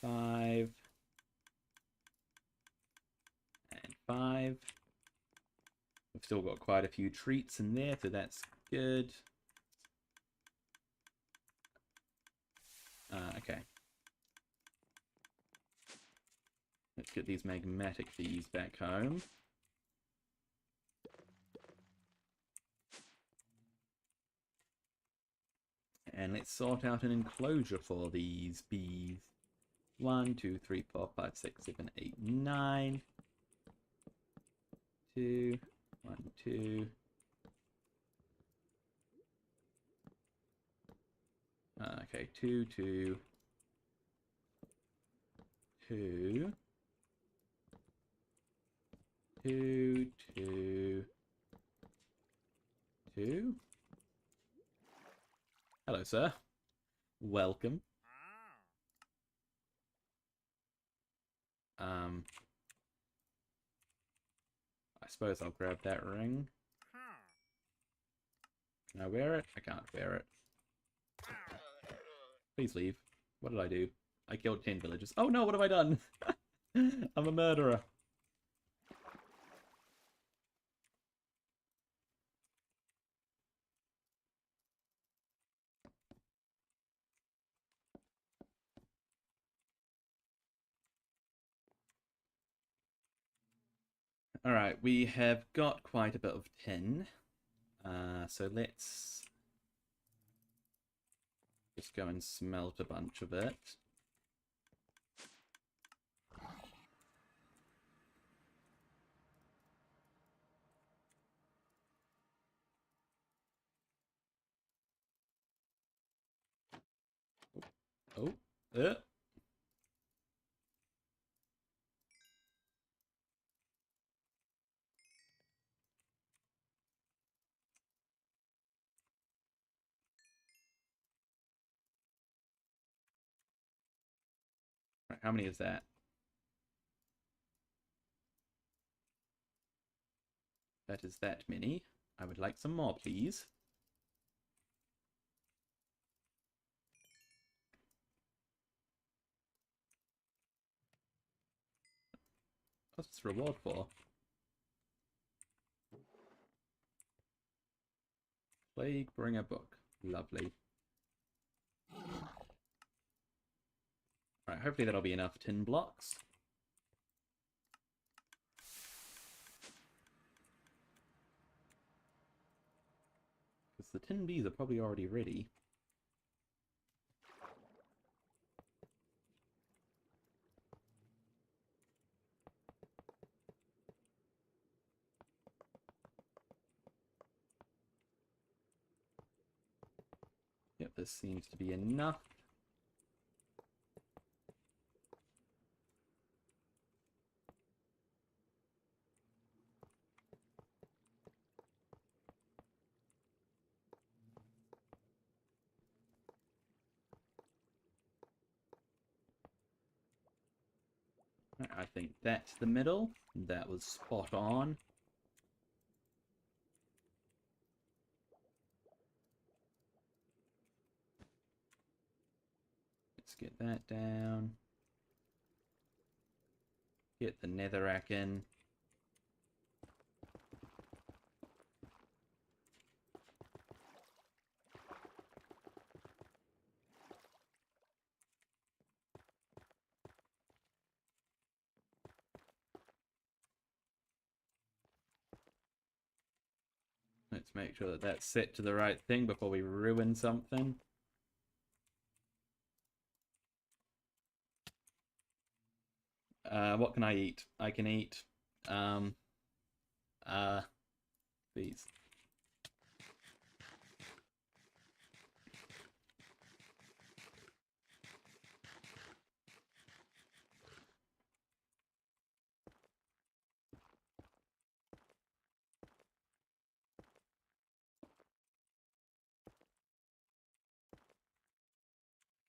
5. And 5. We've still got quite a few treats in there, so that's good. Okay. Let's get these magmatic bees back home. And let's sort out an enclosure for these bees. 1, 2, 3, 4, 5, 6, 7, 8, 9. 2, 1, 2. Okay, 2, 2. 2. 2, 2. 2. Hello, sir. Welcome. I suppose I'll grab that ring. Can I wear it? I can't wear it. Please leave. What did I do? I killed 10 villagers. Oh no, what have I done? I'm a murderer. Alright, we have got quite a bit of tin. So let's just go and smelt a bunch of it. Oh, how many is that? That is that many. I would like some more, please. What's this reward for? Plague Bringer book. Lovely. Alright, hopefully that'll be enough tin blocks. Because the tin bees are probably already ready. Yep, this seems to be enough. I think that's the middle. That was spot on. Let's get that down. Get the netherrack in. Let's make sure that that's set to the right thing before we ruin something. What can I eat? I can eat, these.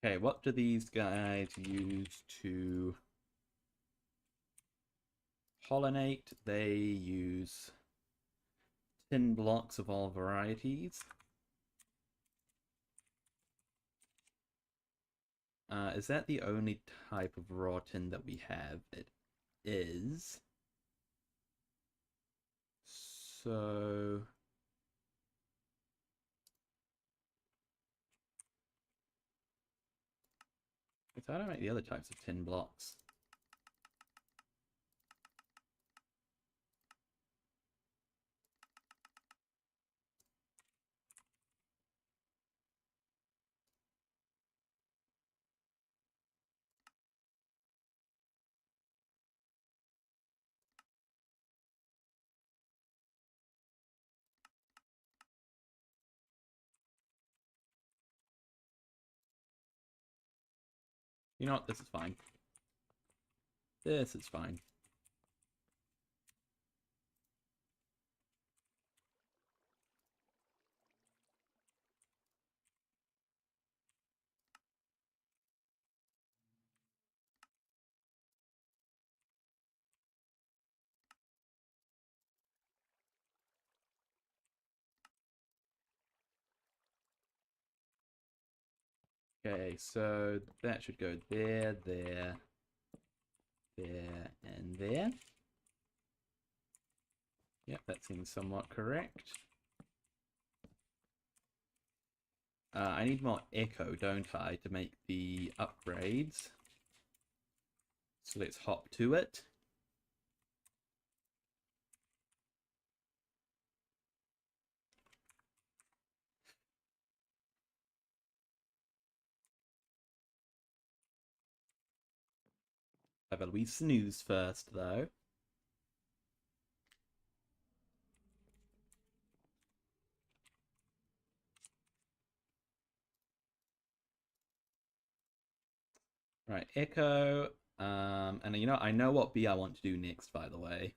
Okay, what do these guys use to pollinate? They use tin blocks of all varieties. Is that the only type of raw tin that we have? It is. So... how do I make the other types of tin blocks? You know what? This is fine. This is fine. Okay, so that should go there, there, there, and there. Yep, that seems somewhat correct. I need more echo, don't I, to make the upgrades. So let's hop to it. Have a wee snooze first, though. Right, echo. And you know, I know what bee I want to do next, by the way.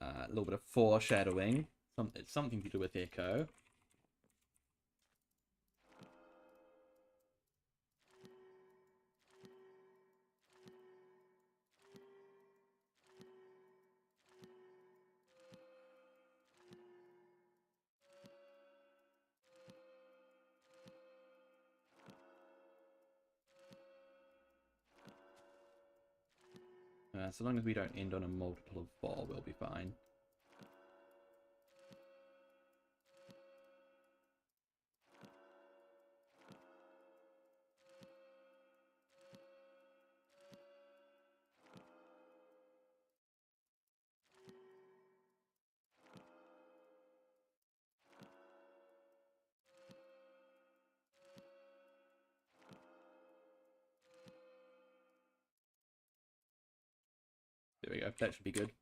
A little bit of foreshadowing. It's something to do with echo. So long as we don't end on a multiple of 4, we'll be fine. There we go, that should be good.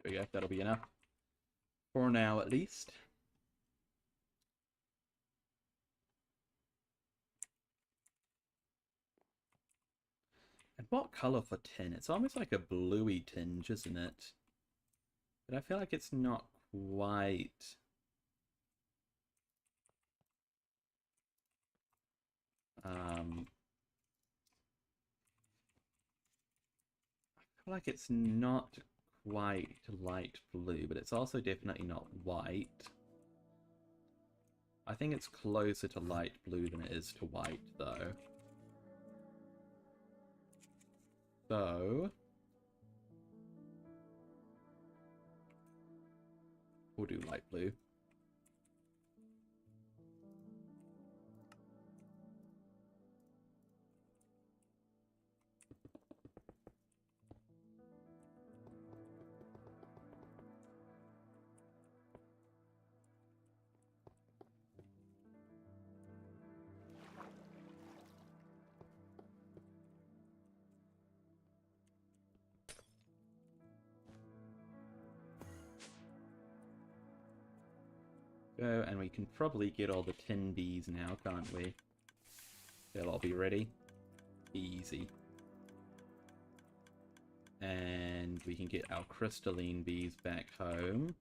There we go, that'll be enough. For now, at least. And what colour for tin? It's almost like a bluey tinge, isn't it? But I feel like it's not quite... I feel like it's not quite light blue, but it's also definitely not white. I think it's closer to light blue than it is to white, though. So... we'll do light blue. Go, and we can probably get all the tin bees now, can't we? They'll all be ready. Easy. And we can get our crystalline bees back home.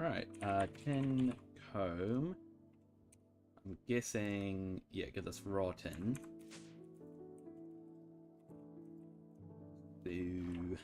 Alright, tin comb. I'm guessing, yeah, because it's raw tin. Boo.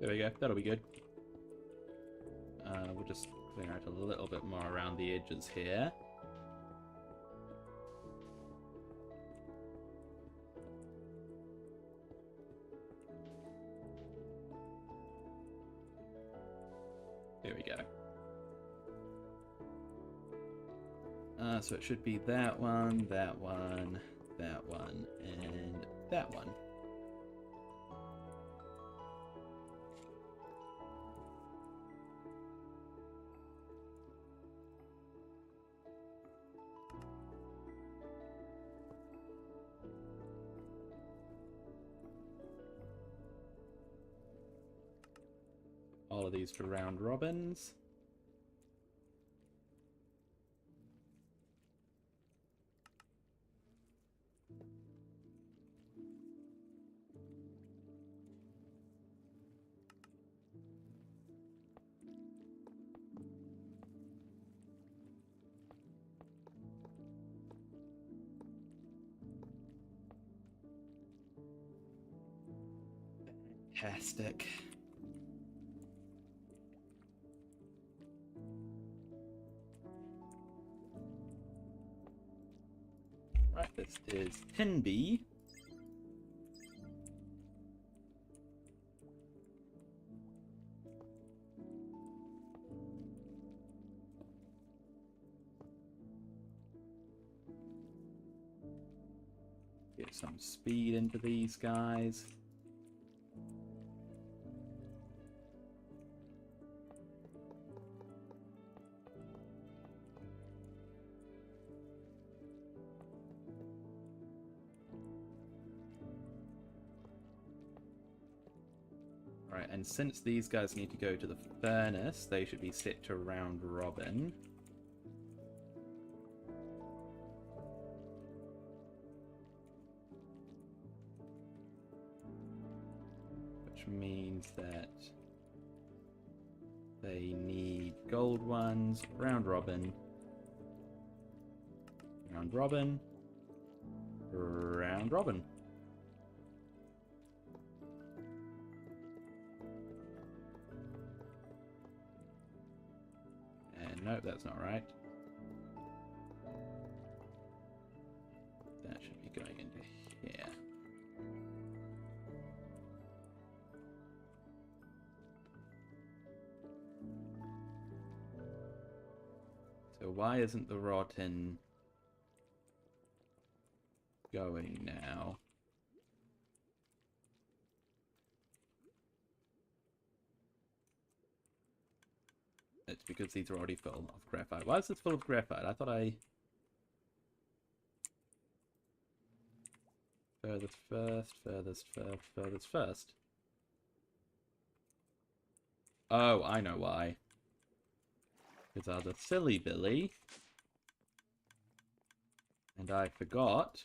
There we go, that'll be good. We'll just clear out a little bit more around the edges here. There we go. So it should be that one, that one, that one, and that one. all of these for round robins. Fantastic. Right, this is Tinby. Get some speed into these guys. Right, and since these guys need to go to the furnace, they should be set to round robin. Which means that they need gold ones, round robin, round robin, round robin. And nope, that's not right. That should be going into here. So why isn't the rotten going now? It's because these are already full of graphite. Why is this full of graphite? I thought I... Furthest first, furthest first, furthest first. Oh, I know why. Because I was a silly Billy. And I forgot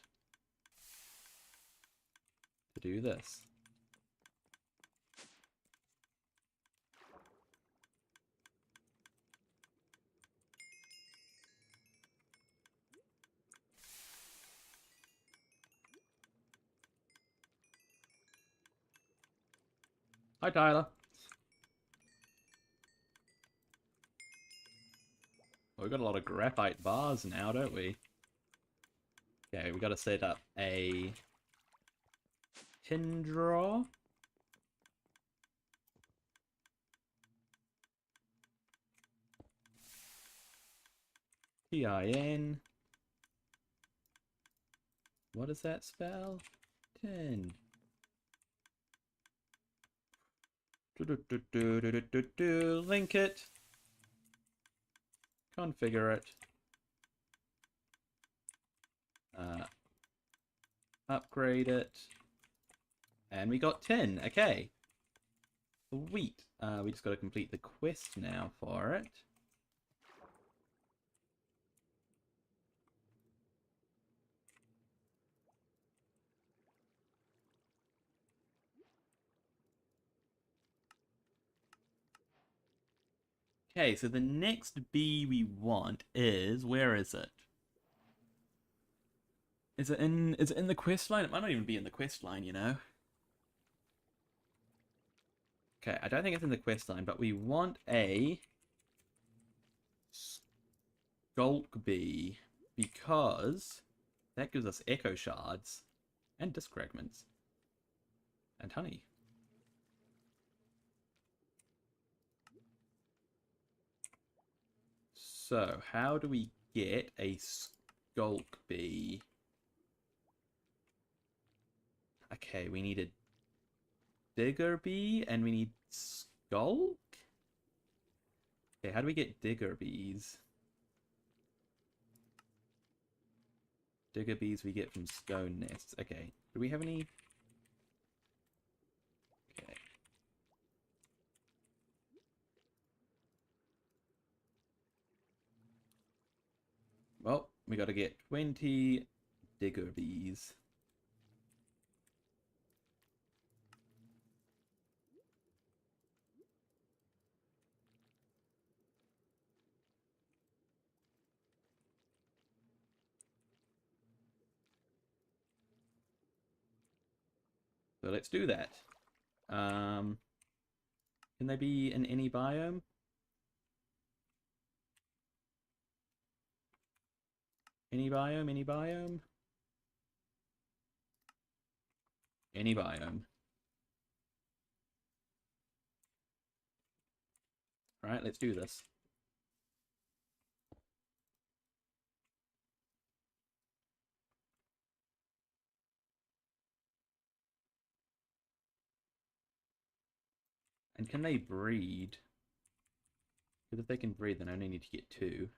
to do this. Hi, Tyler. We've got a lot of graphite bars now, don't we? Okay, we got to set up a tin drawer. Tin. What does that spell? Tin. Link it. Configure it. Upgrade it. And we got 10. Okay. Sweet. We just got to complete the quest now for it. Okay, so the next bee we want is... Where is it? Is it in the quest line? It might not even be in the quest line, you know. Okay, I don't think it's in the quest line, but we want a skulk bee because that gives us echo shards and disc fragments and honey. So, how do we get a skulk bee? Okay, we need a digger bee and we need skulk? Okay, how do we get digger bees? Digger bees we get from stone nests. Okay, do we have any? Okay. We got to get 20 digger bees. So let's do that. Can they be in any biome? Any biome? Any biome? Any biome. All right, let's do this. And can they breed? Because if they can breed, then I only need to get 2.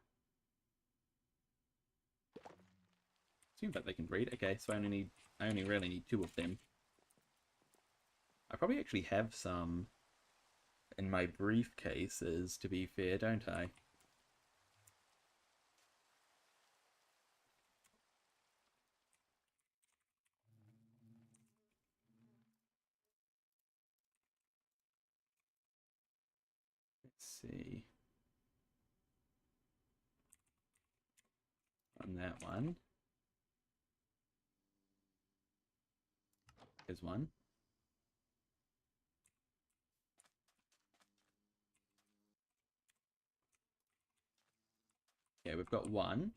Seems like they can breed. Okay, so I only really need 2 of them. I probably actually have some in my briefcases, to be fair, don't I? Let's see. On that one. There's one. Okay, we've got 1.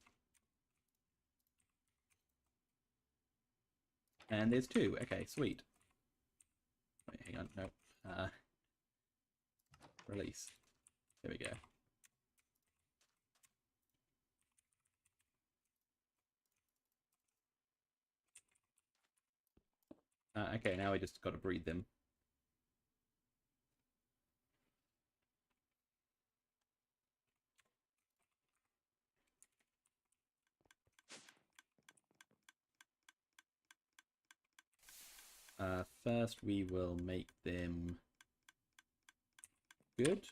And there's 2. Okay, sweet. Wait, hang on. No. Release. There we go. Okay, now we just got to breed them. First, we will make them good.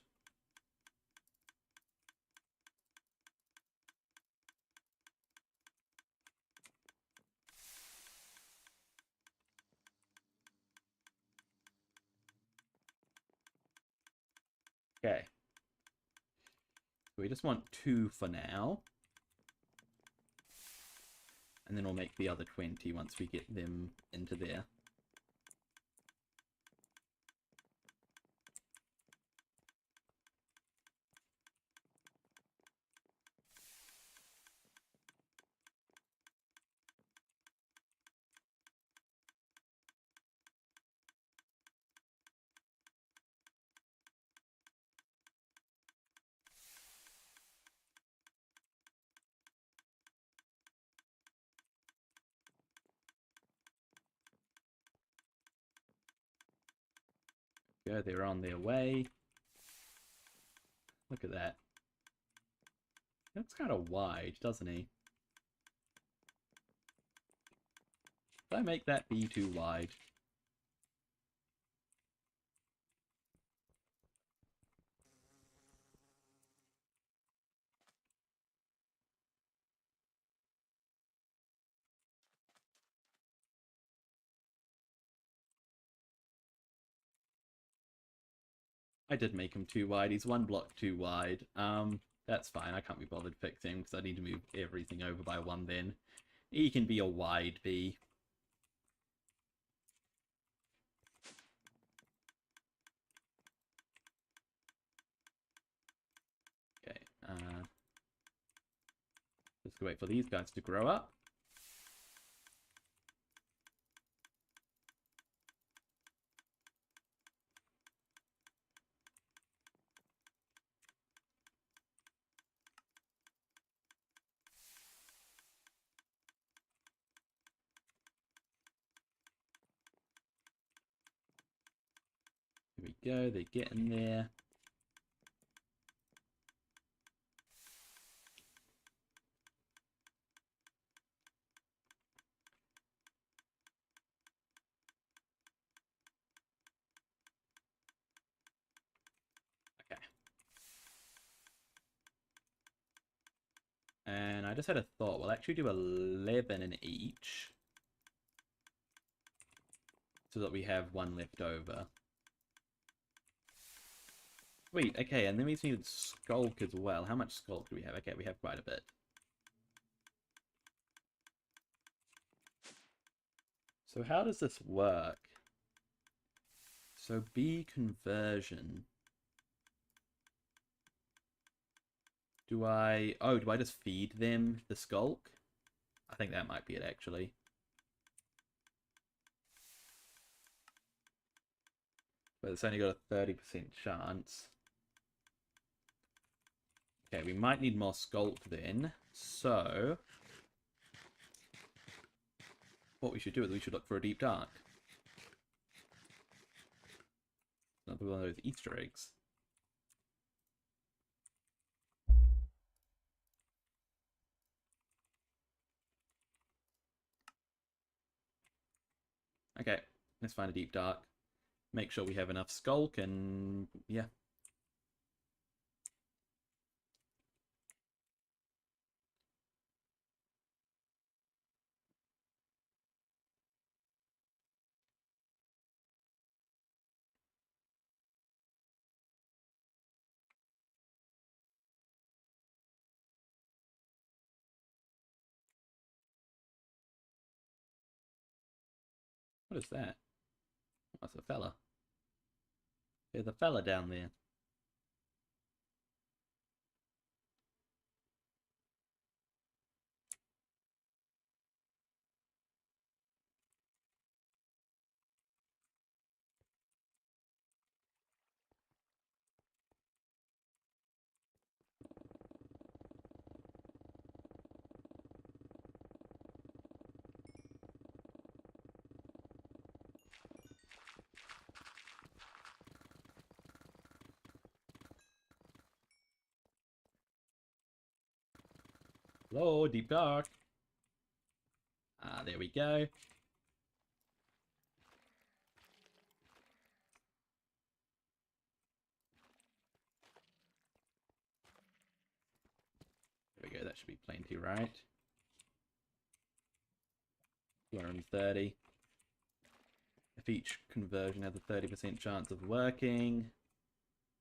Okay. We just want 2 for now. And then we'll make the other 20 once we get them into there. Go, they're on their way. Look at that. That's kind of wide, doesn't he? Did I make that bee too wide? I did make him too wide. He's 1 block too wide. That's fine. I can't be bothered fixing because I need to move everything over by 1 then. He can be a wide bee. Okay. Just wait for these guys to grow up. Here we go. They're getting there. just had a thought. We'll actually do 11 in each, so that we have one left over. Sweet, okay, and then we need Skulk as well. How much Skulk do we have? Okay, we have quite a bit. So how does this work? So bee conversion. Do I just feed them the Skulk? I think that might be it, actually. But it's only got a 30% chance. Okay, we might need more Skulk then. So what we should do is we should look for a Deep Dark. Another one of those Easter eggs. Okay, let's find a Deep Dark. Make sure we have enough Skulk, and yeah. What is that? That's a fella. There's a fella down there. Hello, Deep Dark. Ah, there we go. There we go, that should be plenty, right? 230. If each conversion has a 30% chance of working,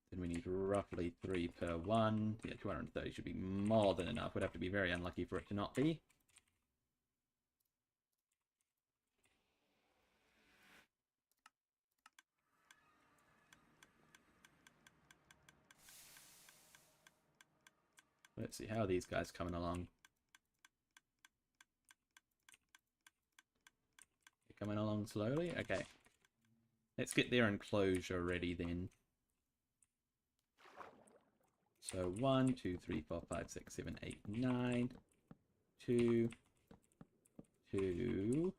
then we need roughly 3 per one. Yeah, 230 should be more than enough. We'd have to be very unlucky for it to not be. Let's see, how are these guys coming along? They're coming along slowly? Okay. Let's get their enclosure ready then. So 1, 2, 3, 4, 5, 6, 7, 8, 9. 2, 2.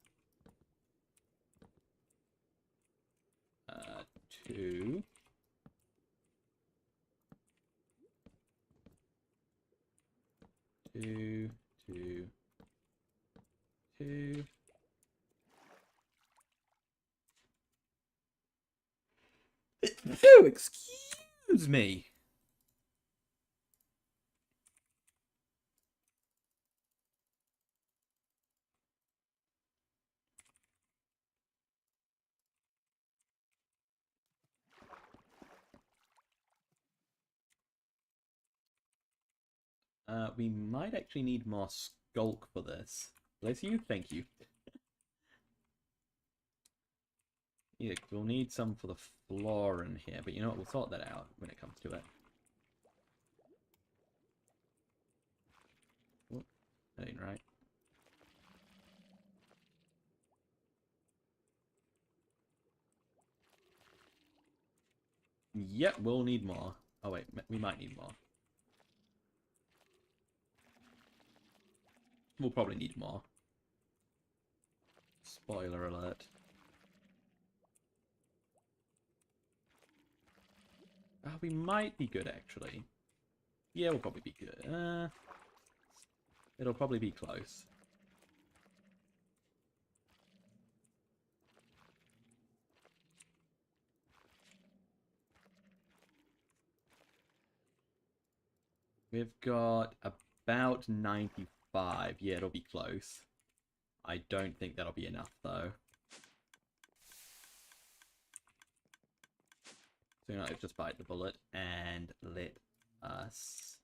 2. 2, 2, 2. Oh, excuse me. We might actually need more Skulk for this. Bless you, thank you. Yeah, we'll need some for the floor in here, but you know what, we'll sort that out when it comes to it. Oh, that ain't right. Yep, we'll need more. Oh wait, we might need more. We'll probably need more. Spoiler alert. We might be good, actually. Yeah, we'll probably be good. It'll probably be close. We've got about 94 5. Yeah, it'll be close. I don't think that'll be enough, though. So, you know, let's just bite the bullet and let us...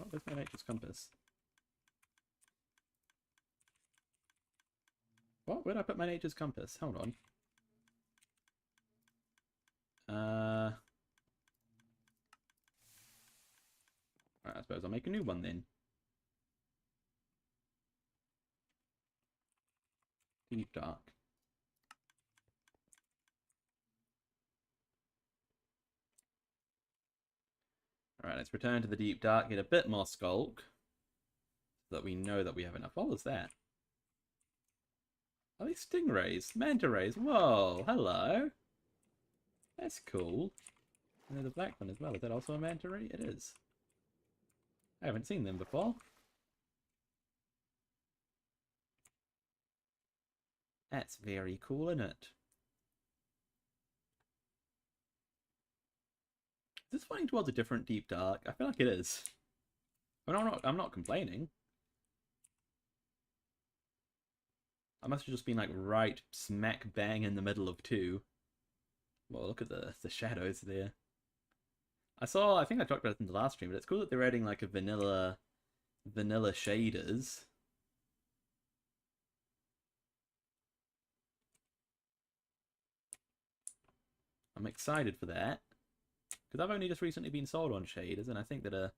Oh, where's my nature's compass? What? Where'd I put my nature's compass? Hold on. Alright, I suppose I'll make a new one then. Deep dark. Alright, let's return to the deep dark, get a bit more skulk. So that we know that we have enough. What was that? Are these stingrays? Manta rays? Whoa, hello. That's cool. And there's a black one as well. Is that also a manta ray? It is. I haven't seen them before. That's very cool, isn't it? Is this pointing towards a different deep dark? I feel like it is. But I'm not complaining. I must have just been like right smack bang in the middle of 2. Well, look at the shadows there. I think I talked about it in the last stream, but it's cool that they're adding like a vanilla shaders. I'm excited for that. Because I've only just recently been sold on shaders, and I think that a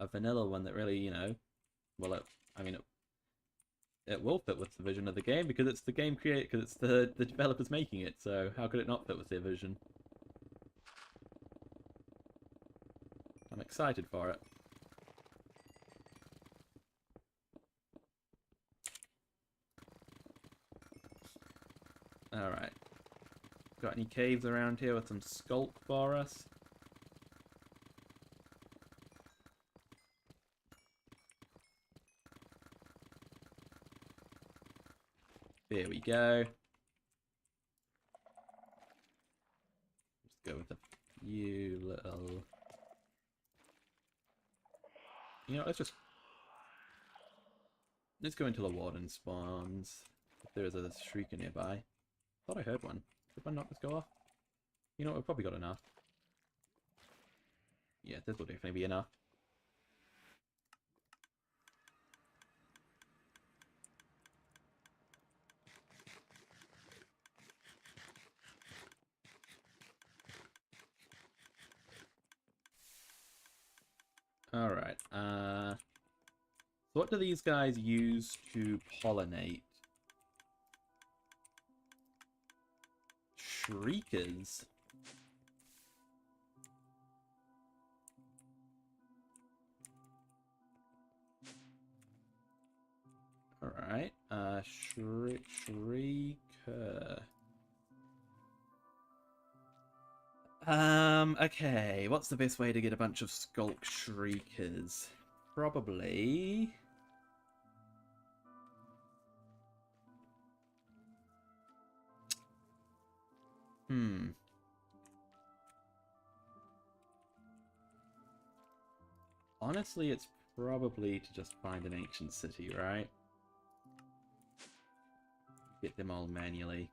vanilla one that really, you know, well, it will fit with the vision of the game because it's the game because it's the developers making it. So how could it not fit with their vision? I'm excited for it. All right. Got any caves around here with some skulk for us? There we go. Just go with a few little... You know, let's go until a warden spawns. If there is a shrieker nearby. Thought I heard one. Did one not just go off? You know, we've probably got enough. Yeah, this will definitely be enough. Alright, so what do these guys use to pollinate? Shriekers. Alright, shrieker. Okay, what's the best way to get a bunch of skulk shriekers? Probably... Honestly, it's probably to just find an ancient city, right? Get them all manually.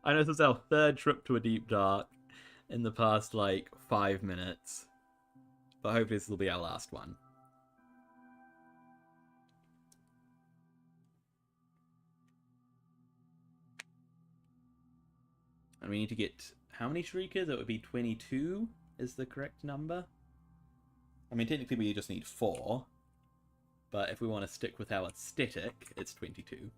I know this is our 3rd trip to a deep dark in the past, like, 5 minutes. But hopefully this will be our last one. And we need to get... How many shriekers? It would be 22 is the correct number. I mean, technically we just need 4. But if we want to stick with our aesthetic, it's 22.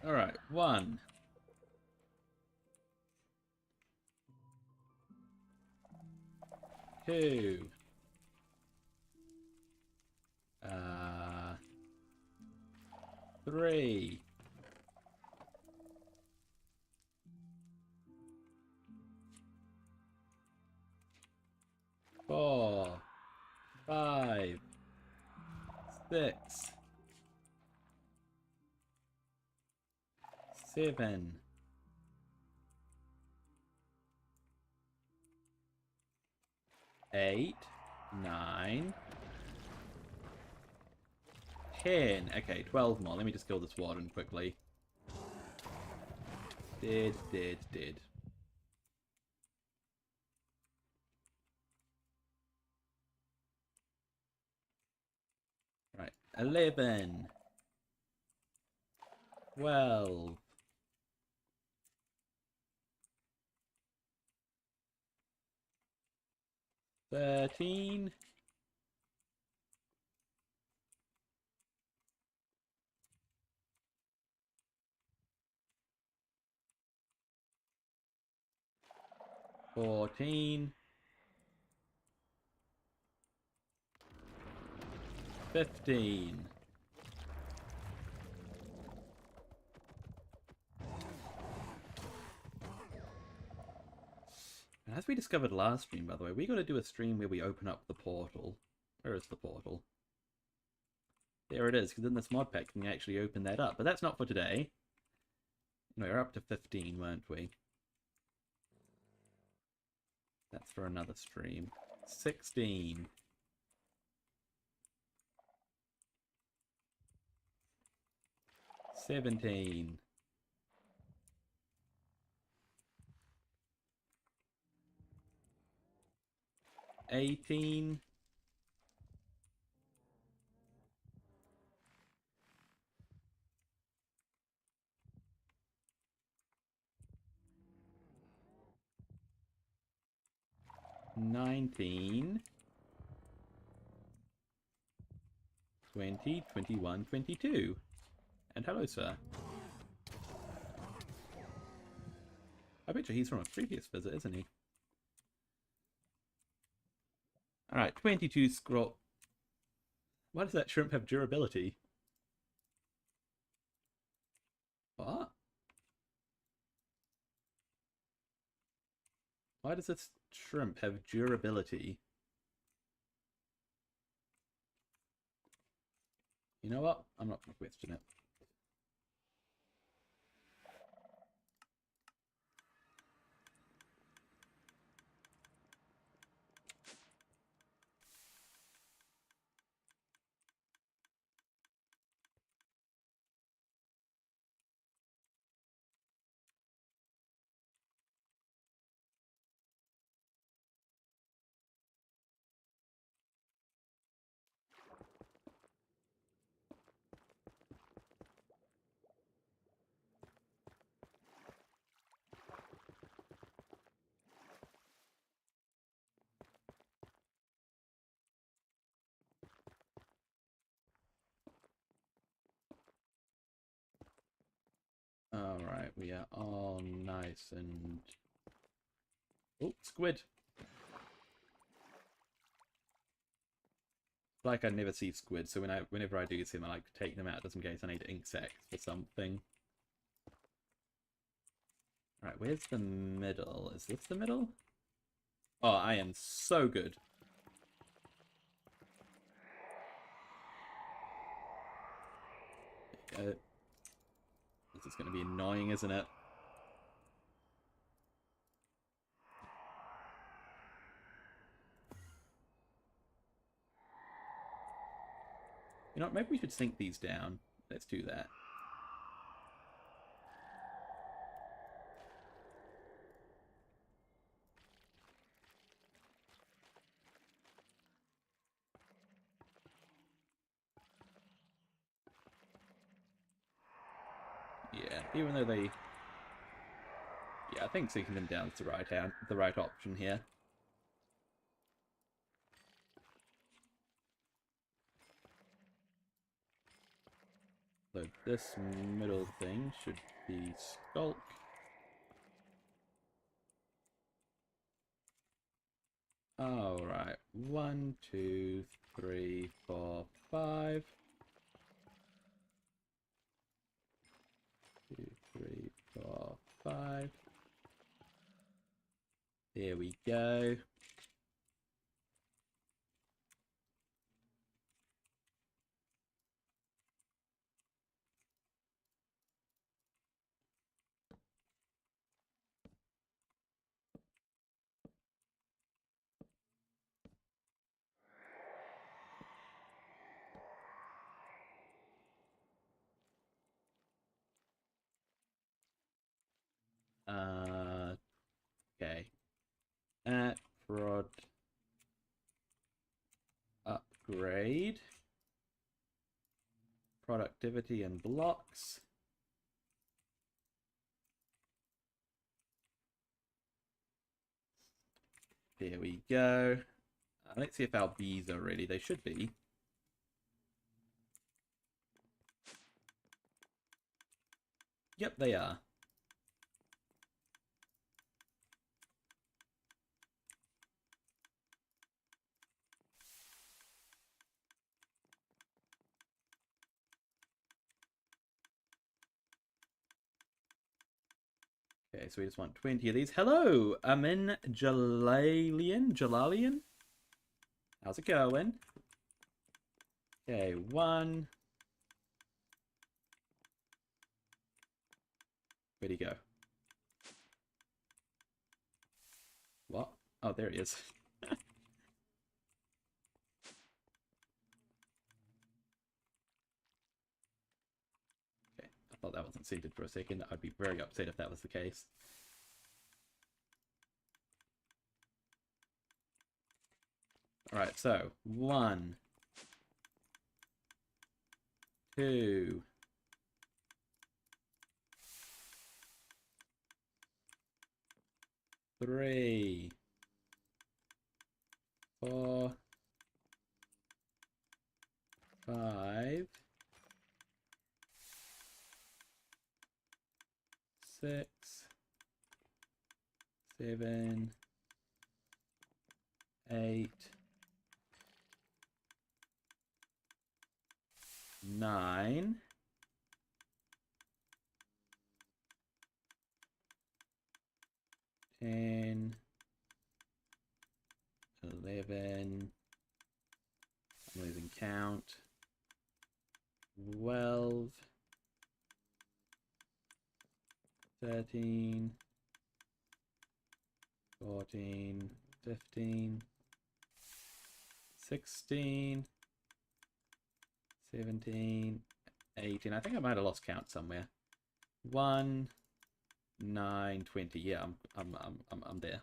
Alright, 1. Two. 3. 4. 5. 6. 7. 8. 9. 10. Okay, 12 more. Let me just kill this warden quickly. Dead. Right, 11. 12. 13. 14. 15. And as we discovered last stream, by the way, we got to do a stream where we open up the portal. Where is the portal? There it is, because in this mod pack you can actually open that up. But that's not for today. No, we're up to 15, weren't we? That's for another stream. 16. 17. 18. 19. 20, 21, 22. And hello, sir. I bet you he's from a previous visit, isn't he? Alright, 22 scroll. Why does that shrimp have durability? What? Why does this shrimp have durability? You know what? I'm not going to question it. Alright, we are all nice and... Oh, squid! Like I never see squid, so whenever I do see them, I like to take them out just in case I need ink sacs for something. Alright, where's the middle? Is this the middle? Oh, I am so good. There you go. This is going to be annoying, isn't it? You know what, maybe we should sink these down. Let's do that. Yeah, even though they... Yeah, I think sinking them down is the right option here. So this middle thing should be Skulk. Alright, 1, 2, 3, 4, 5. 2, 3, 4, 5. There we go. Okay. At prod upgrade. Productivity and blocks. There we go. Let's see if our bees are ready. They should be. Yep, they are. Okay, so we just want 20 of these. Hello, Amin Jalalian? How's it going? Okay, 1. Where'd he go? What? Oh, there he is. Okay, I thought that wasn't seated for a second. I'd be very upset if that was the case. Alright, so 1, 2, 3, 4, 5, 6, 7, 8, 9, 10, 11, I'm losing count, 12, 13, 14, 15, 16, 17, 18. I think I might have lost count somewhere. 1, 9, 20. Yeah, I'm there.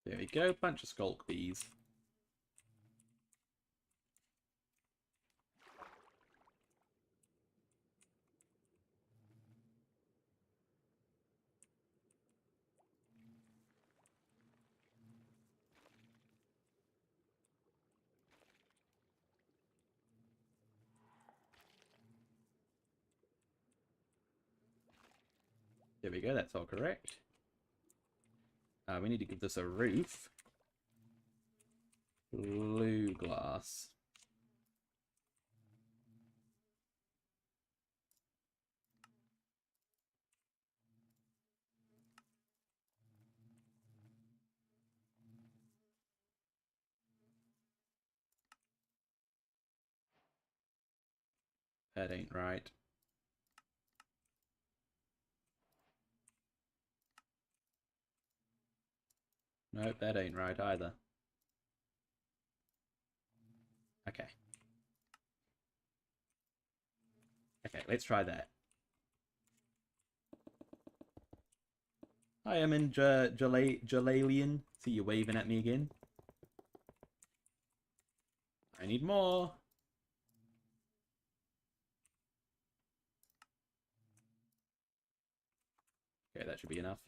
There we go, bunch of skulk bees. There we go, that's all correct. We need to give this a roof. Blue glass. That ain't right. Nope, that ain't right either. Okay. Okay, let's try that. Hi, I'm in Jalalian. See you waving at me again. I need more. Okay, that should be enough.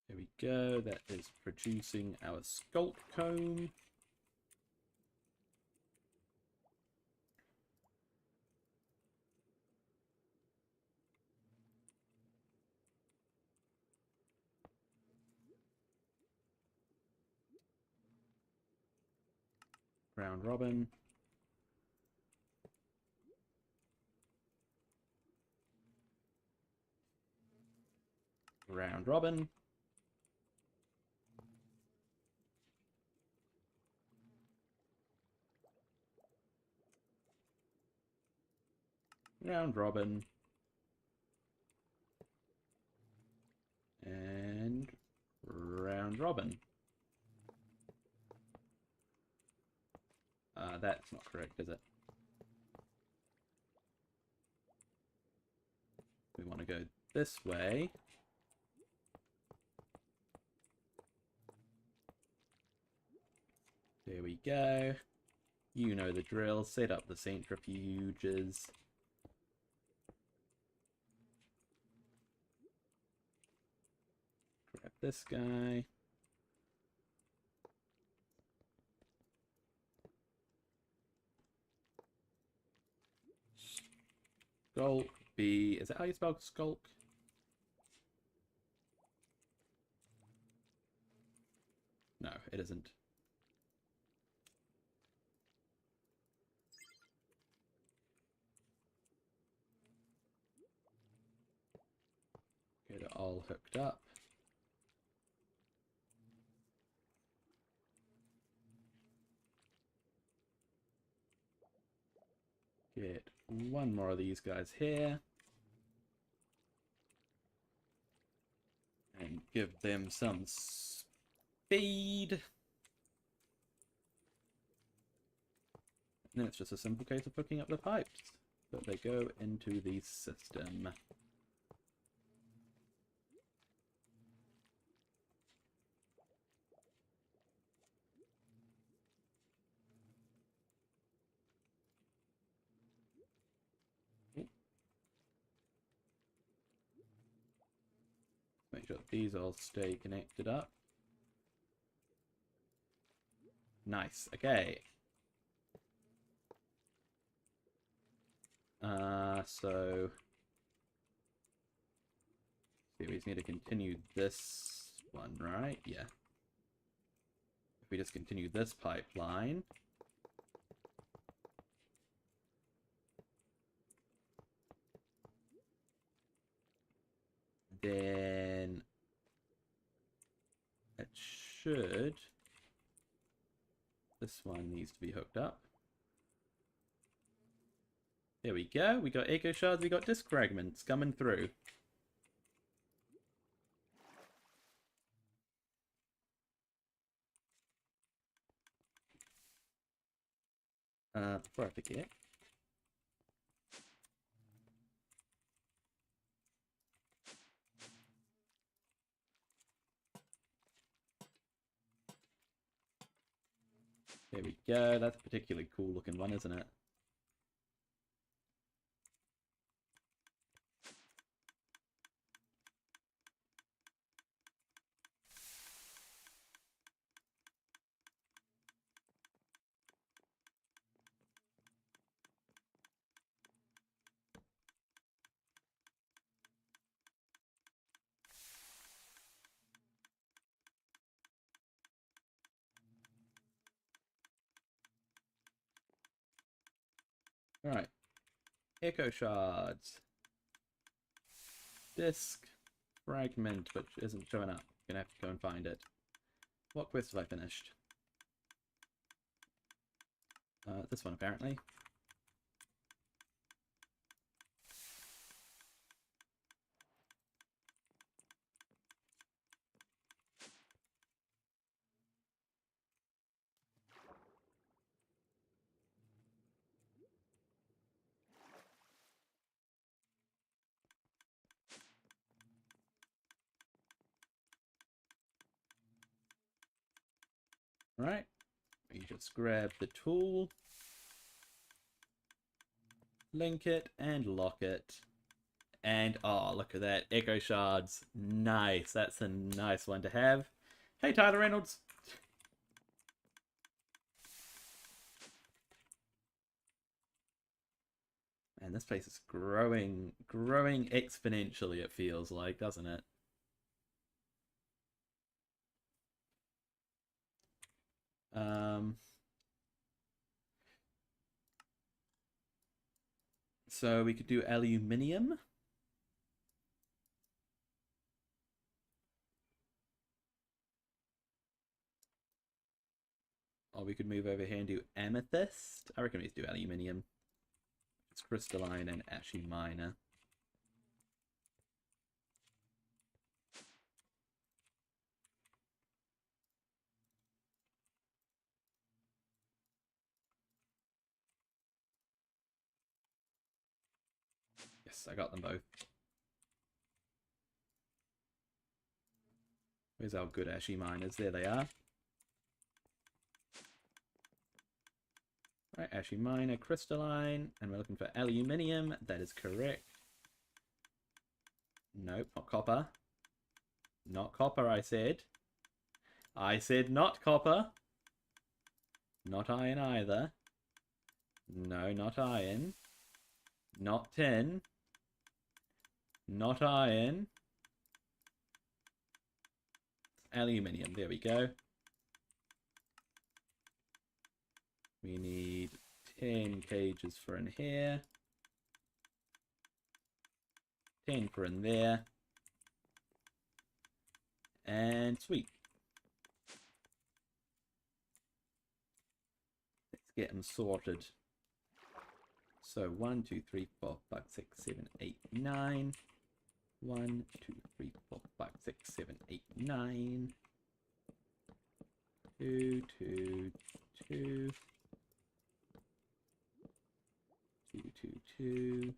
There we go. That is producing our sculpt comb. Round robin. Round robin. Round robin. And round robin. That's not correct, is it? We want to go this way. There we go. You know the drill. Set up the centrifuges. Grab this guy. Skulk B. Is that how you spell skulk? No, it isn't. Get it all hooked up. Get one more of these guys here. And give them some speed. And then it's just a simple case of hooking up the pipes. But they go into the system. Make sure that these all stay connected up. Nice. Okay. So we just need to continue this one, right? Yeah. If we just continue this pipeline, then it should. This one needs to be hooked up. There we go. We got echo shards, we got disk fragments coming through. Before I forget. There we go. That's a particularly cool looking one, isn't it? Alright. Echo shards. Disk fragment, which isn't showing up. Gonna have to go and find it. What quest have I finished? This one, apparently. Right. We just grab the tool, link it, and lock it. And, oh, look at that. Echo shards. Nice. That's a nice one to have. Hey, Tyler Reynolds. And this place is growing exponentially, it feels like, doesn't it? So we could do aluminium. Or we could move over here and do amethyst. I reckon we do aluminium. It's crystalline and ashy minor. Yes, I got them both. Where's our good ashy miners? There they are. Right, ashy minor, crystalline, and we're looking for aluminium. That is correct. Nope, not copper. Not copper, I said. I said not copper. Not iron either. No, not iron. Not tin. Not iron. Aluminium, there we go. We need 10 cages for in here. 10 for in there. And sweet. Let's get them sorted. So 1, 2, 3, 4, 5, 6, 7, 8, 9. 1, 2, 3, 4, 5, 6, 7, 8, 9. 2, 2, 2. 2, 2, 2.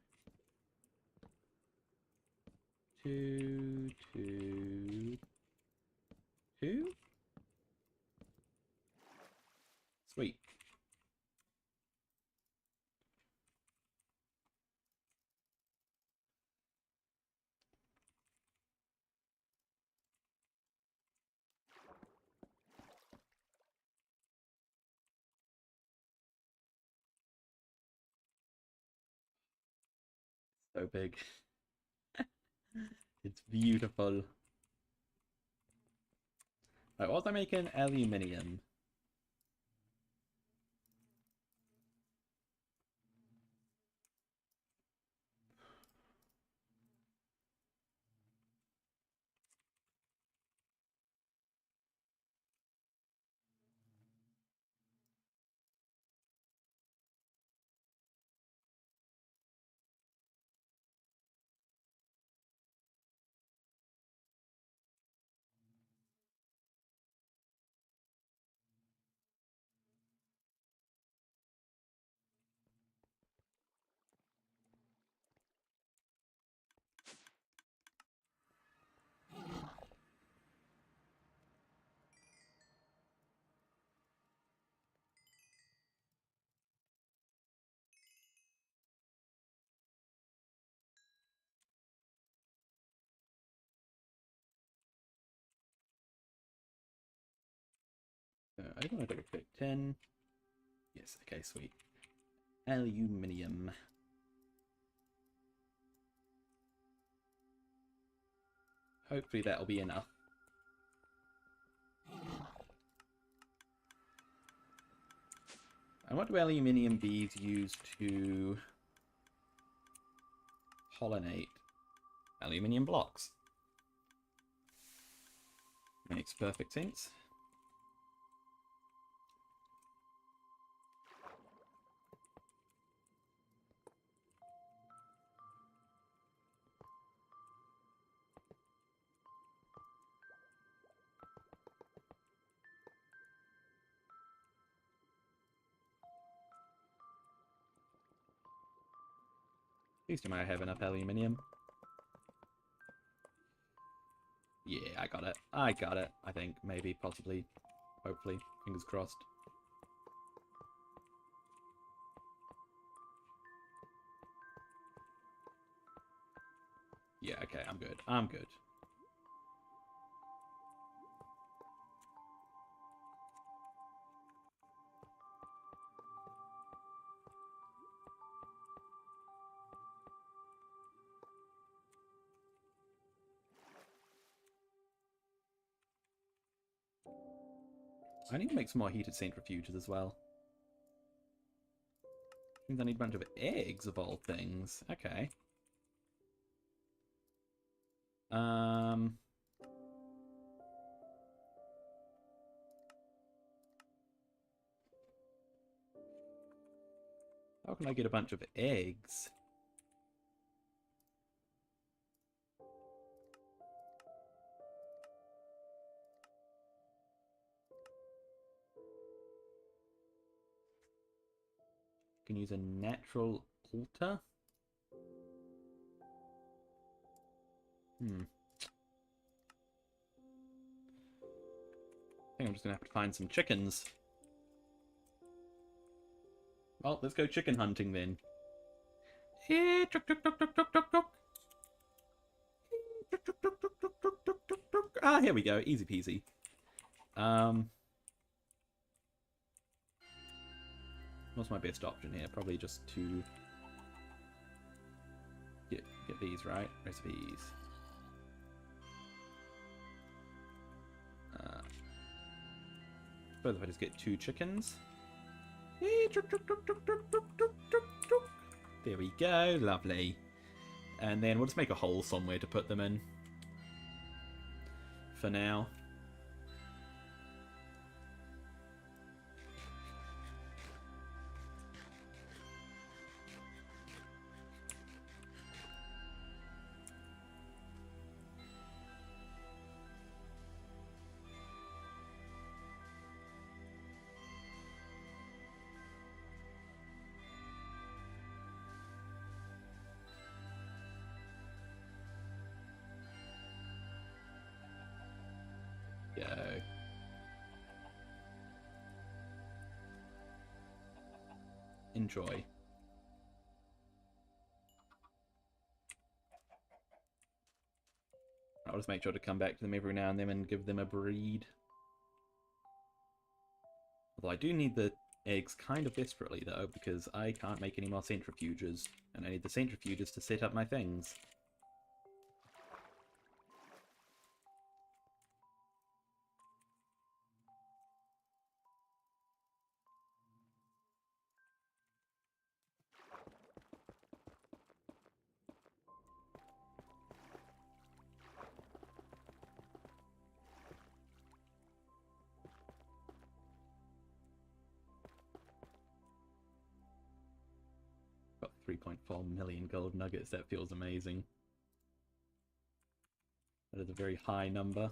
2, 2, 2. Sweet. So big. It's beautiful. Right, what was I making? Aluminium. I just want to take a quick 10. Yes, okay, sweet. Aluminium. Hopefully that'll be enough. And what do aluminium bees use to pollinate? Aluminium blocks. Makes perfect sense. At least I might have enough aluminium. Yeah, I got it. I got it, I think. Maybe, possibly. Hopefully. Fingers crossed. Yeah, okay, I'm good. I'm good. I need to make some more heated centrifuges as well. Means I need a bunch of eggs of all things. Okay. Um... How can I get a bunch of eggs? Can use a natural altar? I think I'm just gonna have to find some chickens. Well, let's go chicken hunting then. Ah, here we go. Easy peasy. What's my best option here? Probably just to get these, right? Recipes. Suppose if I just get 2 chickens. There we go. Lovely. And then we'll just make a hole somewhere to put them in. For now. Go. Enjoy. I'll just make sure to come back to them every now and then and give them a breed. Although I do need the eggs kind of desperately, though, because I can't make any more centrifuges. And I need the centrifuges to set up my things. Got 3.4 million gold nuggets. That feels amazing. That is a very high number.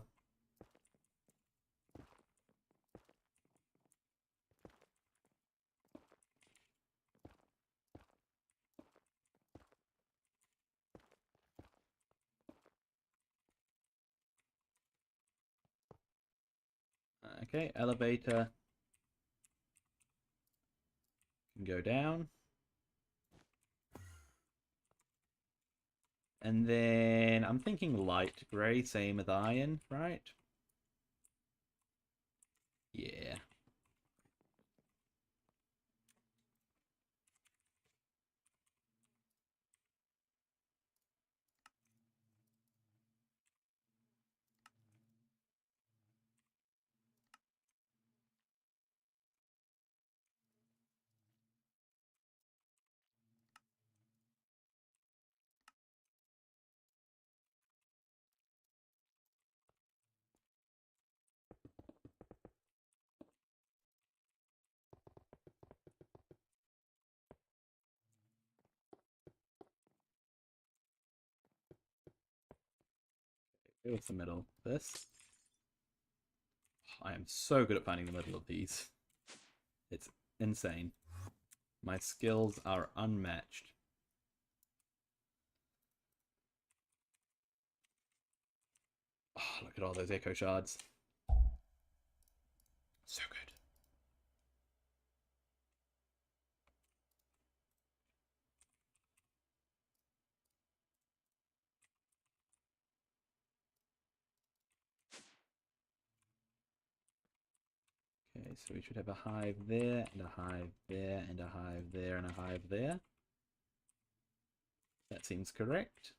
Okay, elevator can go down. And then I'm thinking light grey, same as iron, right? Yeah. What's the middle? This? I am so good at finding the middle of these. It's insane. My skills are unmatched. Oh, look at all those echo shards. So good. Okay, so we should have a hive there, and a hive there, and a hive there, and a hive there. That seems correct.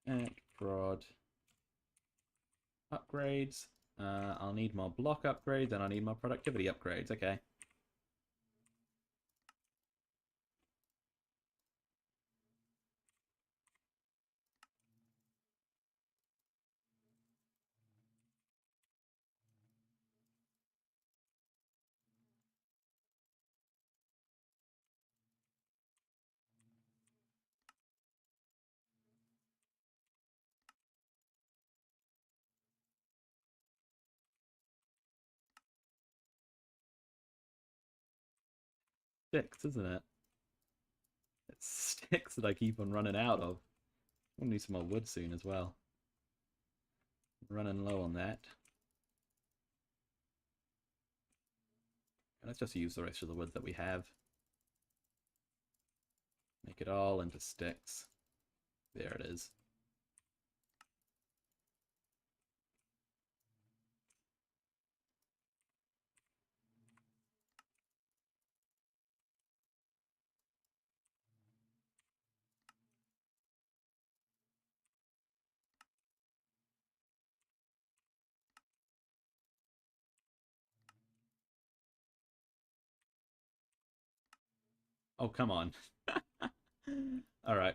And prod upgrades. I'll need more block upgrades, and I'll need more productivity upgrades. Okay. 6, isn't it? It's 6 that I keep on running out of. We'll need some more wood soon as well. Running low on that. Let's just use the rest of the wood that we have. Make it all into sticks. There it is. Oh, come on. All right.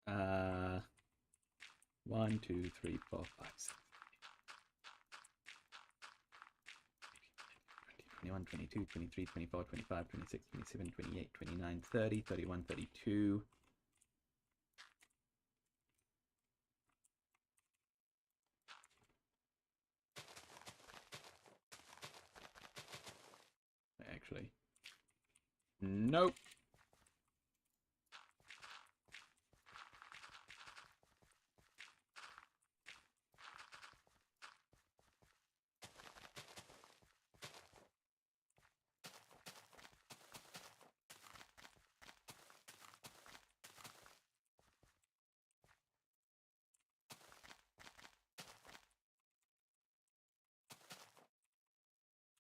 Uh, 1, 2, 3, 4, 5, 6, 21, 22, 23, 24, 25, 26, 27, 28, 29, 30, 31, 32. Actually, nope.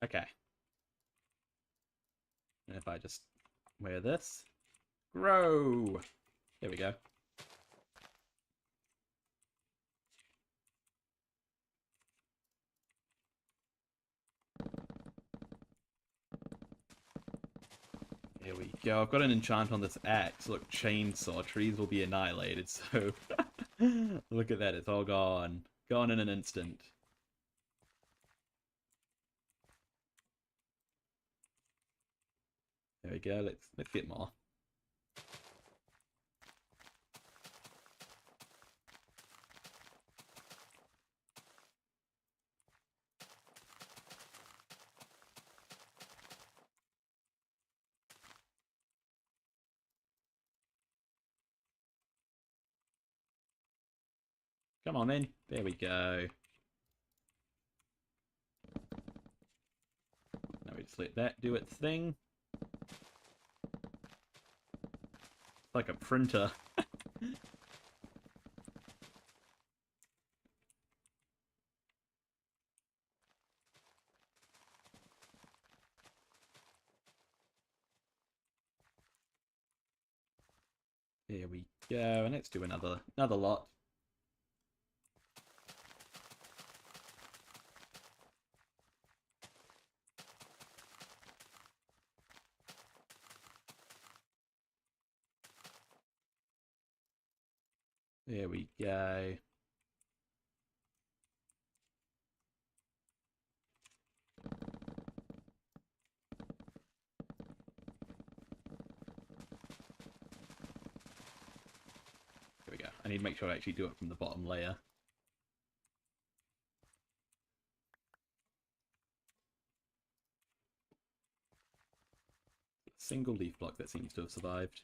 Okay. And if I just wear this, grow. There we go. There we go. I've got an enchant on this axe. Look, chainsaw. Trees will be annihilated. So look at that. It's all gone. Gone in an instant. There we go. Let's get more. Come on then. There we go. Now we just let that do its thing. It's like a printer. There we go. And let's do another lot. There we go. I need to make sure I actually do it from the bottom layer. Single leaf block that seems to have survived.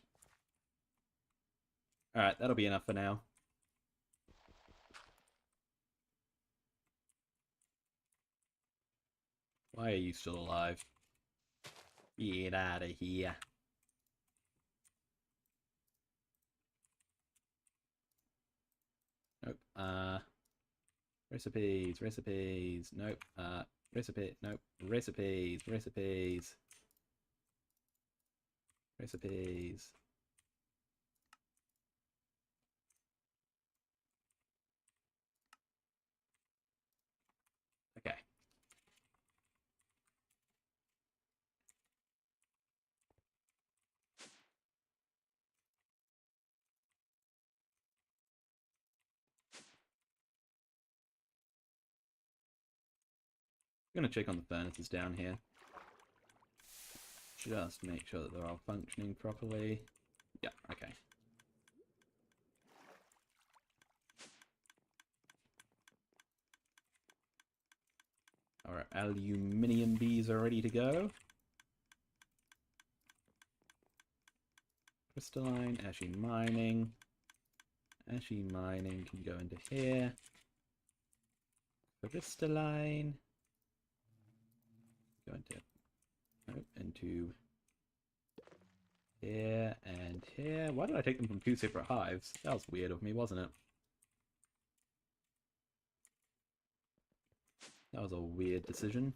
Alright, that'll be enough for now. Why are you still alive? Get out of here. Nope. Recipes, recipes. Nope. Recipe. Nope. Recipes, recipes. Recipes. Okay. I'm gonna check on the furnaces down here. Just make sure that they're all functioning properly. Yeah, okay. Our aluminium bees are ready to go. Crystalline, ashy mining. Ashy mining can go into here. Crystalline. Go into, nope, into here and here. Why did I take them from two separate hives? That was weird of me, wasn't it? That was a weird decision.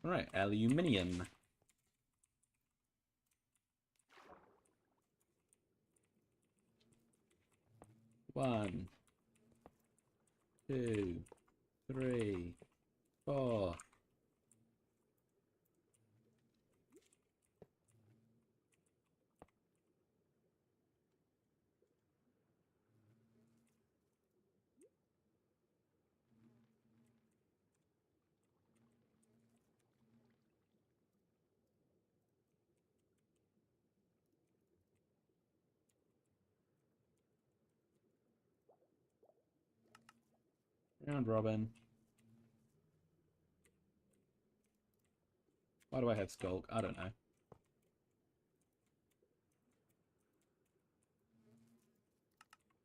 Alright, aluminium. One, two, three, four. Round robin. Why do I have Skulk? I don't know.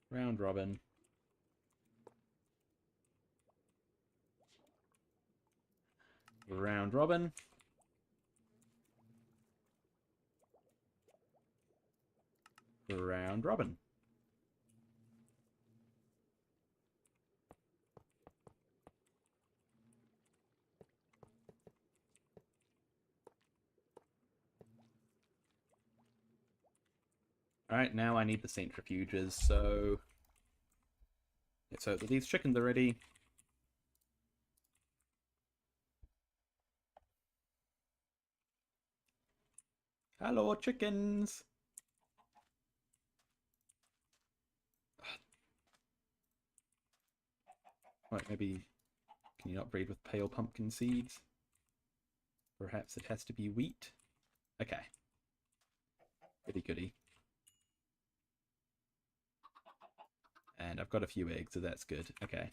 Round robin. Round robin. Round robin. Alright, now I need the centrifuges, so these chickens are ready. Hello, chickens! Right, maybe... Can you not breed with pale pumpkin seeds? Perhaps it has to be wheat? Okay. Goody goody. And I've got a few eggs, so that's good. Okay.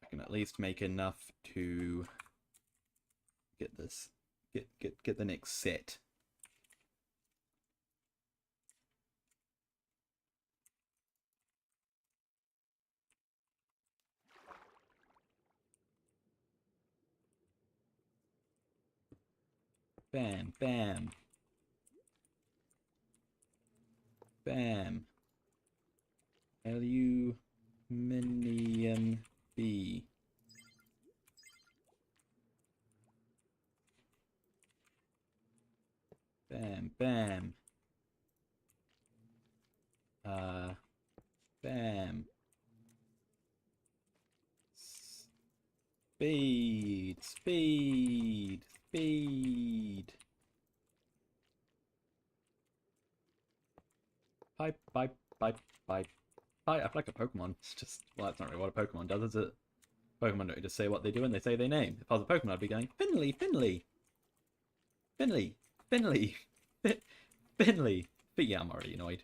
I can at least make enough to get this, get the next set. Bam, bam. Bam. Aluminium B. Bam, bam. Bam. Speed, speed, speed. Pipe, pipe, pipe, pipe. Pipe, I feel like a Pokemon. It's just, well, that's not really what a Pokemon does, is it? Pokemon don't just say what they do and they say their name. If I was a Pokemon, I'd be going, Finley, Finley, Finley, Finley, Finley. But yeah, I'm already annoyed.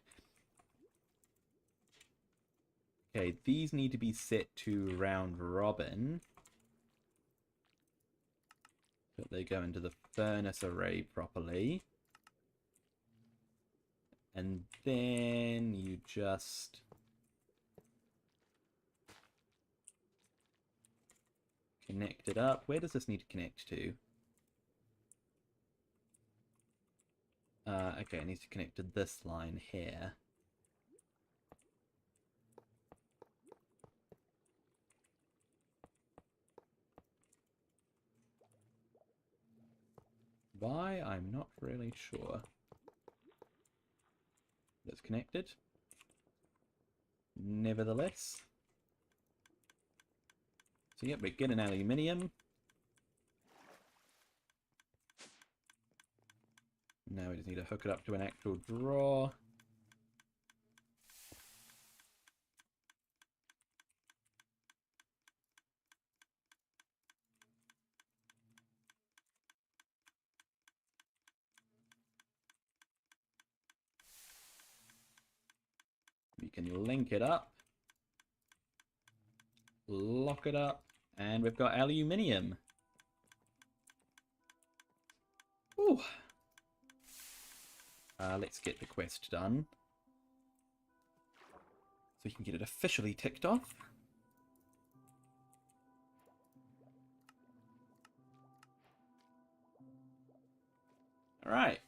Okay, these need to be set to round robin. But they go into the furnace array properly. And then you just connect it up. Where does this need to connect to? Okay, it needs to connect to this line here. Why? I'm not really sure. That's connected. Nevertheless. So yep, we get an aluminium. Now we just need to hook it up to an actual drawer. We can link it up. Lock it up. And we've got aluminium. Ooh. Let's get the quest done. So we can get it officially ticked off. Alright.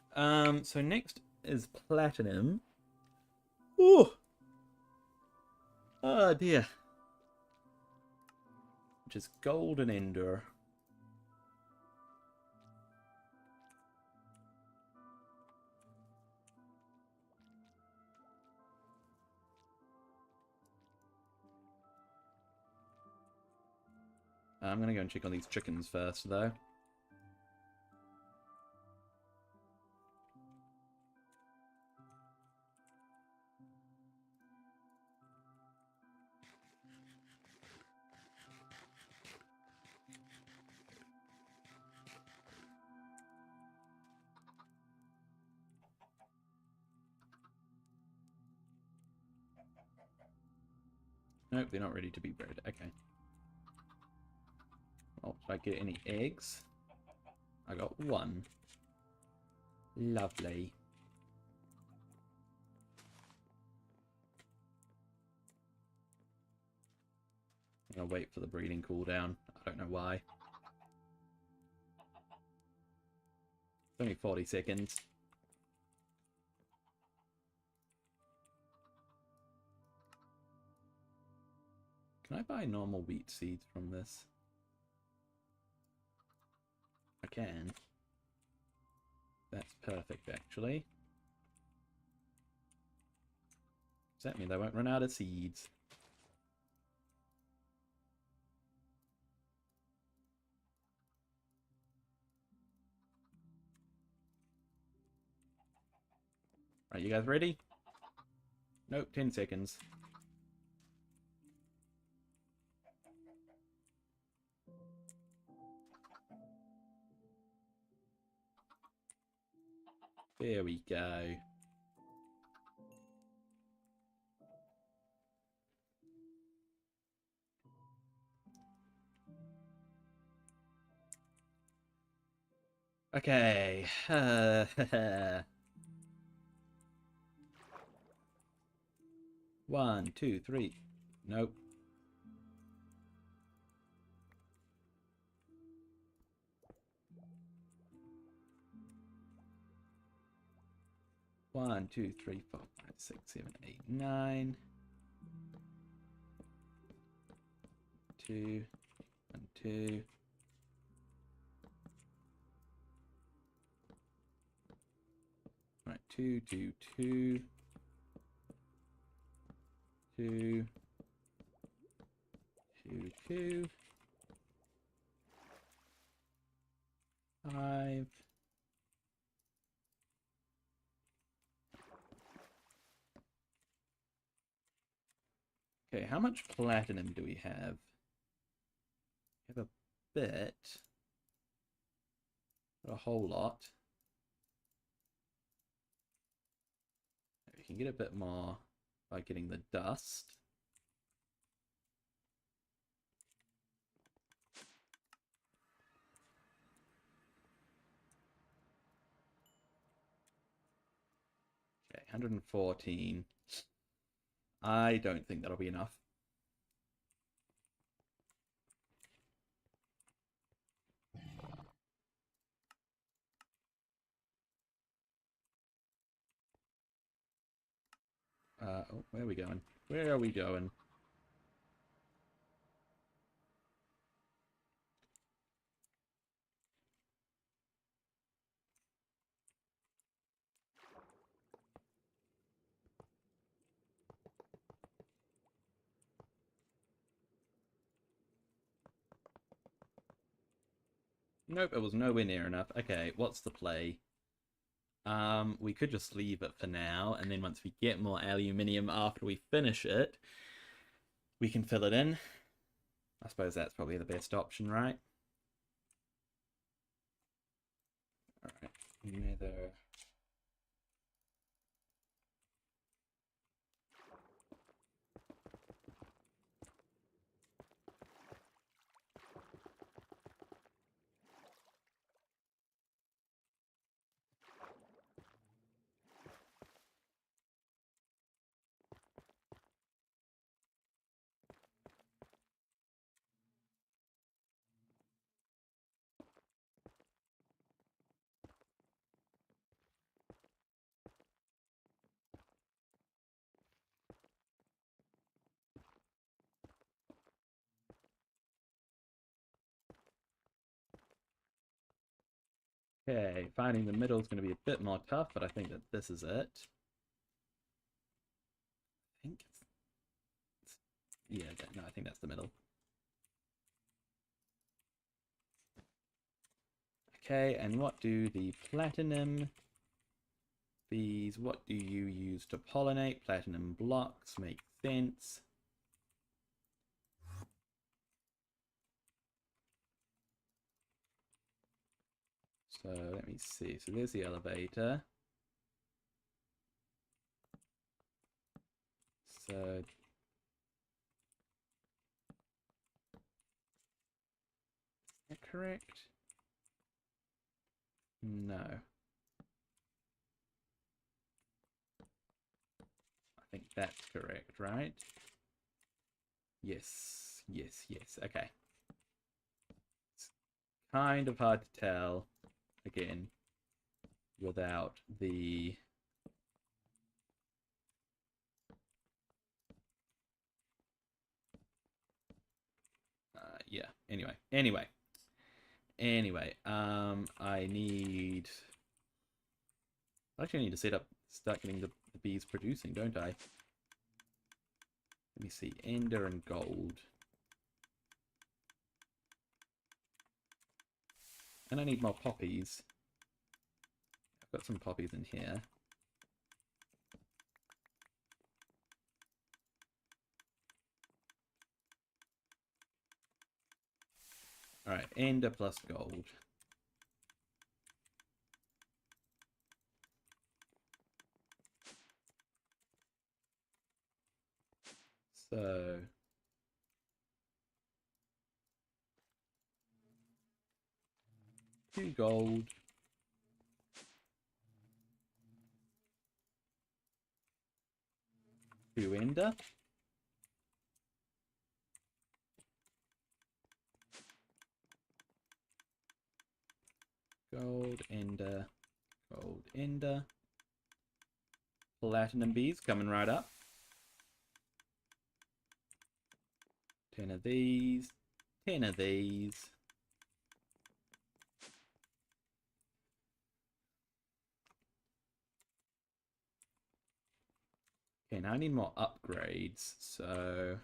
So next is platinum. Ooh. Oh dear. Which is golden ender. I'm going to go and check on these chickens first, though. Nope, they're not ready to be bred. Okay. Oh, did I get any eggs? I got one. Lovely. I'm gonna wait for the breeding cooldown. I don't know why. It's only 40 seconds. Can I buy normal wheat seeds from this? I can. That's perfect, actually. Does that mean they won't run out of seeds? Right, you guys ready? Nope, 10 seconds. There we go. Okay. 1, 2, 3. Nope. One, 2, 3, 4, 5, 6, 7, 8, 9. 2, 1, 2. Right, 2, 2, 2. 2, 2, 2. 5. Okay, how much platinum do we have? have a bit, not a whole lot. We can get a bit more by getting the dust. Okay, 114. I don't think that'll be enough. Oh, where are we going? Where are we going? Nope, it was nowhere near enough. Okay, what's the play? We could just leave it for now, and then once we get more aluminium after we finish it, we can fill it in. I suppose that's probably the best option, right? Alright, nether. Okay, finding the middle is going to be a bit more tough, but I think that this is it. I think it's yeah, no, I think that's the middle. Okay, and what do the platinum bees, what do you use to pollinate? Platinum blocks, make sense. So let me see. So there's the elevator. So is that correct? No. I think that's correct, right? Yes, yes, yes. Okay. It's kind of hard to tell, again, without the... yeah, anyway, I need... I actually need to start getting the bees producing, don't I? Let me see, ender and gold. And I need more poppies. I've got some poppies in here. Alright, ender plus gold. So... 2 gold. 2 ender. Gold, ender, gold, ender. Platinum bees coming right up. 10 of these. 10 of these. Okay, now I need more upgrades, so...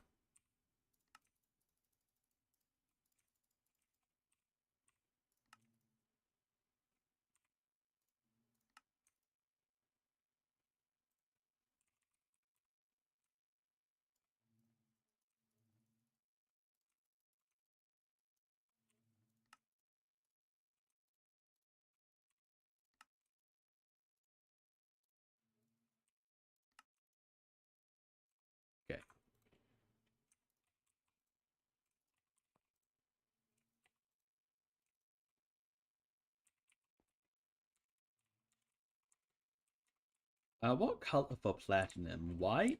What color for platinum? White?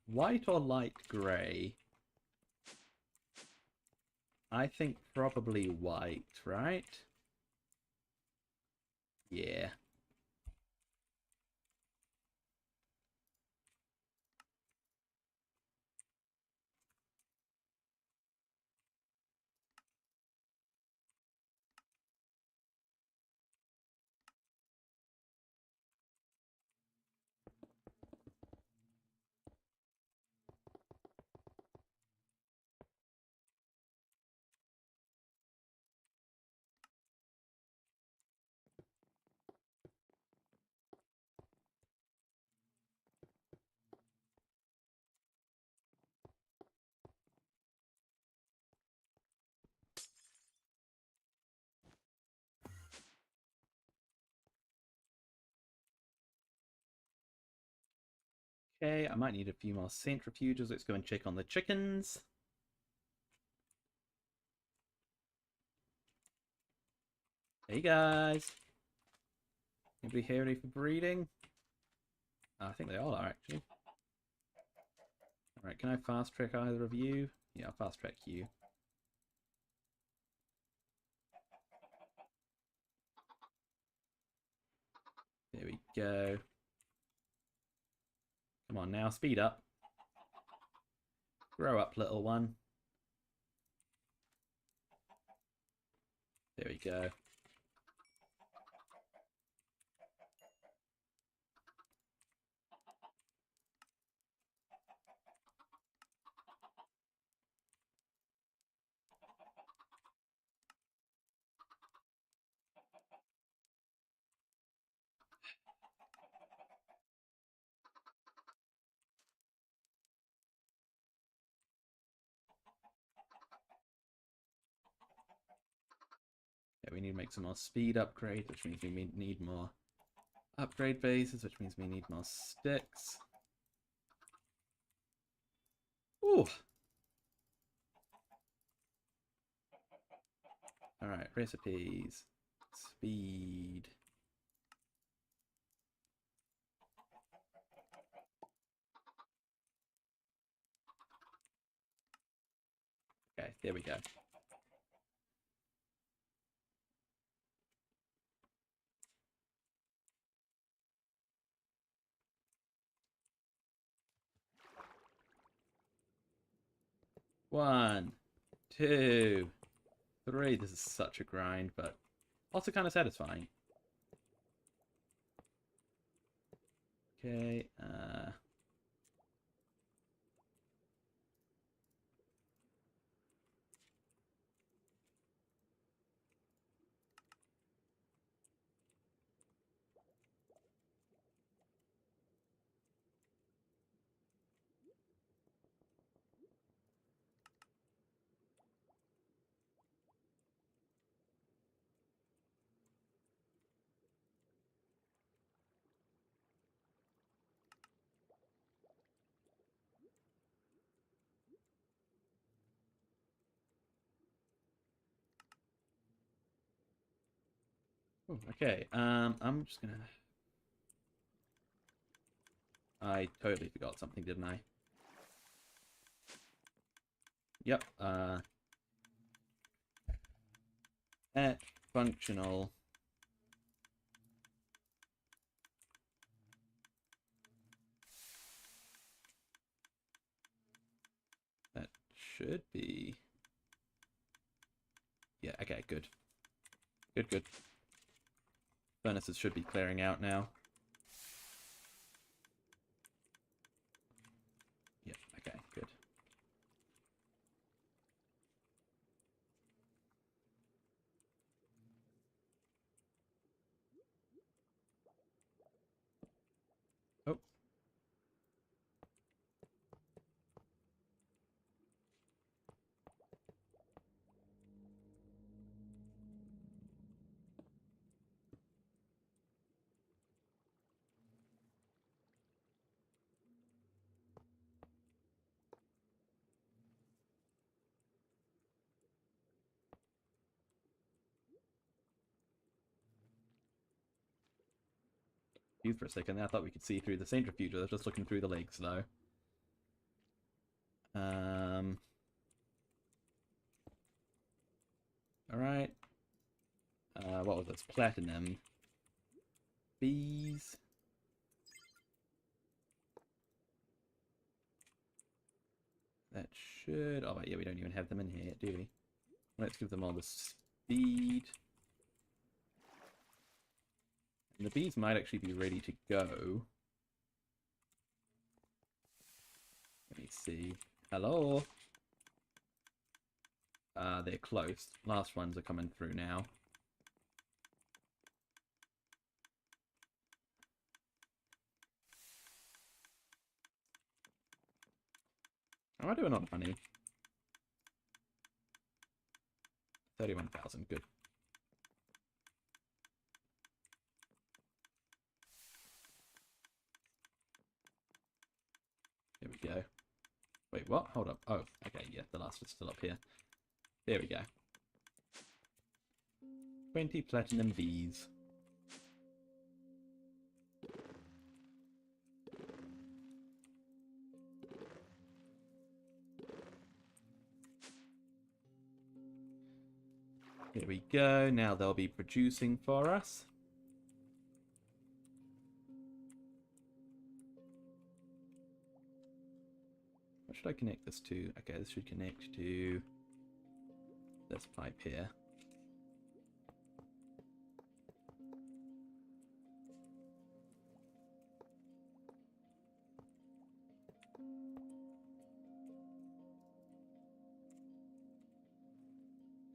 White or light grey? I think probably white, right? Yeah. Okay, I might need a few more centrifuges. Let's go and check on the chickens. Hey guys. Anybody here ready for breeding? I think they all are actually. Alright, can I fast track either of you? Yeah, I'll fast track you. There we go. Come on now, speed up. Grow up, little one. There we go. Yeah, we need to make some more speed upgrades, which means we need more upgrade bases, which means we need more sticks. Ooh! Alright, recipes. Speed. Okay, there we go. One, two, three. This is such a grind, but also kind of satisfying. Okay, okay. I'm just gonna. I totally forgot something, didn't I? Yep. At functional. That should be. Yeah. Okay. Good. Good. Good. Furnaces should be clearing out now. Yeah. Okay. Good. Oh. Confused for a second. I thought we could see through the centrifuge. I was just looking through the legs, though. Alright. What was this? Platinum. Bees. That should... Oh, yeah, we don't even have them in here, do we? Let's give them all the speed. And the bees might actually be ready to go. Let me see. Hello? They're close. Last ones are coming through now. How am I doing on honey? 31,000, good. There we go. Wait, what? Hold up. Oh, okay, yeah, the last is still up here. There we go. 20 platinum bees. Here we go. Now they'll be producing for us. What should I connect this to? Okay, this should connect to this pipe here.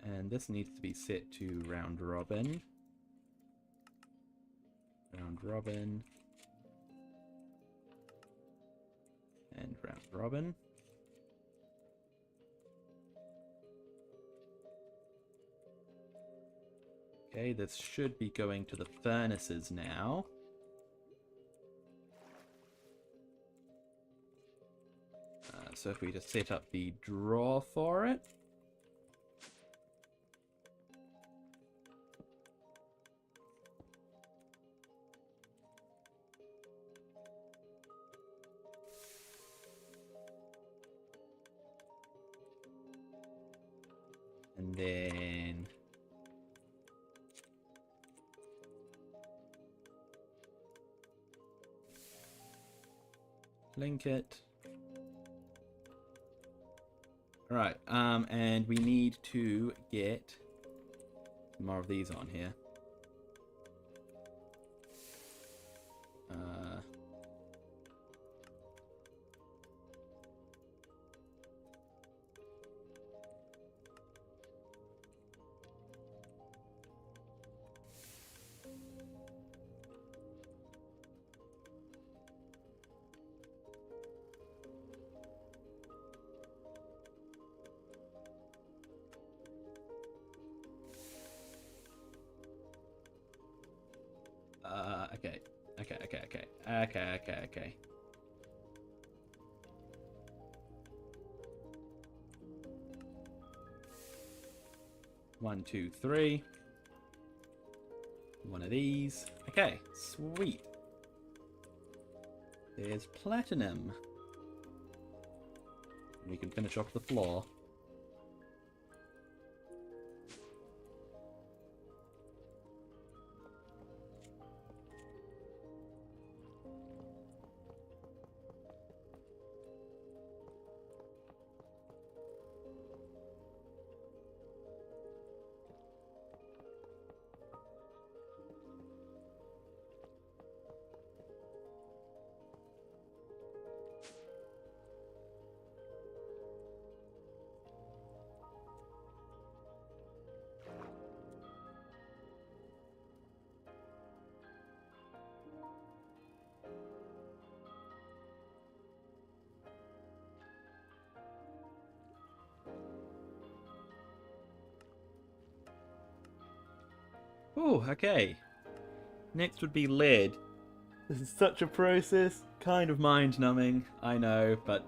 And this needs to be set to round robin. Round robin. And round robin. Okay, this should be going to the furnaces now. So if we just set up the drawer for it. And then link it. Right, and we need to get more of these on here. Okay. 1, 2, 3. One of these. Okay, sweet. There's platinum. We can finish off the floor. Ooh, okay. Next would be lead. This is such a process. Kind of mind-numbing, I know, but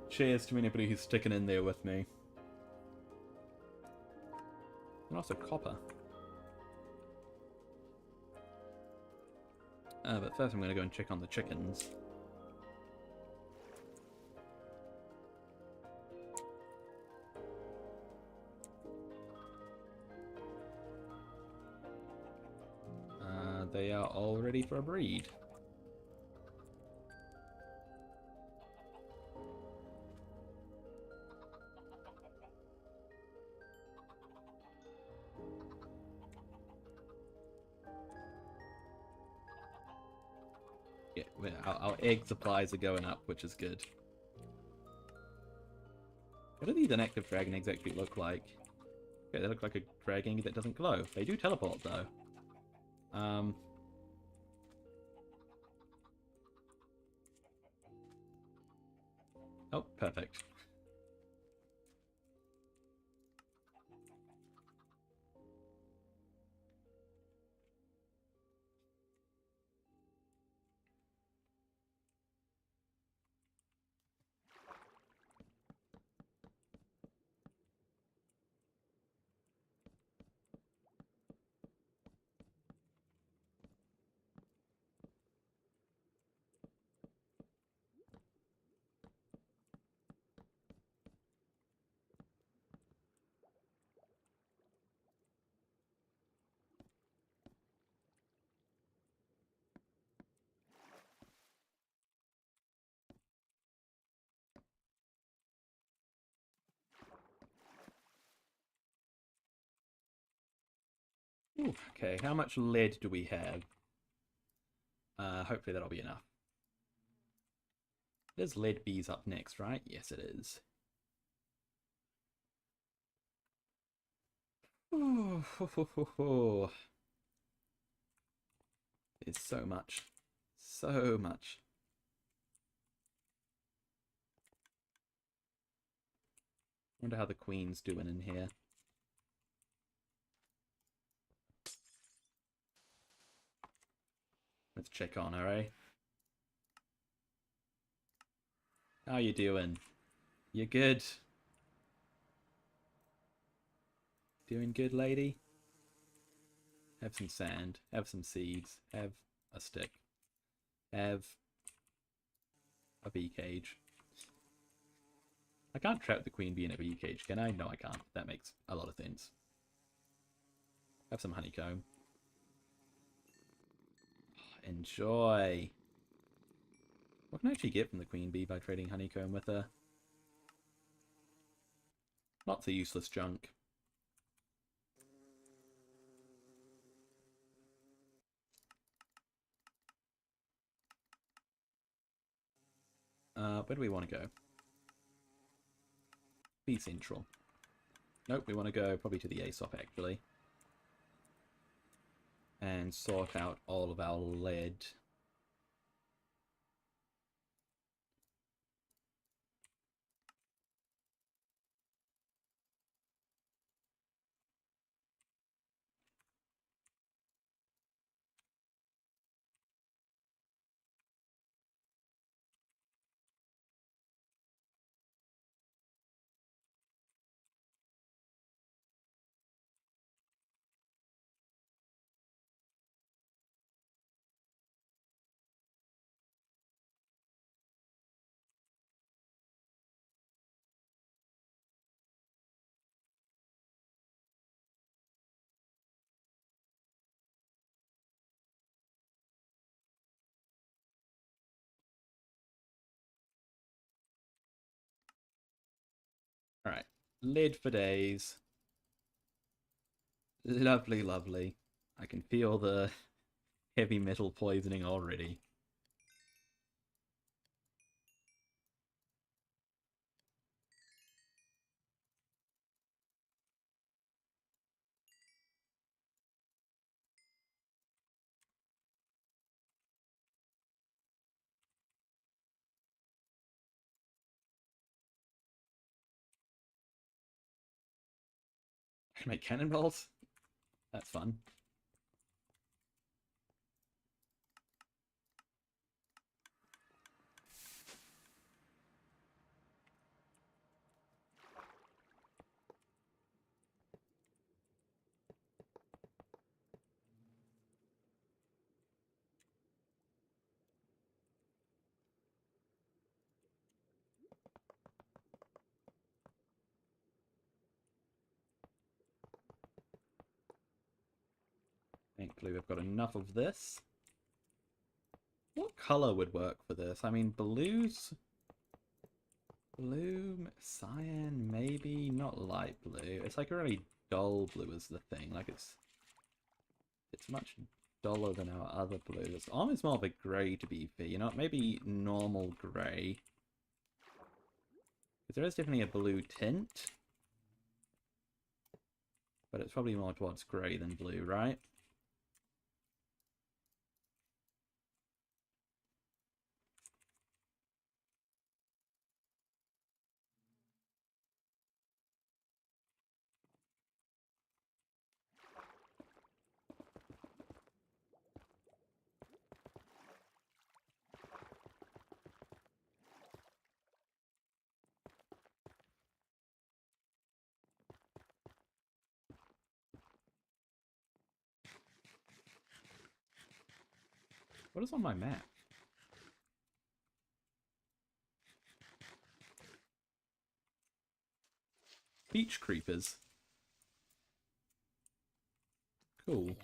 cheers to anybody who's sticking in there with me. And also copper. But first I'm going to go and check on the chickens. They are all ready for a breed. Yeah, our egg supplies are going up, which is good. What do these inactive dragon eggs actually look like? Okay, they look like a dragon egg that doesn't glow. They do teleport, though. Oh, perfect. Ooh, okay, how much lead do we have? Hopefully that'll be enough. There's lead bees up next, right? Yes, it is. Oh, there's so much. So much. Wonder how the queen's doing in here. Let's check on her, eh? How you doing? You good? Doing good, lady? Have some sand. Have some seeds. Have a stick. Have a bee cage. I can't trap the queen bee in a bee cage, can I? No, I can't. That makes a lot of sense. Have some honeycomb. Enjoy. What can I actually get from the queen bee by trading honeycomb with her? Lots of useless junk. Where do we want to go? Bee Central. Nope, we want to go probably to the Aesop, actually. And sort out all of our lead. Alright. Lead for days. Lovely, lovely. I can feel the heavy metal poisoning already. I can make cannonballs? That's fun. Thankfully, we've got enough of this. What color would work for this? I mean, blues... Blue, cyan, maybe? Not light blue. It's like a really dull blue is the thing. Like, it's much duller than our other blue. It's almost more of a grey, to be fair. You know, maybe normal grey. Because there is definitely a blue tint. But it's probably more towards grey than blue, right? What is on my map? Beach creepers. Cool.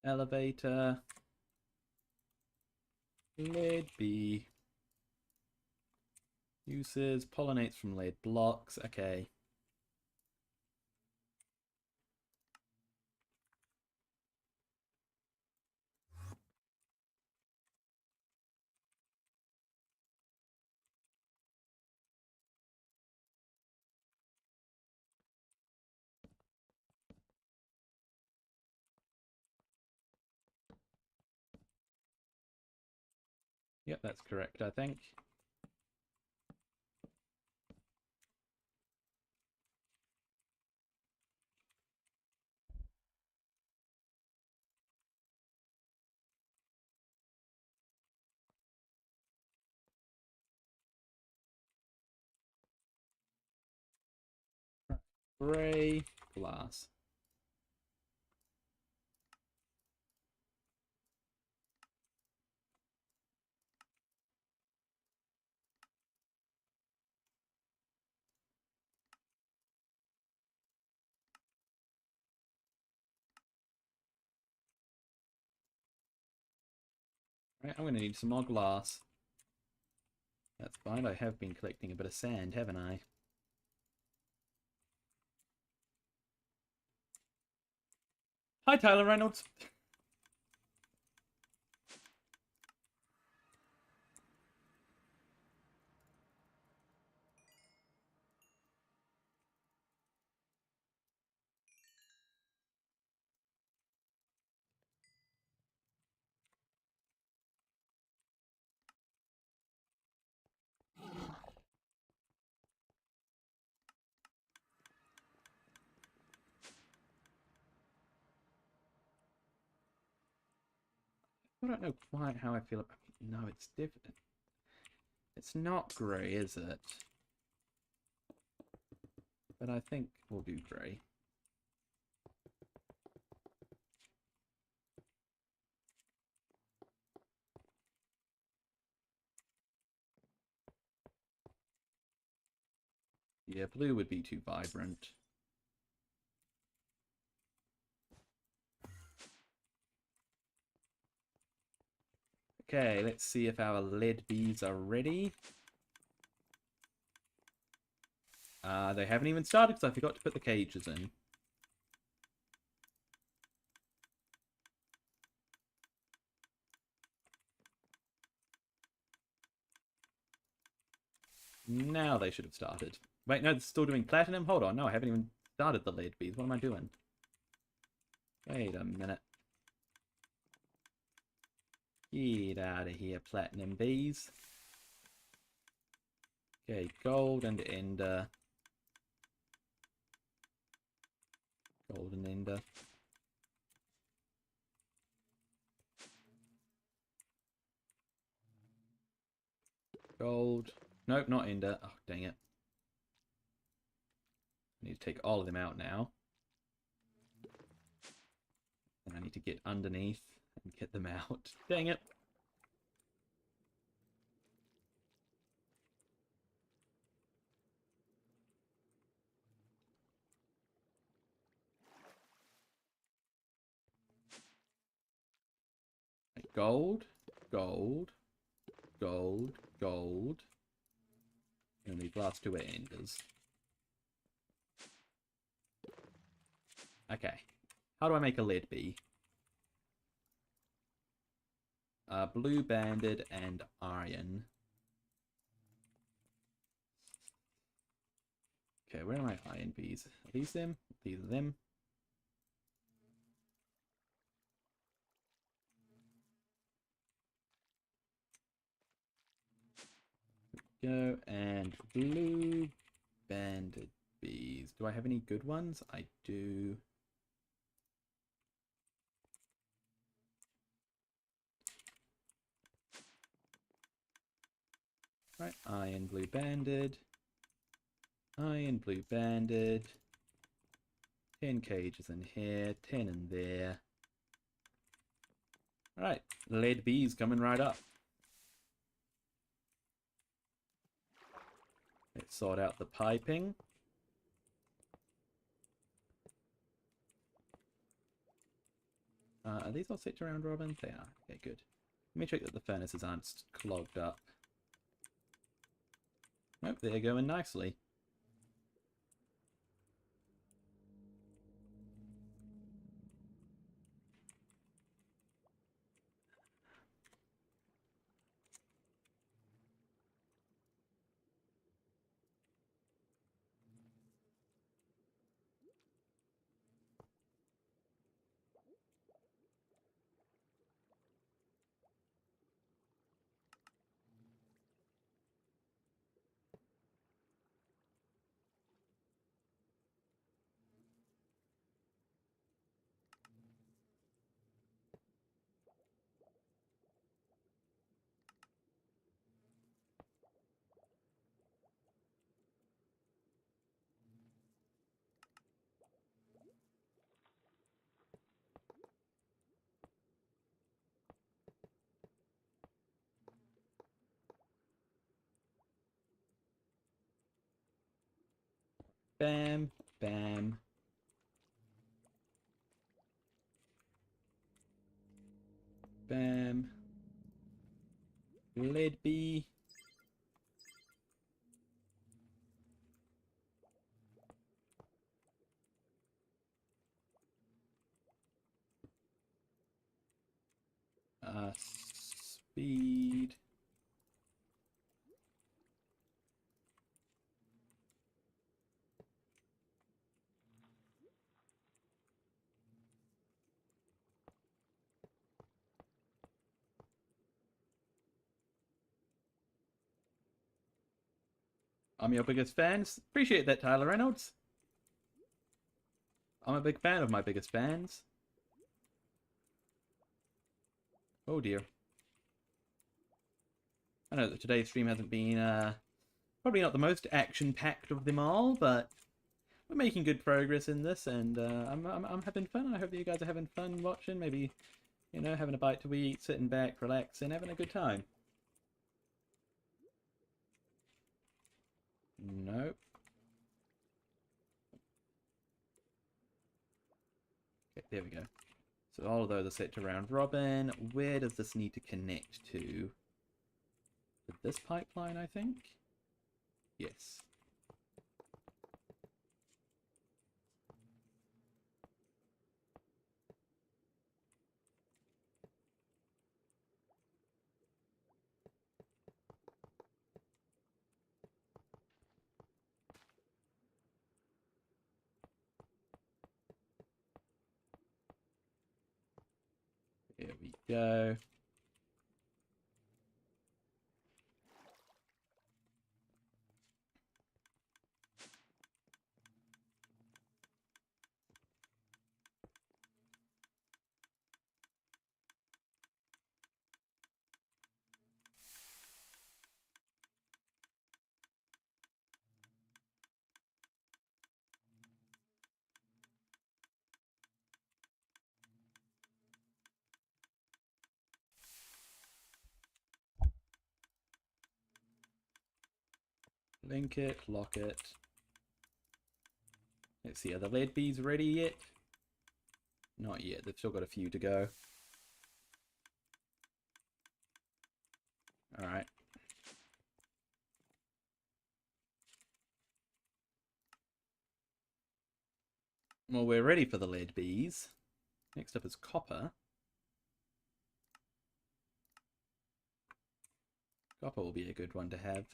Elevator. Lead bee. Uses pollinates from lead blocks. Okay. Yep, that's correct, I think. Grey glass. Right, I'm going to need some more glass. That's fine, I have been collecting a bit of sand, haven't I? Hi, Tyler Reynolds. I don't know quite how I feel about it. No, it's different. It's not grey, is it? But I think we'll do grey. Yeah, blue would be too vibrant. Okay, let's see if our lead bees are ready. They haven't even started because I forgot to put the cages in. Now they should have started. Wait, no, it's still doing platinum? Hold on, no, I haven't even started the lead bees. What am I doing? Wait a minute. Get out of here, platinum bees. Okay, gold and ender. Gold and ender. Gold. Nope, not ender. Oh, dang it. I need to take all of them out now. And I need to get underneath and get them out. Dang it. Gold, gold, gold, gold. And these last two are enders. Okay. How do I make a lead bee? Blue banded and iron. Okay, where are my iron bees? Are these them? These are them. Go, and blue banded bees. Do I have any good ones? I do. Right, iron blue banded. Iron blue banded. 10 cages in here, 10 in there. Alright, lead bees coming right up. Let's sort out the piping. Are these all set to round robin? They are. Okay, good. Let me check that the furnaces aren't clogged up. Nope, they're going nicely. Bam, bam. Bam. Lead bee. Speed. I'm your biggest fans. Appreciate that, Tyler Reynolds. I'm a big fan of my biggest fans. Oh dear. I know that today's stream hasn't been probably not the most action-packed of them all, but we're making good progress in this, and I'm having fun. I hope that you guys are having fun watching. Maybe, you know, having a bite to eat, sitting back, relaxing, having a good time. Nope. Okay, there we go. So all of those are set to round robin. Where does this need to connect to? With this pipeline, I think? Yes. There we go. Link it, lock it. Let's see, are the lead bees ready yet? Not yet, they've still got a few to go. Alright. Well, we're ready for the lead bees. Next up is copper. Copper will be a good one to have.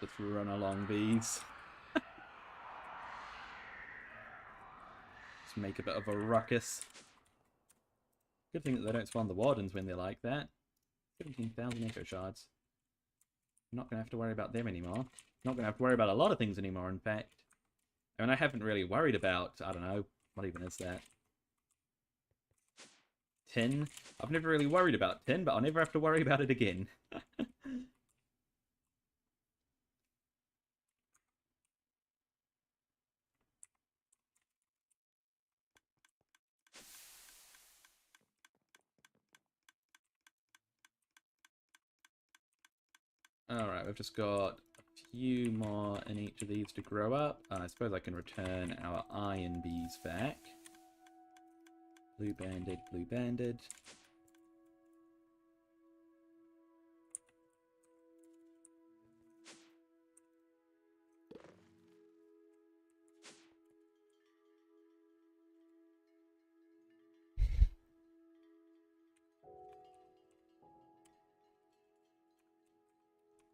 Let's run along these. Just make a bit of a ruckus. Good thing that they don't spawn the wardens when they're like that. 17,000 echo shards. I'm not going to have to worry about them anymore. Not going to have to worry about a lot of things anymore, in fact. I mean, I haven't really worried about, I don't know, what even is that? Tin? I've never really worried about tin, but I'll never have to worry about it again. Alright, we've just got a few more in each of these to grow up. I suppose I can return our iron bees back. Blue banded, blue banded.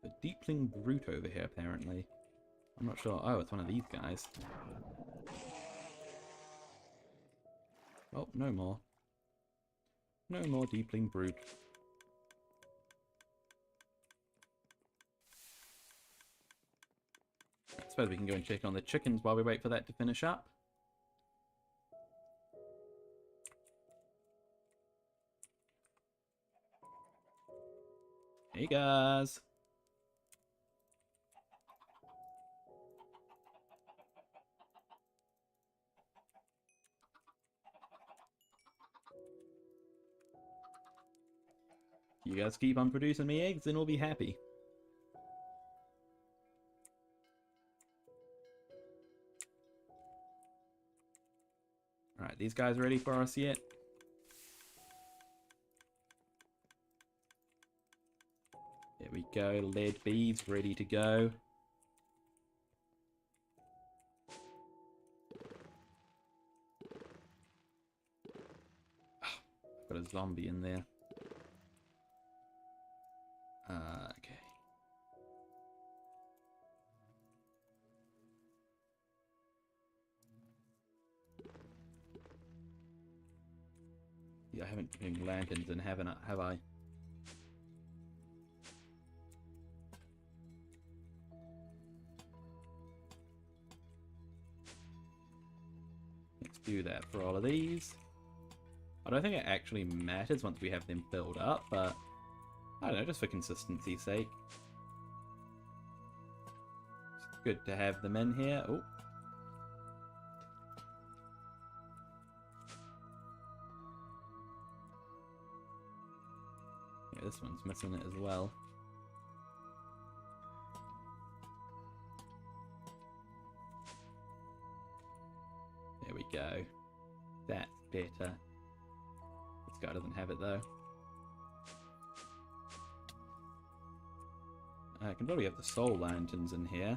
The Deepling Brute over here, apparently. I'm not sure. Oh, it's one of these guys. Oh, no more. No more Deepling Brute. I suppose we can go and check on the chickens while we wait for that to finish up. Hey guys! You guys keep on producing me eggs and we'll be happy. Alright, these guys ready for us yet? There we go, lead bees ready to go. I've got a zombie in there. Okay. Yeah, I haven't been doing lanterns in, have I? Let's do that for all of these. I don't think it actually matters once we have them filled up, but I don't know, just for consistency's sake. It's good to have them in here. Oh. Yeah, this one's missing it as well. There we go. That's better. This guy doesn't have it though. I can probably have the soul lanterns in here.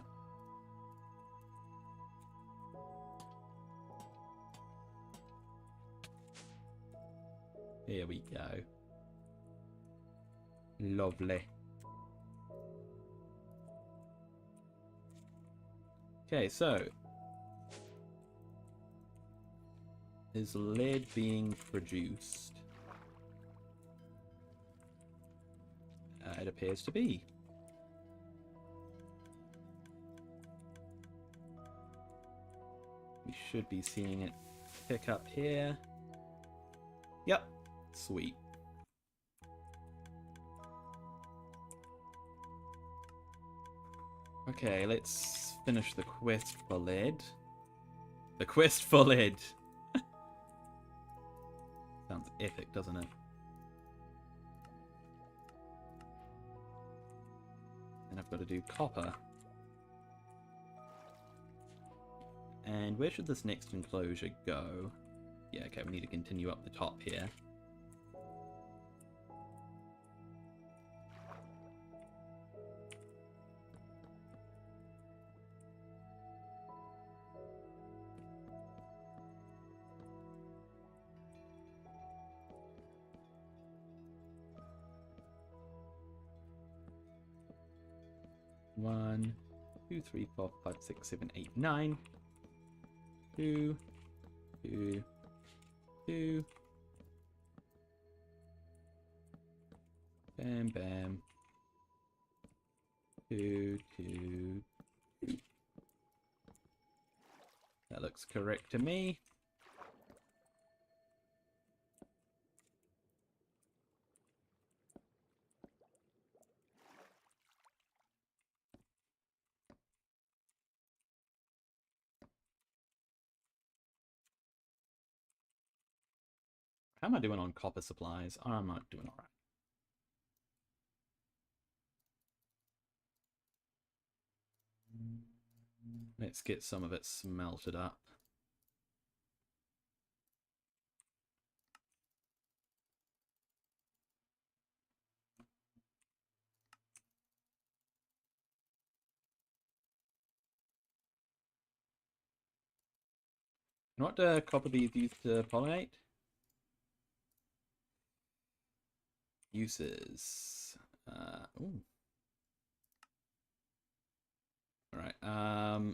Here we go. Lovely. Okay, so is lead being produced? It appears to be. should be seeing it pick up here. Yep, sweet. Okay, let's finish the quest for lead. The quest for lead! Sounds epic, doesn't it? And I've got to do copper. And where should this next enclosure go? Yeah, okay, we need to continue up the top here. One, 2, 3, 4, 5, 6, 7, 8, 9. 2, 2, 2. Bam, bam. 2, 2, 2. That looks correct to me. How am I doing on copper supplies? Oh, I'm not doing alright. Let's get some of it smelted up. And what do copper bees use to pollinate? Uses. Ooh. Alright,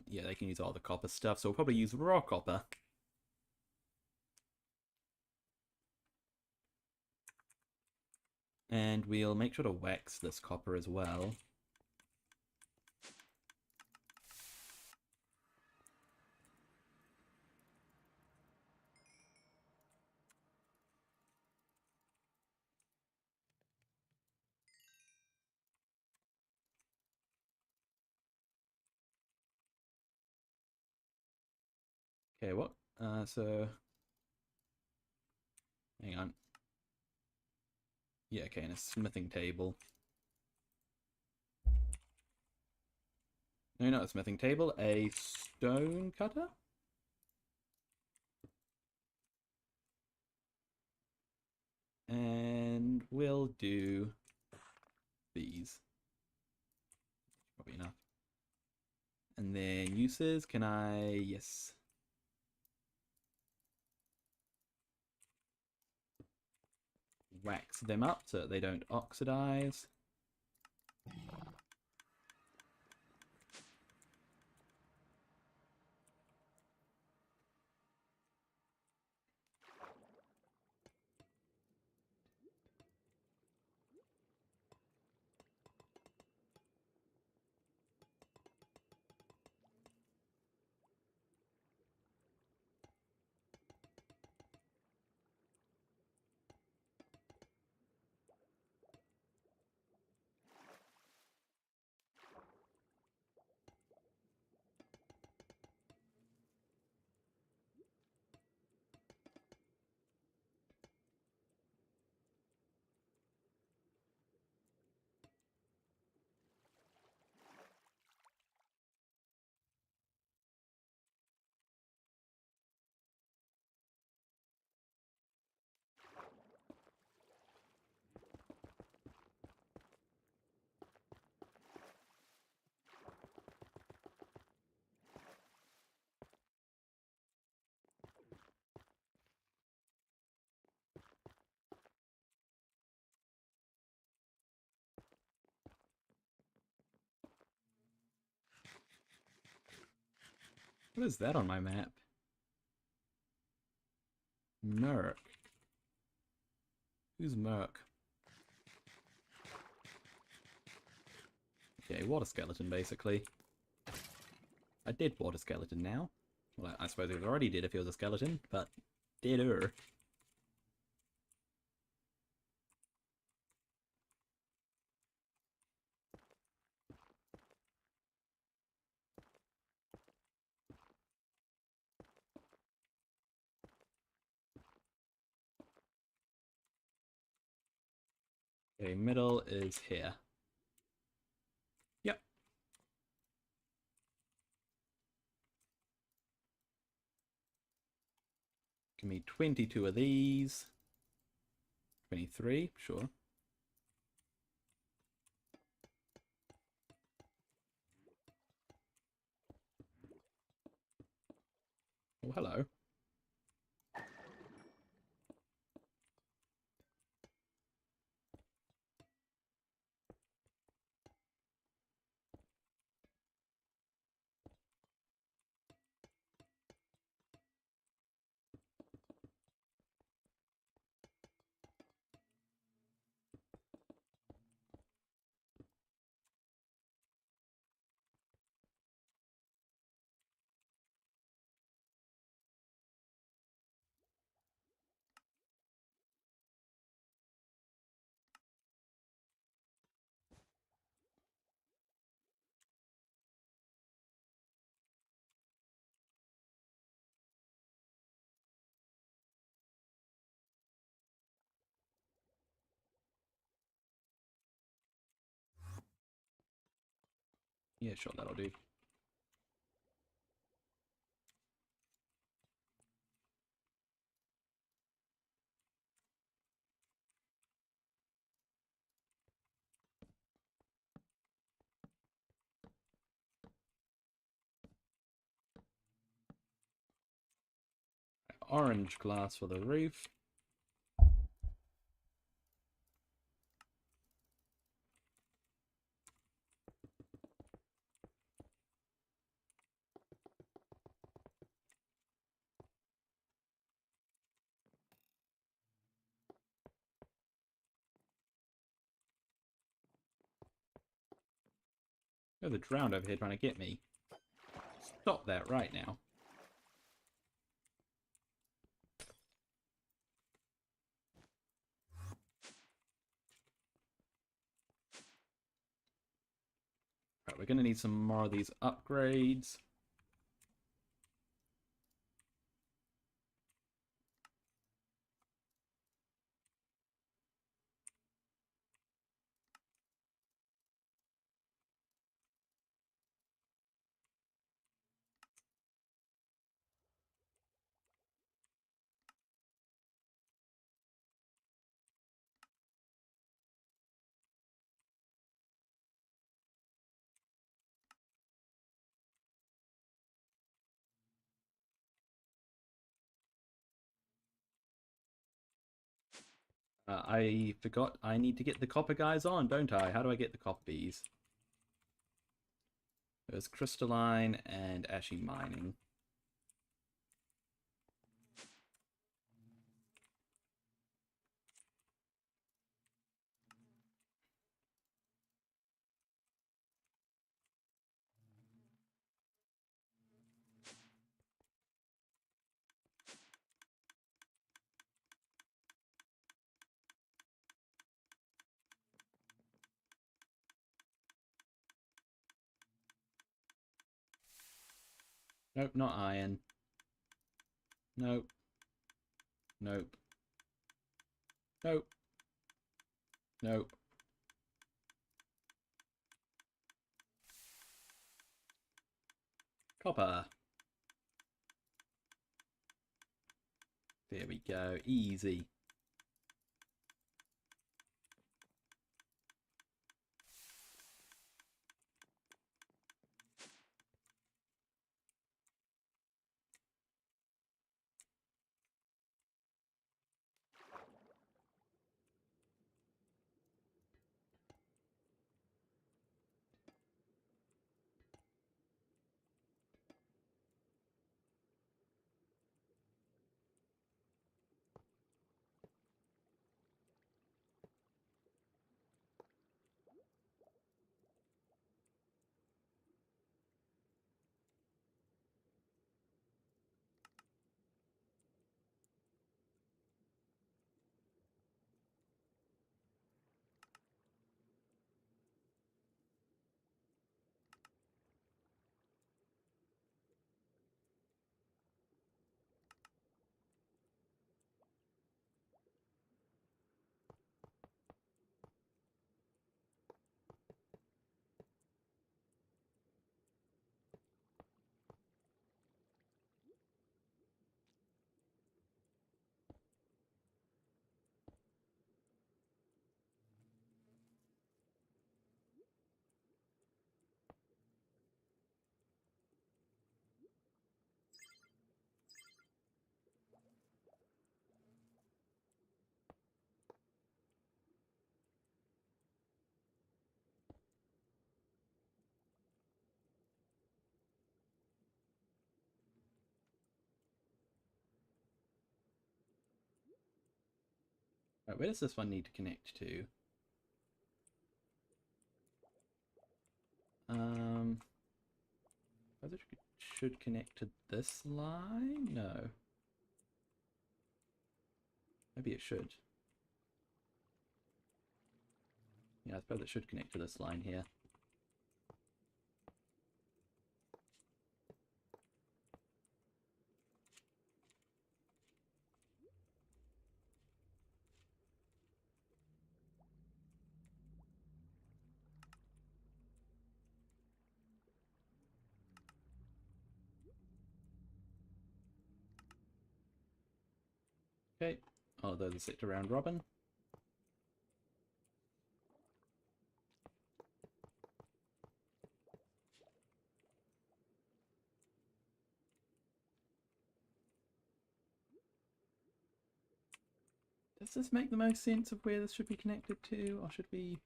yeah, they can use all the copper stuff, so we'll probably use raw copper. And we'll make sure to wax this copper as well. Okay, what? So... Hang on. Yeah, okay, and a smithing table. No, not a smithing table, a stone cutter? And we'll do these. Probably enough. And then uses, can I... Yes. Wax them up so that they don't oxidize. What is that on my map? Merc. Who's Merc? Okay, water skeleton, basically. A dead water skeleton now. Well, I suppose he was already dead if he was a skeleton, but deader. Okay, middle is here. Yep. Give me 22 of these. 23, sure. Oh, hello. Yeah, sure, that'll do. Orange glass for the roof. There's a drowned over here trying to get me. Stop that right now. Right, we're going to need some more of these upgrades. I forgot I need to get the copper guys on, don't I? How do I get the copper bees? There's crystalline and ashy mining. Nope, not iron. Nope. Nope. Nope. Nope. Copper. There we go. Easy. Right, where does this one need to connect to? Whether it should connect to this line? No. Maybe it should. Yeah, I suppose it should connect to this line here. Okay, all of those are set to round robin. Does this make the most sense of where this should be connected to, or should we...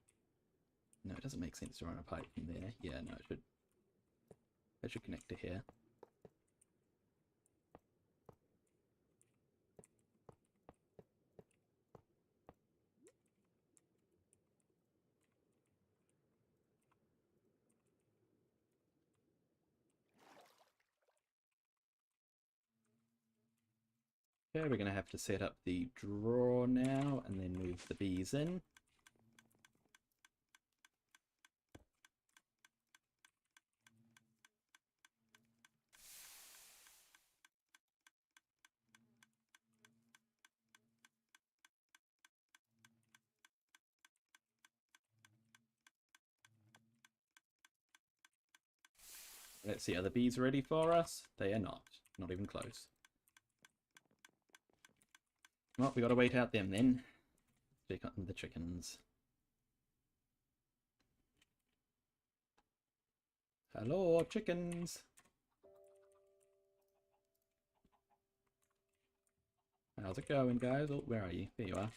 No, it doesn't make sense to run a pipe from there. Yeah, no, it should connect to here. Okay, we're going to have to set up the drawer now and then move the bees in. Let's see, are the bees ready for us? They are not. Not even close. Well, we gotta wait out them then. Check on the chickens. Hello, chickens! How's it going, guys? Oh, where are you? There you are.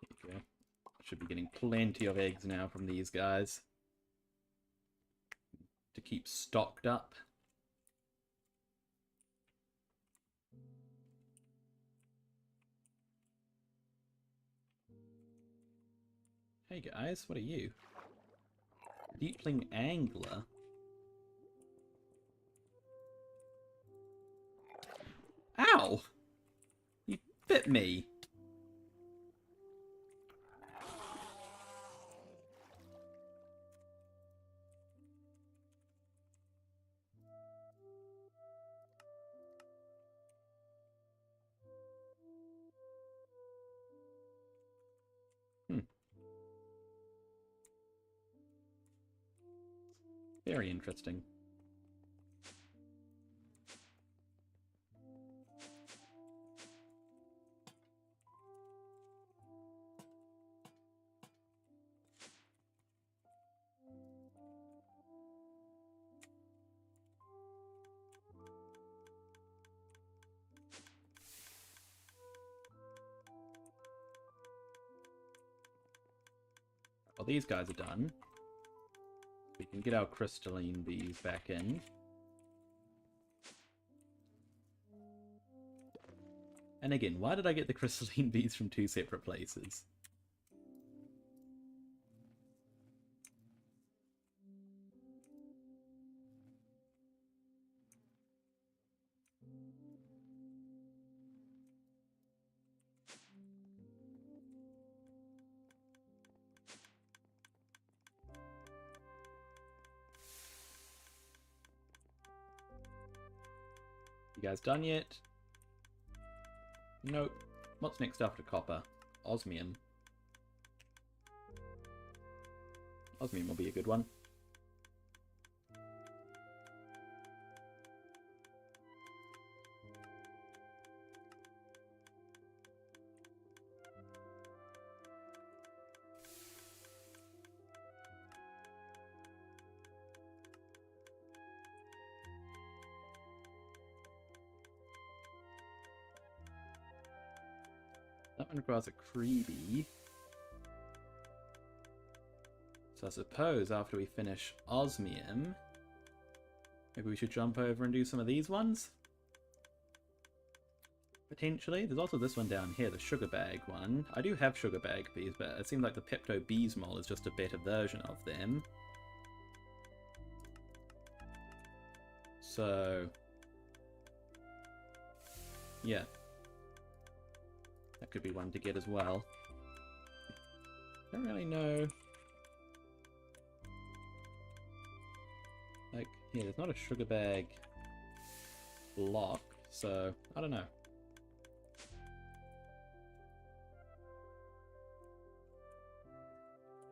There you go. Should be getting plenty of eggs now from these guys to keep stocked up. Hey guys, what are you? Deepling angler? Ow! You bit me! Very interesting. Well, these guys are done. We can get our crystalline bees back in. And again, why did I get the crystalline bees from two separate places? You guys done yet? Nope. What's next after copper? Osmium. Osmium will be a good one. That one requires a creepy. So So I suppose after we finish osmium, maybe we should jump over and do some of these ones? Potentially. There's also this one down here, the sugar bag one. I do have sugar bag bees, but it seems like the Pepto Bismol is just a better version of them. So, yeah. That could be one to get as well. Don't really know. Like, yeah, there's not a sugar bag block, so I don't know.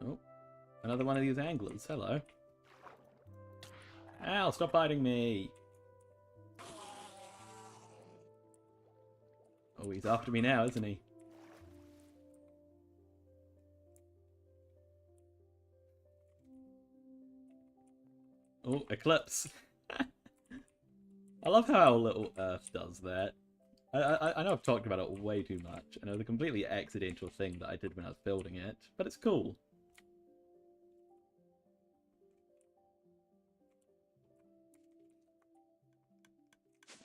Oh, another one of these anglers. Hello. Ow, stop biting me! Oh, he's after me now, isn't he? Oh, Eclipse. I love how our little Earth does that. I know I've talked about it way too much, and it was a completely accidental thing that I did when I was building it, but it's cool.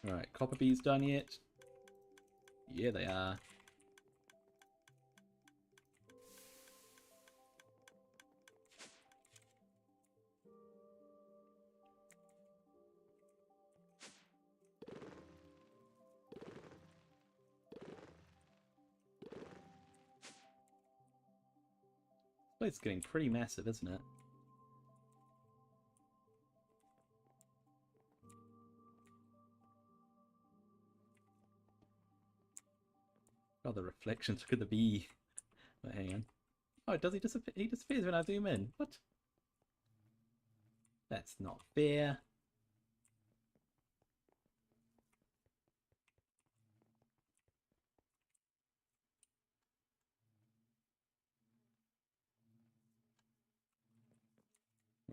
Alright, copper bees done yet? Yeah, they are. This place is getting pretty massive, isn't it? Oh, the reflections. Look at the bee. Wait, hang on. Oh, does he disappear? He disappears when I zoom in. What? That's not fair.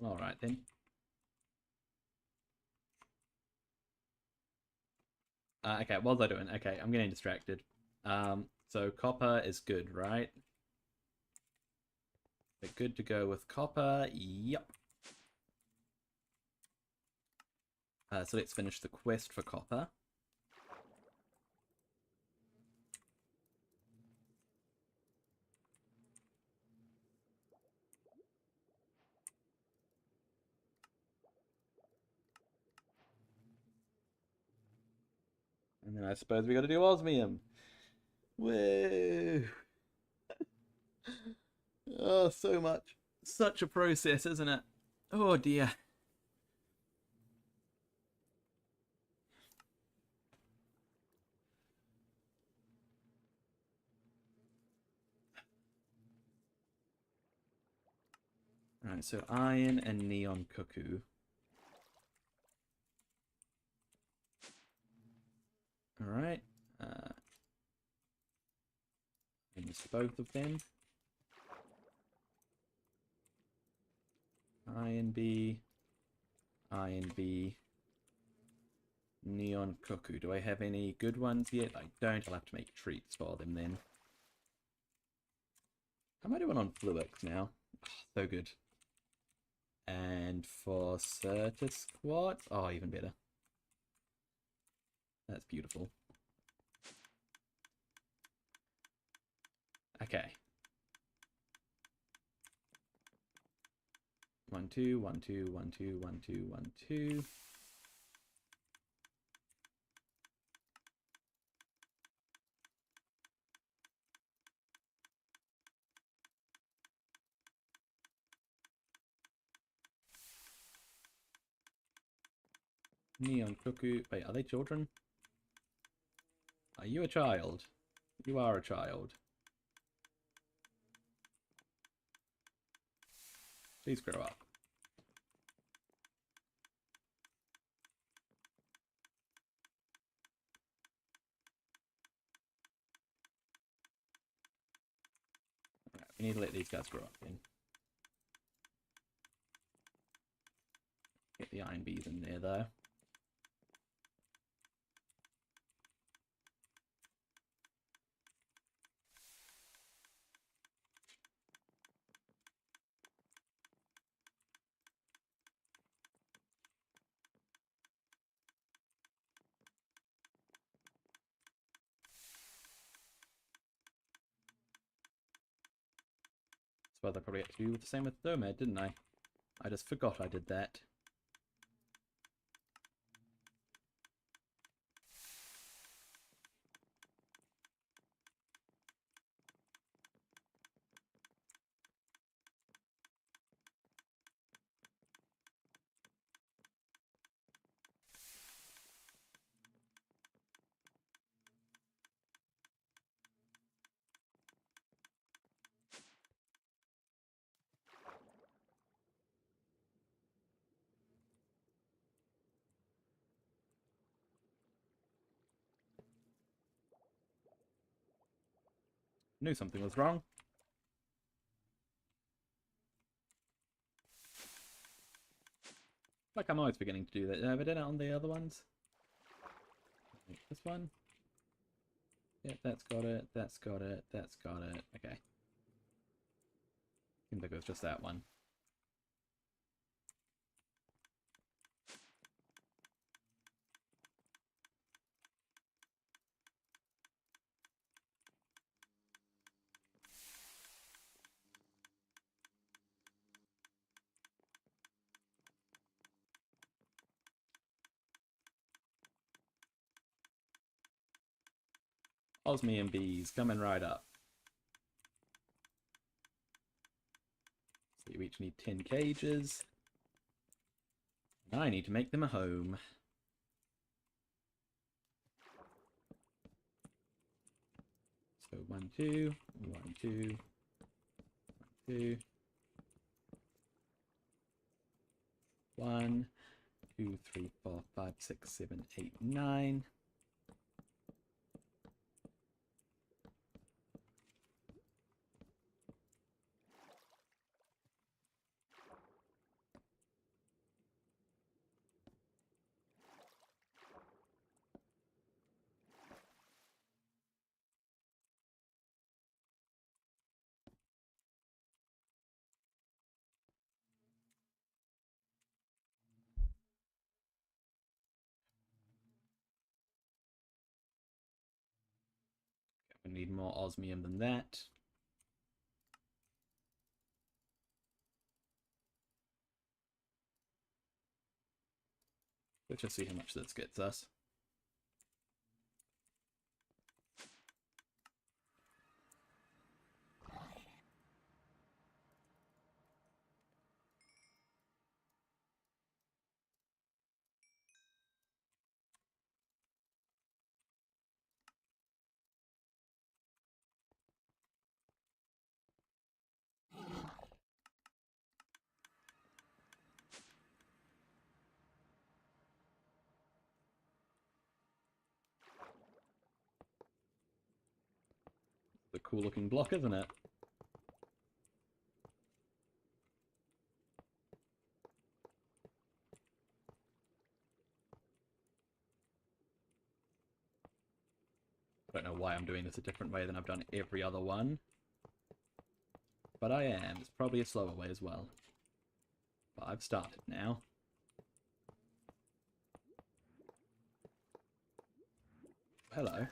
Alright then. Okay, what was I doing? Okay, I'm getting distracted. So copper is good, right? We're good to go with copper. Yep. So let's finish the quest for copper. And then I suppose we got to do osmium. Whoa! Oh, so much. Such a process, isn't it? Oh dear. Alright, so iron and neon cuckoo. Alright. And it's both of them. Iron B. Iron B. Neon cuckoo. Do I have any good ones yet? I don't. I'll have to make treats for them then. How am I doing on Fluix now? Oh, so good. And for Certus Quartz, oh, even better. That's beautiful. Okay. 1, 2, 1, 2, 1, 2, 1, 2, 1, 2. Neon cuckoo. Wait, are they children? Are you a child? You are a child. Please grow up. Alright, we need to let these guys grow up then. Get the iron bees in there though. suppose I probably had to do the same with Thermid, didn't I? I just forgot I did that. Knew something was wrong. Like I'm always beginning to do that. Have I done it on the other ones? Like this one? Yep, that's got it, that's got it, that's got it. Okay. Seems like it was just that one. Osmium bees coming right up. So you each need 10 cages. And I need to make them a home. So 1, 2, 1, 2, 1, 2. 1, 2, 3, 4, 5, 6, 7, 8, 9. We need more osmium than that. Let's just see how much this gets us. It's a cool looking block, isn't it? I don't know why I'm doing this a different way than I've done every other one. But I am. It's probably a slower way as well. But I've started now. Hello.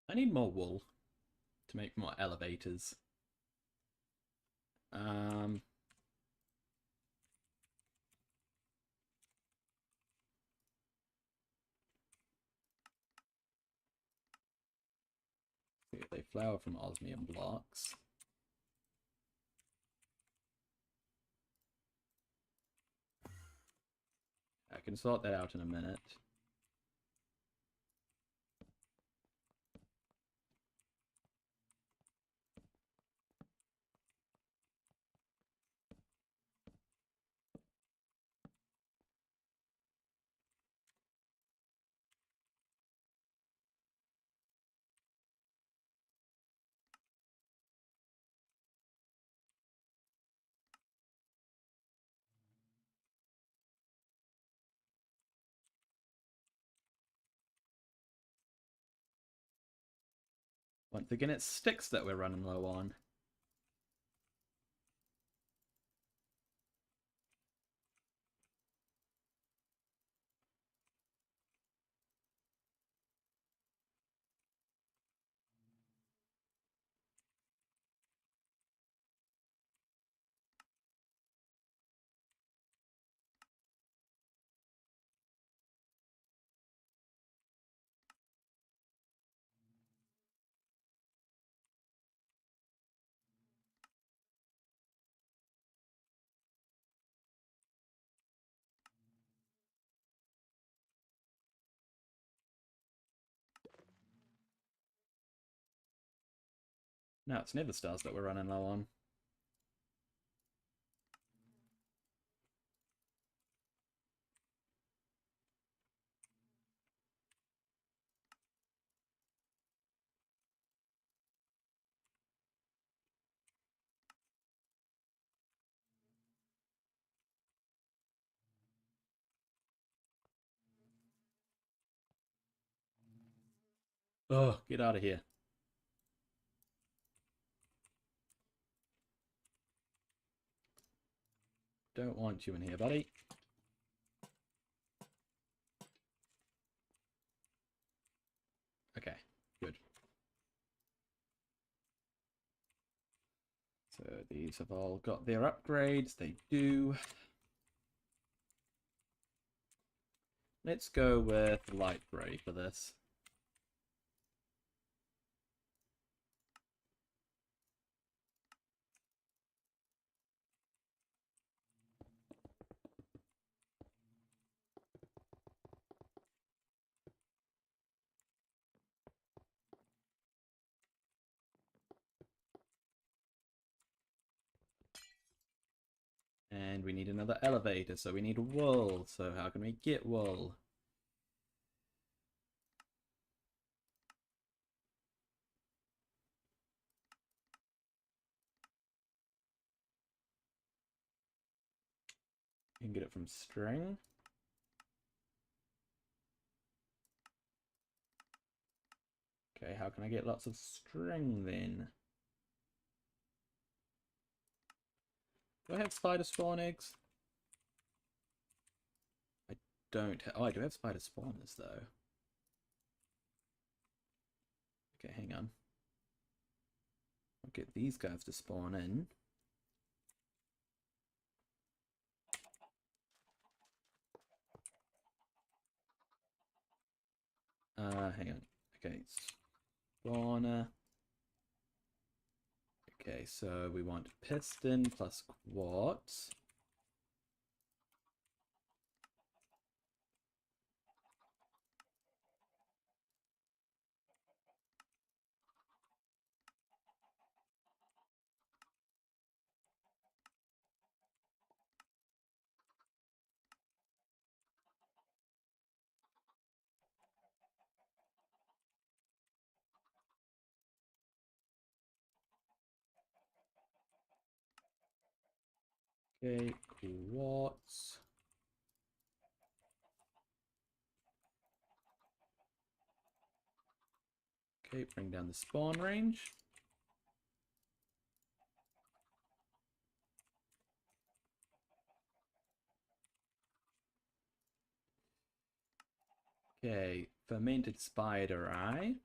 I need more wool to make more elevators. They flower from osmium blocks. I can sort that out in a minute. Once again, it's sticks that we're running low on. No, it's never stars that we're running low on. Oh, get out of here. Don't want you in here, buddy. Okay, good. So these have all got their upgrades. They do. Let's go with light gray for this. And we need another elevator, so we need wool. So how can we get wool? You can get it from string. Okay, how can I get lots of string then? Do I have spider spawn eggs? I don't. Oh, I do have spider spawners though. Okay, hang on. I'll get these guys to spawn in. Hang on. Okay, spawner. Okay, so we want piston plus quartz. Okay, quartz. Okay, bring down the spawn range. Okay, fermented spider eye.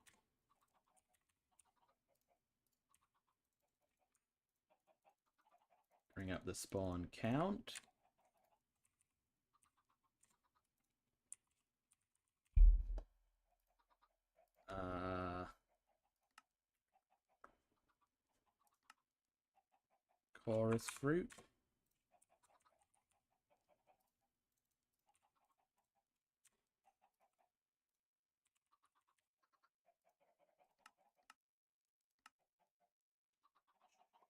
Bring up the spawn count. Forest fruit.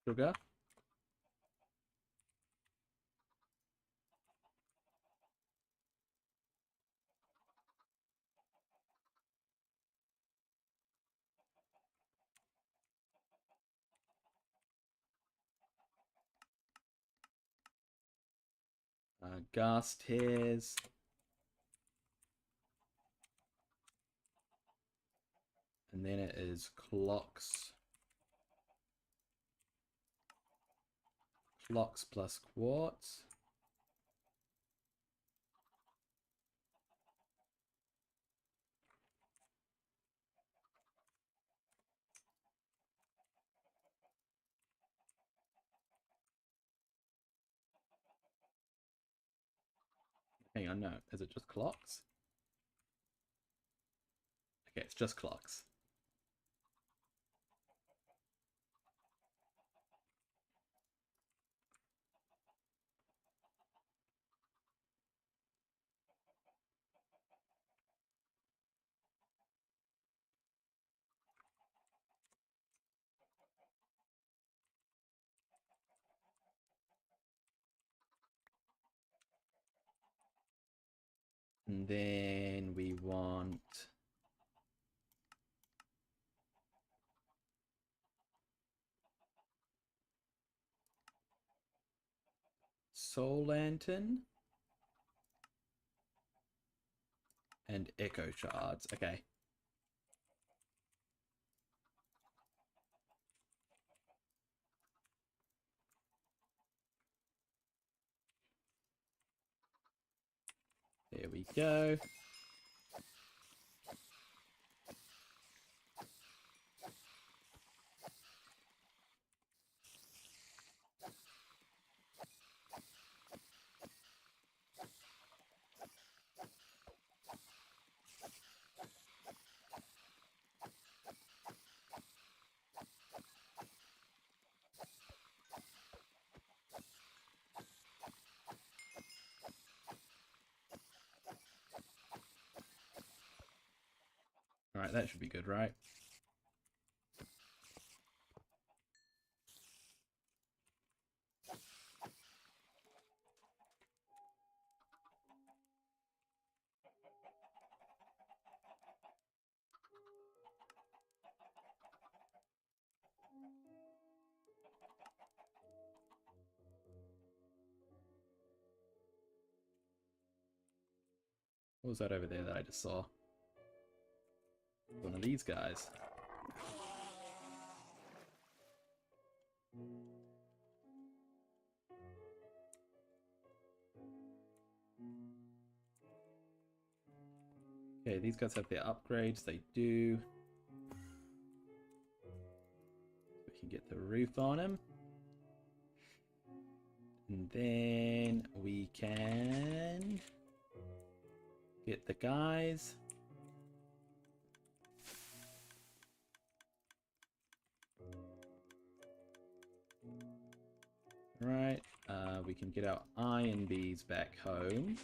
Sugar. Ghast tears. And then it is clocks. Clocks plus quartz. Hang on, no. Is it just clocks? Okay, it's just clocks. And then we want Soul Lantern and Echo Shards. Okay. There we go. All right, that should be good, right? What was that over there that I just saw? One of these guys. Okay, these guys have their upgrades. They do. We can get the roof on him. And then we can get the guys. Right, we can get our iron bees back home.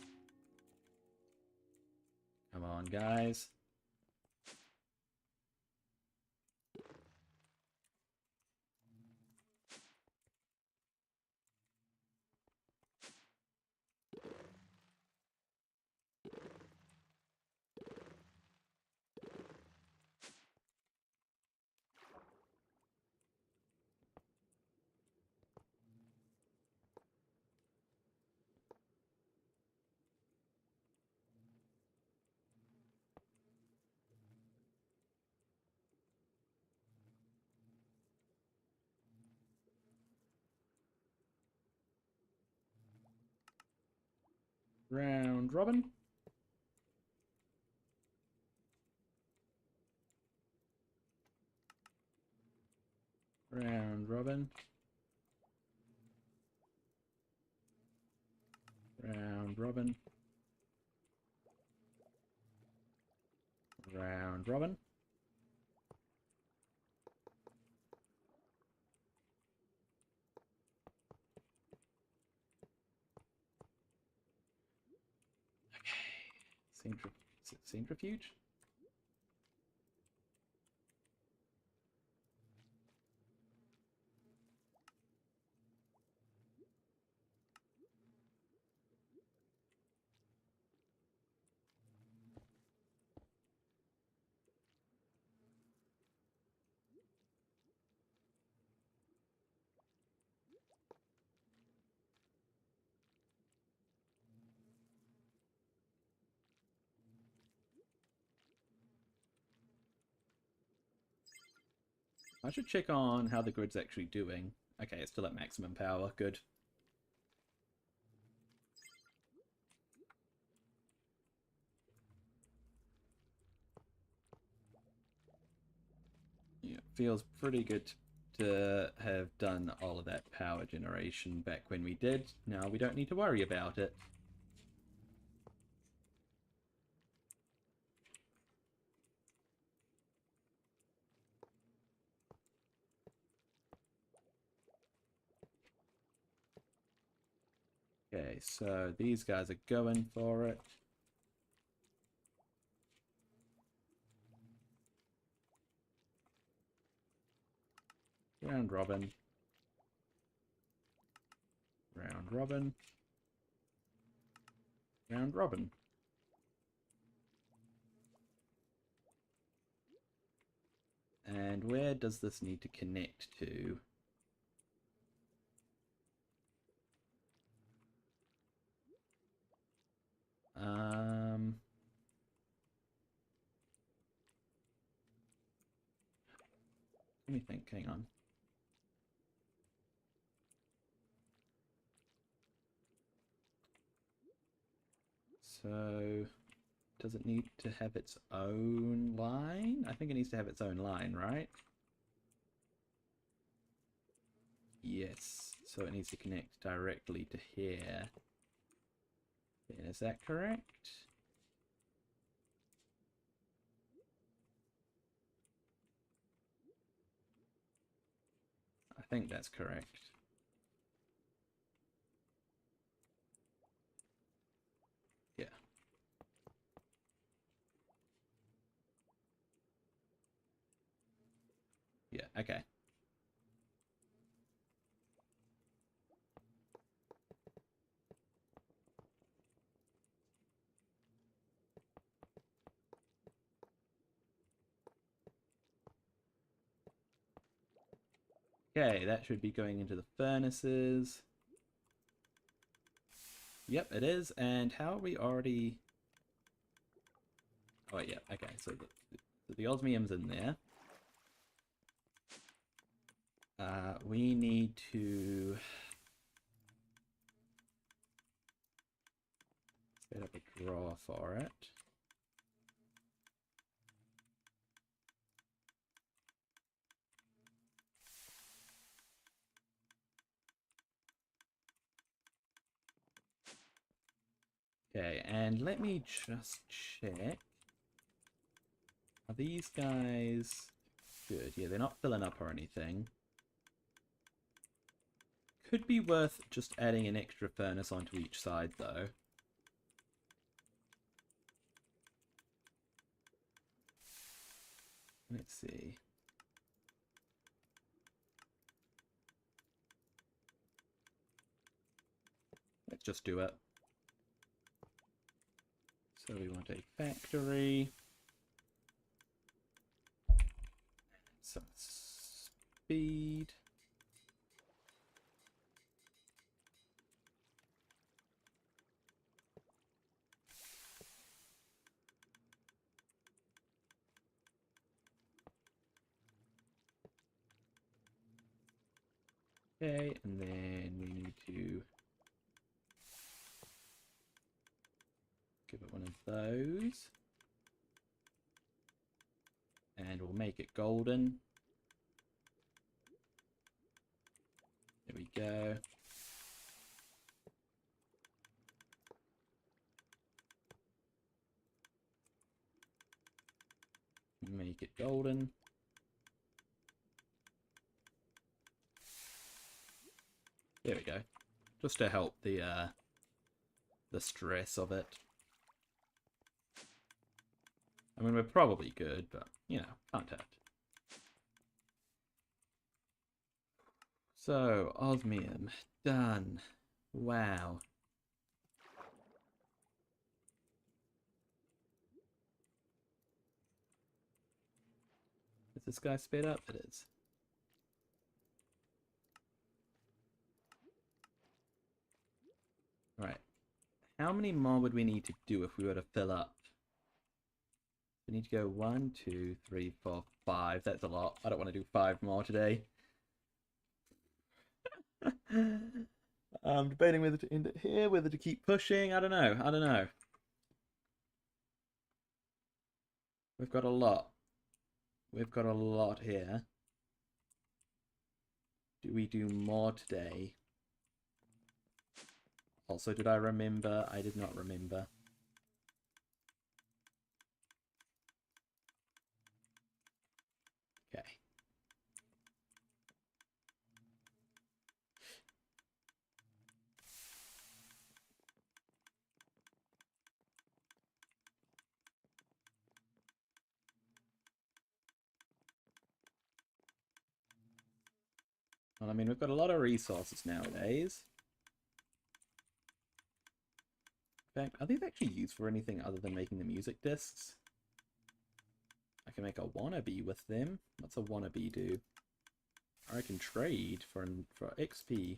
Come on, guys. Round robin. Round robin. Round robin. Round robin. Centrifuge? I should check on how the grid's actually doing. Okay, it's still at maximum power. Good. Yeah, feels pretty good to have done all of that power generation back when we did. Now we don't need to worry about it. Okay, so these guys are going for it. Round robin. Round robin. Round robin. And where does this need to connect to? Let me think, hang on. So, does it need to have its own line? I think it needs to have its own line, right? Yes, so it needs to connect directly to here. Is that correct? I think that's correct. Yeah. Yeah, okay. Okay, that should be going into the furnaces. Yep, it is. And how are we already... Oh, yeah, okay. So the osmium's in there. We need to set up a drawer for it. Okay, and let me just check. Are these guys good? Yeah, they're not filling up or anything. Could be worth just adding an extra furnace onto each side, though. Let's see. Let's just do it. So we want a factory. Some speed. Okay, and then we need to give it one of those. And we'll make it golden. There we go. Make it golden. There we go. Just to help the stress of it. I mean, we're probably good, but, you know, can't hurt. So, osmium. Done. Wow. Is this guy sped up? It is. Right. How many more would we need to do if we were to fill up? We need to go 1, 2, 3, 4, 5. That's a lot. I don't want to do 5 more today. I'm debating whether to end it here, whether to keep pushing. I don't know. I don't know. We've got a lot. We've got a lot here. Do we do more today? Also, did I remember? I did not remember. Okay. Well, I mean, we've got a lot of resources nowadays. In fact, are these actually used for anything other than making the music discs? I can make a wannabe with them. What's a wannabe do? I can trade for XP.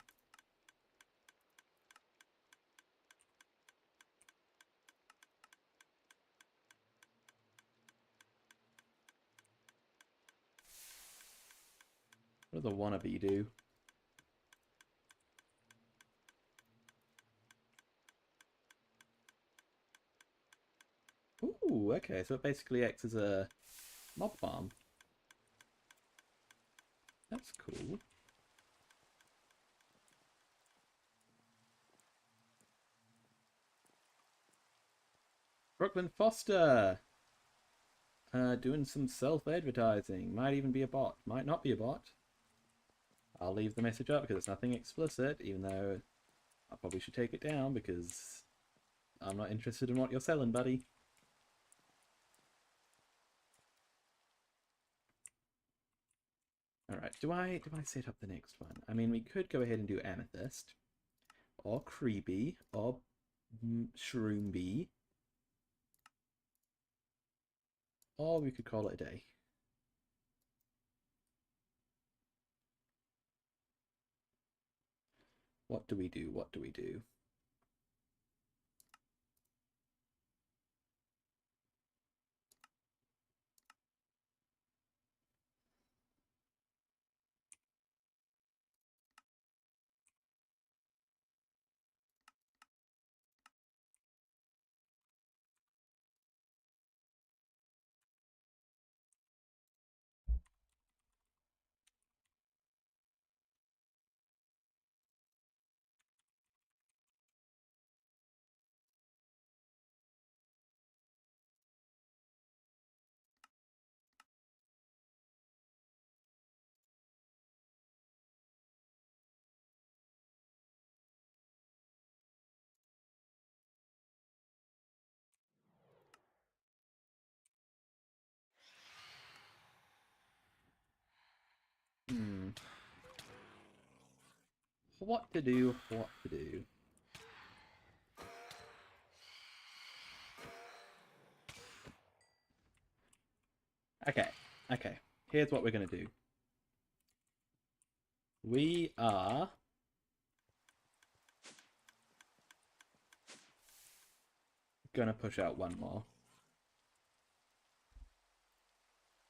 What does a wannabe do? Ooh, okay, so it basically acts as a mob farm. That's cool. Brooklyn Foster! Doing some self-advertising. Might even be a bot. Might not be a bot. I'll leave the message up because it's nothing explicit, even though I probably should take it down because I'm not interested in what you're selling, buddy. Alright, do I set up the next one? I mean, we could go ahead and do Amethyst, or Creepy, or Shroomby, or we could call it a day. What do we do? What do we do? Hmm. What to do? What to do? Okay, okay. Here's what we're gonna do. We are gonna push out one more.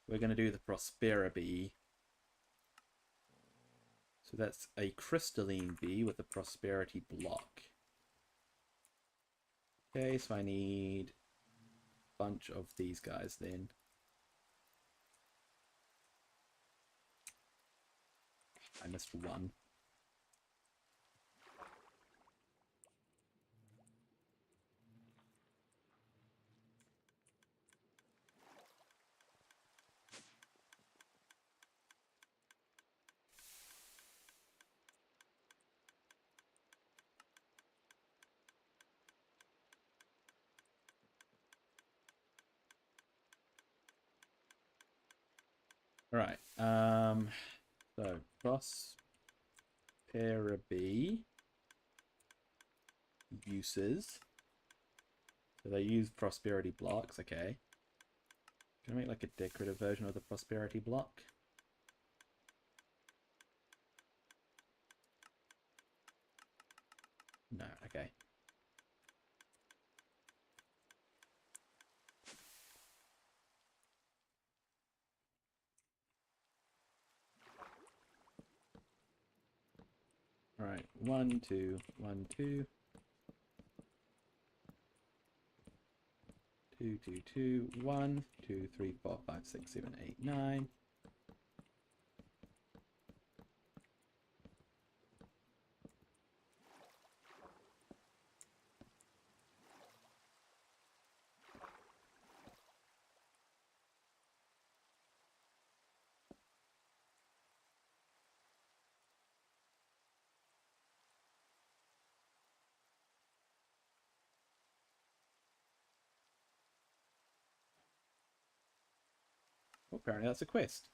We're gonna do the Prospera Bee. So that's a crystalline bee with a prosperity block. Okay, so I need a bunch of these guys then. I missed one. Right. So prosperity uses. So they use prosperity blocks, okay. Can I make like a decorative version of the prosperity block? No, okay. All right, 1, 2, 1, 2. 2, 2, 2, 1, 2, 3, 4, 5, 6, 7, 8, 9. Well, apparently that's a quest.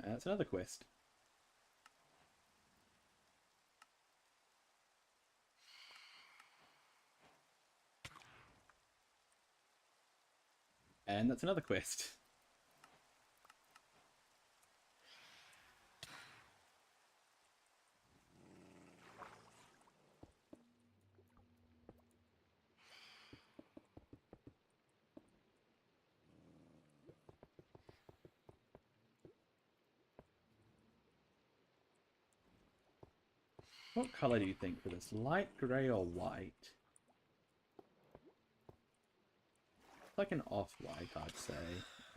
That's another quest. And that's another quest. What color do you think for this? Light grey or white? It's like an off-white, I'd say.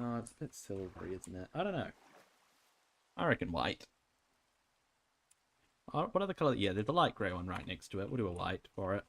Oh, it's a bit silvery, isn't it? I don't know. I reckon white. What other colour? Yeah, there's a light grey one right next to it. We'll do a white for it.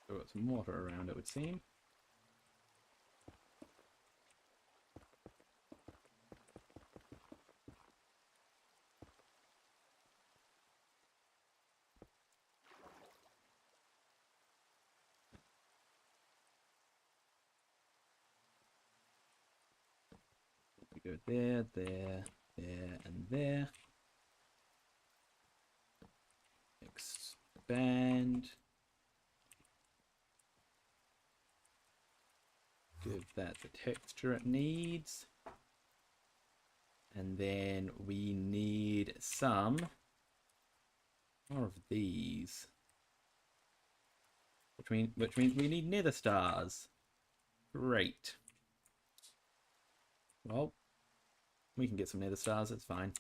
So got some water around, it would seem. We go there, there, there, and there. Expand. Give that the texture it needs. And then we need some more of these. Which means we need nether stars. Great. Well, we can get some nether stars, it's fine.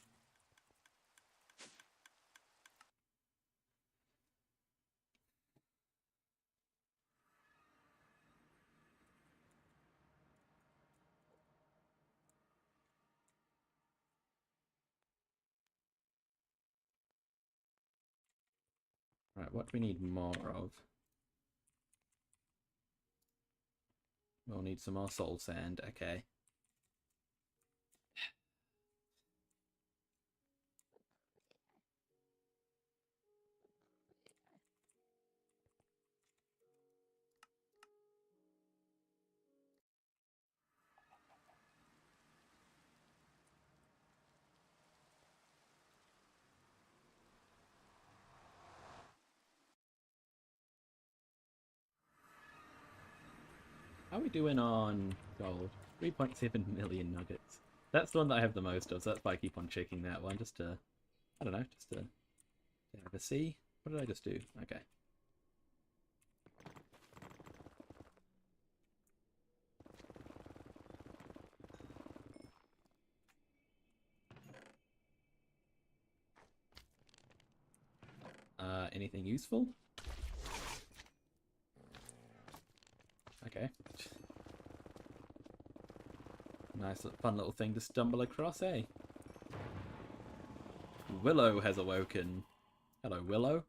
Right, what do we need more of? We'll need some more soul sand, okay. are we doing on gold? 3.7 million nuggets. That's the one that I have the most of, so that's why I keep on checking that one, just to, I don't know, just to have a see. What did I just do? Okay. Anything useful? Okay. Nice, fun little thing to stumble across, eh? Willow has awoken. Hello, Willow.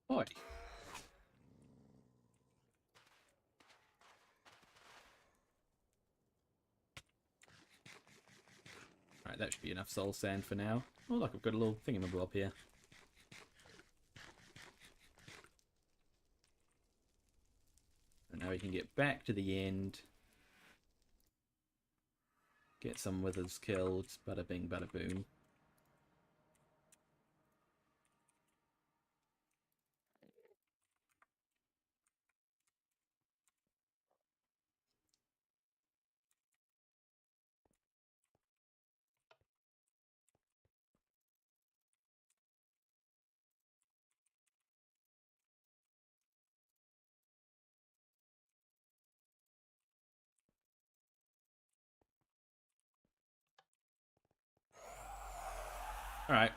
Oi. Alright, that should be enough soul sand for now. Oh look, I've got a little thingamabob here. And now we can get back to the end. Get some withers killed. Bada bing, bada boom. Alright.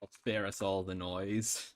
I'll spare us all the noise.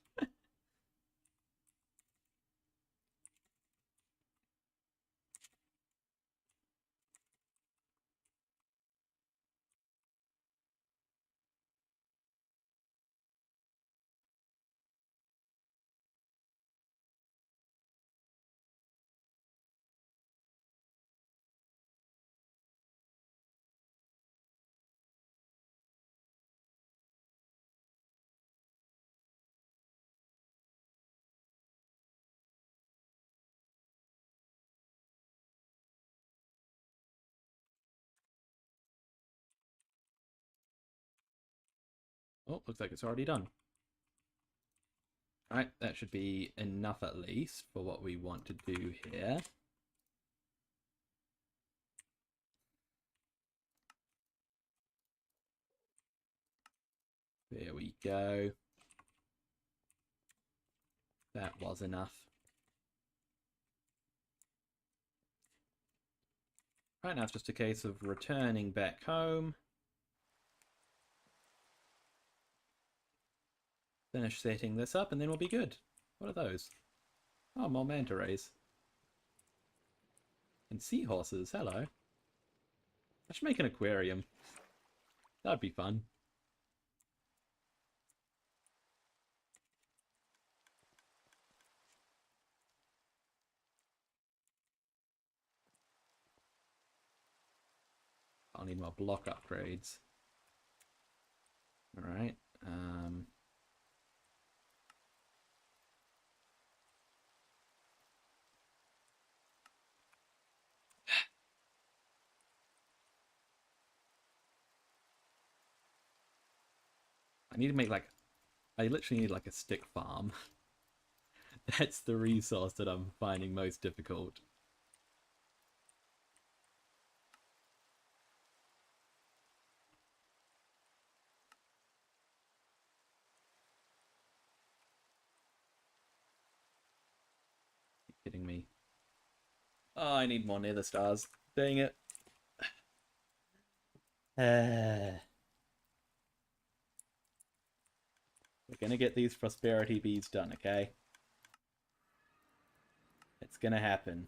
Oh, looks like it's already done. Alright, that should be enough at least for what we want to do here. There we go. That was enough. Right now it's just a case of returning back home. Finish setting this up and then we'll be good. What are those? Oh, more manta rays. And seahorses, hello. I should make an aquarium. That'd be fun. I'll need more block upgrades. Alright. I need to make like... I literally need like a stick farm. That's the resource that I'm finding most difficult. irritating me. Oh, I need more nether stars. Dang it. We're gonna get these prosperity bees done, okay? It's gonna happen.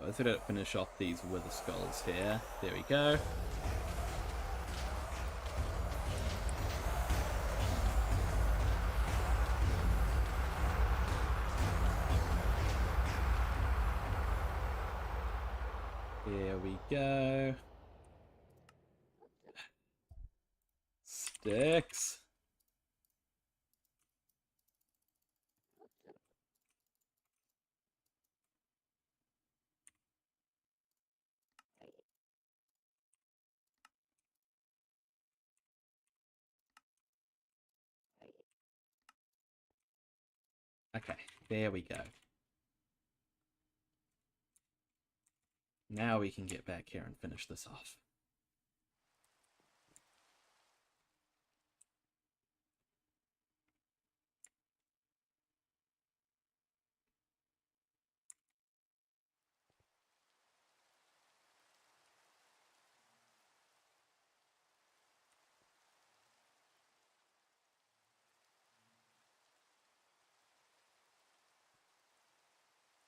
Let's finish off these wither skulls here. There we go. There we go. Sticks. Okay, there we go. Now we can get back here and finish this off.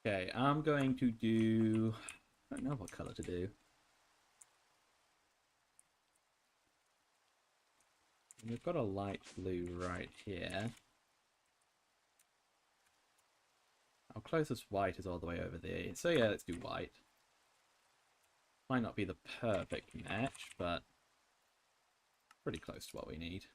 Okay, I'm going to do... I don't know what color to do. We've got a light blue right here. Our closest white is all the way over there. So yeah, let's do white. Might not be the perfect match, but pretty close to what we need.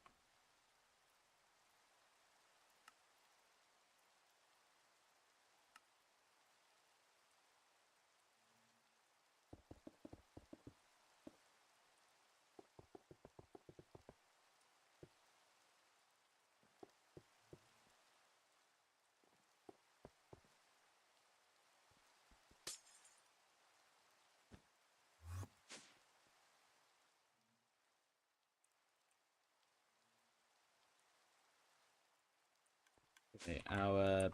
Okay, our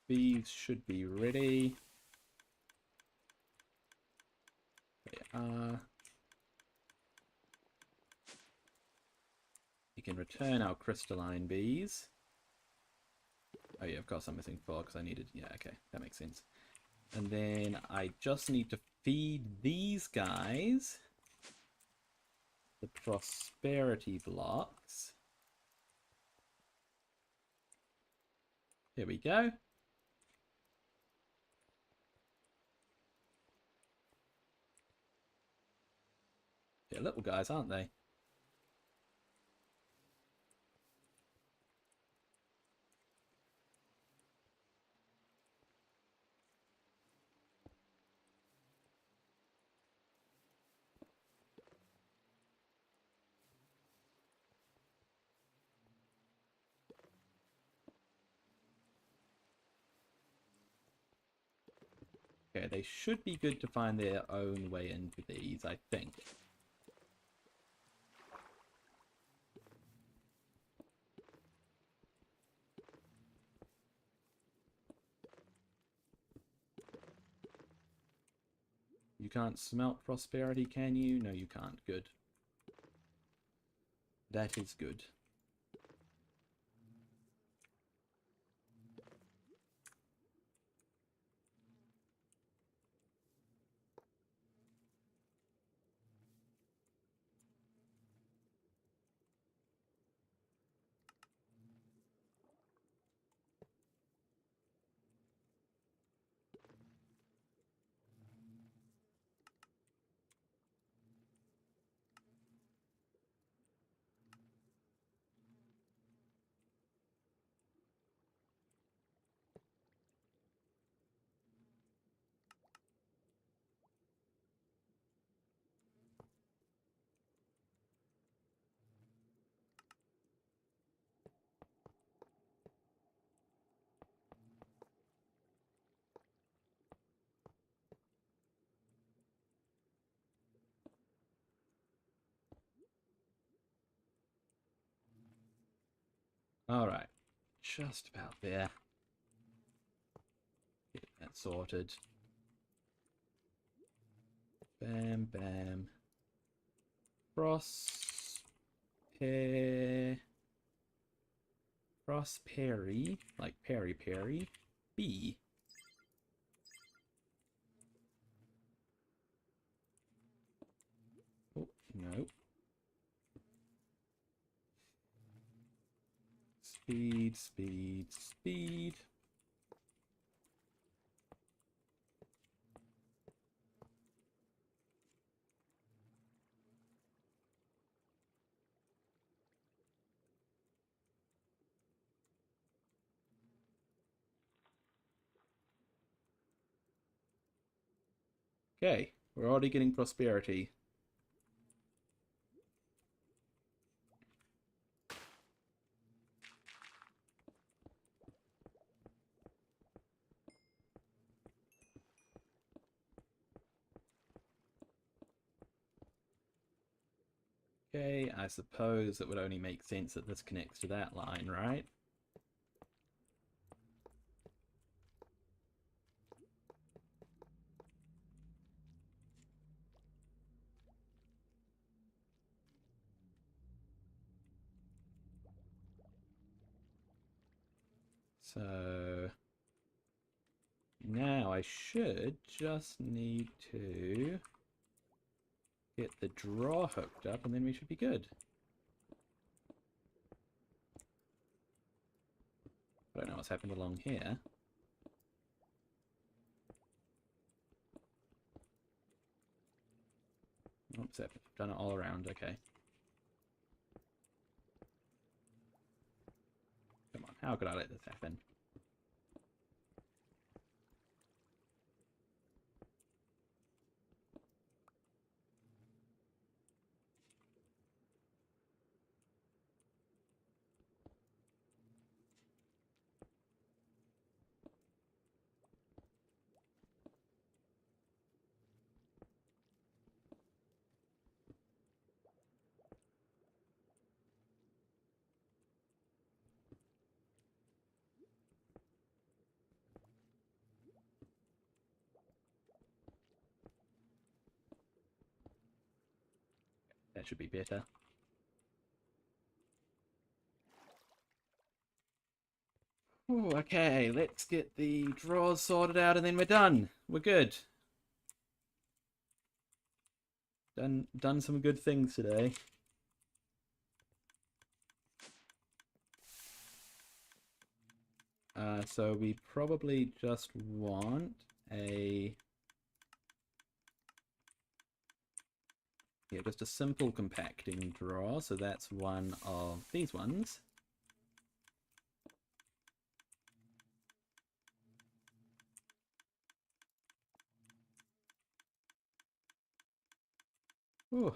bees should be ready. They are. We can return our crystalline bees. Oh yeah, of course I'm missing 4 because I needed... Yeah, okay, that makes sense. And then I just need to feed these guys the prosperity blocks. Here we go. They're little guys, aren't they? Okay, they should be good to find their own way into these, I think. You can't smelt prosperity, can you? No, you can't. Good. That is good. Alright. Just about there. Get that sorted. Bam, bam. Prosperi, like peri. B. Oh, no. Speed, speed, speed. Okay, we're already getting prosperity. Okay, I suppose it would only make sense that this connects to that line, right? So now I should just need to get the draw hooked up and then we should be good. I don't know what's happened along here. Oops, I've done it all around, okay. Come on, how could I let this happen? That should be better. Ooh, okay, let's get the draws sorted out and then we're done. We're good. Done some good things today. So we probably just want a... Yeah, just a simple compacting draw. So that's one of these ones. Ooh.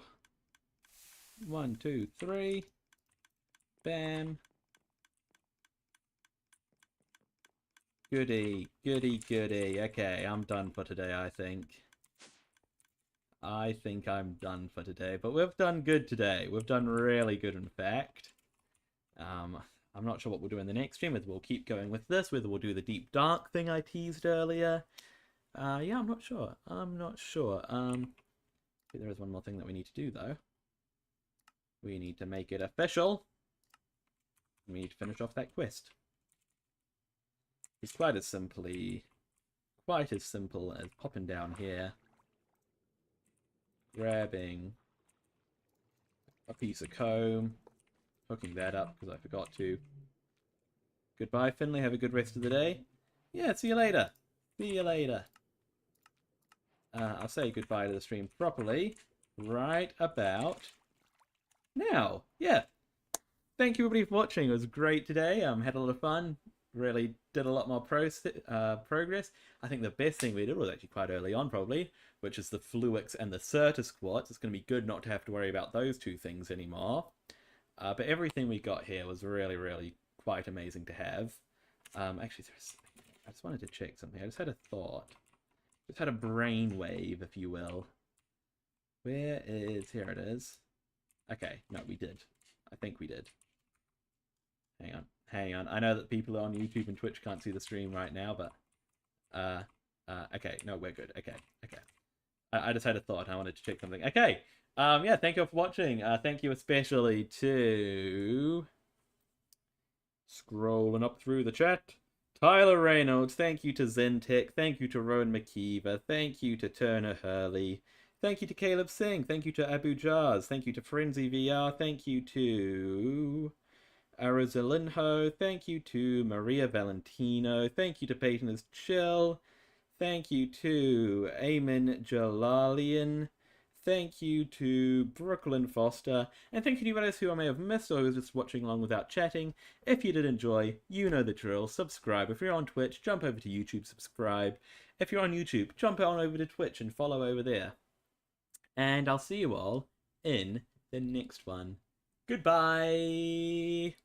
1, 2, 3. Bam. Goody, goody, goody. Okay, I'm done for today, I think. I think I'm done for today, but we've done good today. We've done really good, in fact. I'm not sure what we'll do in the next stream, whether we'll keep going with this, whether we'll do the deep dark thing I teased earlier. Yeah, I'm not sure. I'm not sure. There is one more thing that we need to do, though. We need to make it official. We need to finish off that quest. It's quite as simple as popping down here, grabbing a piece of comb, hooking that up because I forgot to. Goodbye, Finley. Have a good rest of the day. Yeah, see you later. See you later. I'll say goodbye to the stream properly right about now. Yeah. Thank you everybody for watching. It was great today. Had a lot of fun. Really did a lot more progress. I think the best thing we did was actually quite early on probably, which is the Fluix and the Certa squats. It's going to be good not to have to worry about those two things anymore. But everything we got here was really, really quite amazing to have. Actually, I just wanted to check something. I just had a thought. Just had a brainwave, if you will. Where is... Here it is. Okay, no, we did. I think we did. Hang on. Hang on. I know that people on YouTube and Twitch can't see the stream right now, but okay, no, we're good. Okay, okay. I just had a thought. I wanted to check something. Okay. Yeah, thank you for watching. Thank you especially to scrolling up through the chat. Tyler Reynolds, thank you to Zentech, thank you to Rowan McKeever, thank you to Turner Hurley, thank you to Caleb Singh, thank you to Abu Jaz, thank you to Frenzy VR, thank you to Arazalinho, thank you to Maria Valentino, thank you to Peyton is Chill, thank you to Eamon Jalalian, thank you to Brooklyn Foster, and thank you to anyone else who I may have missed or who was just watching along without chatting. If you did enjoy, you know the drill. Subscribe. If you're on Twitch, jump over to YouTube, subscribe. If you're on YouTube, jump on over to Twitch and follow over there. And I'll see you all in the next one. Goodbye!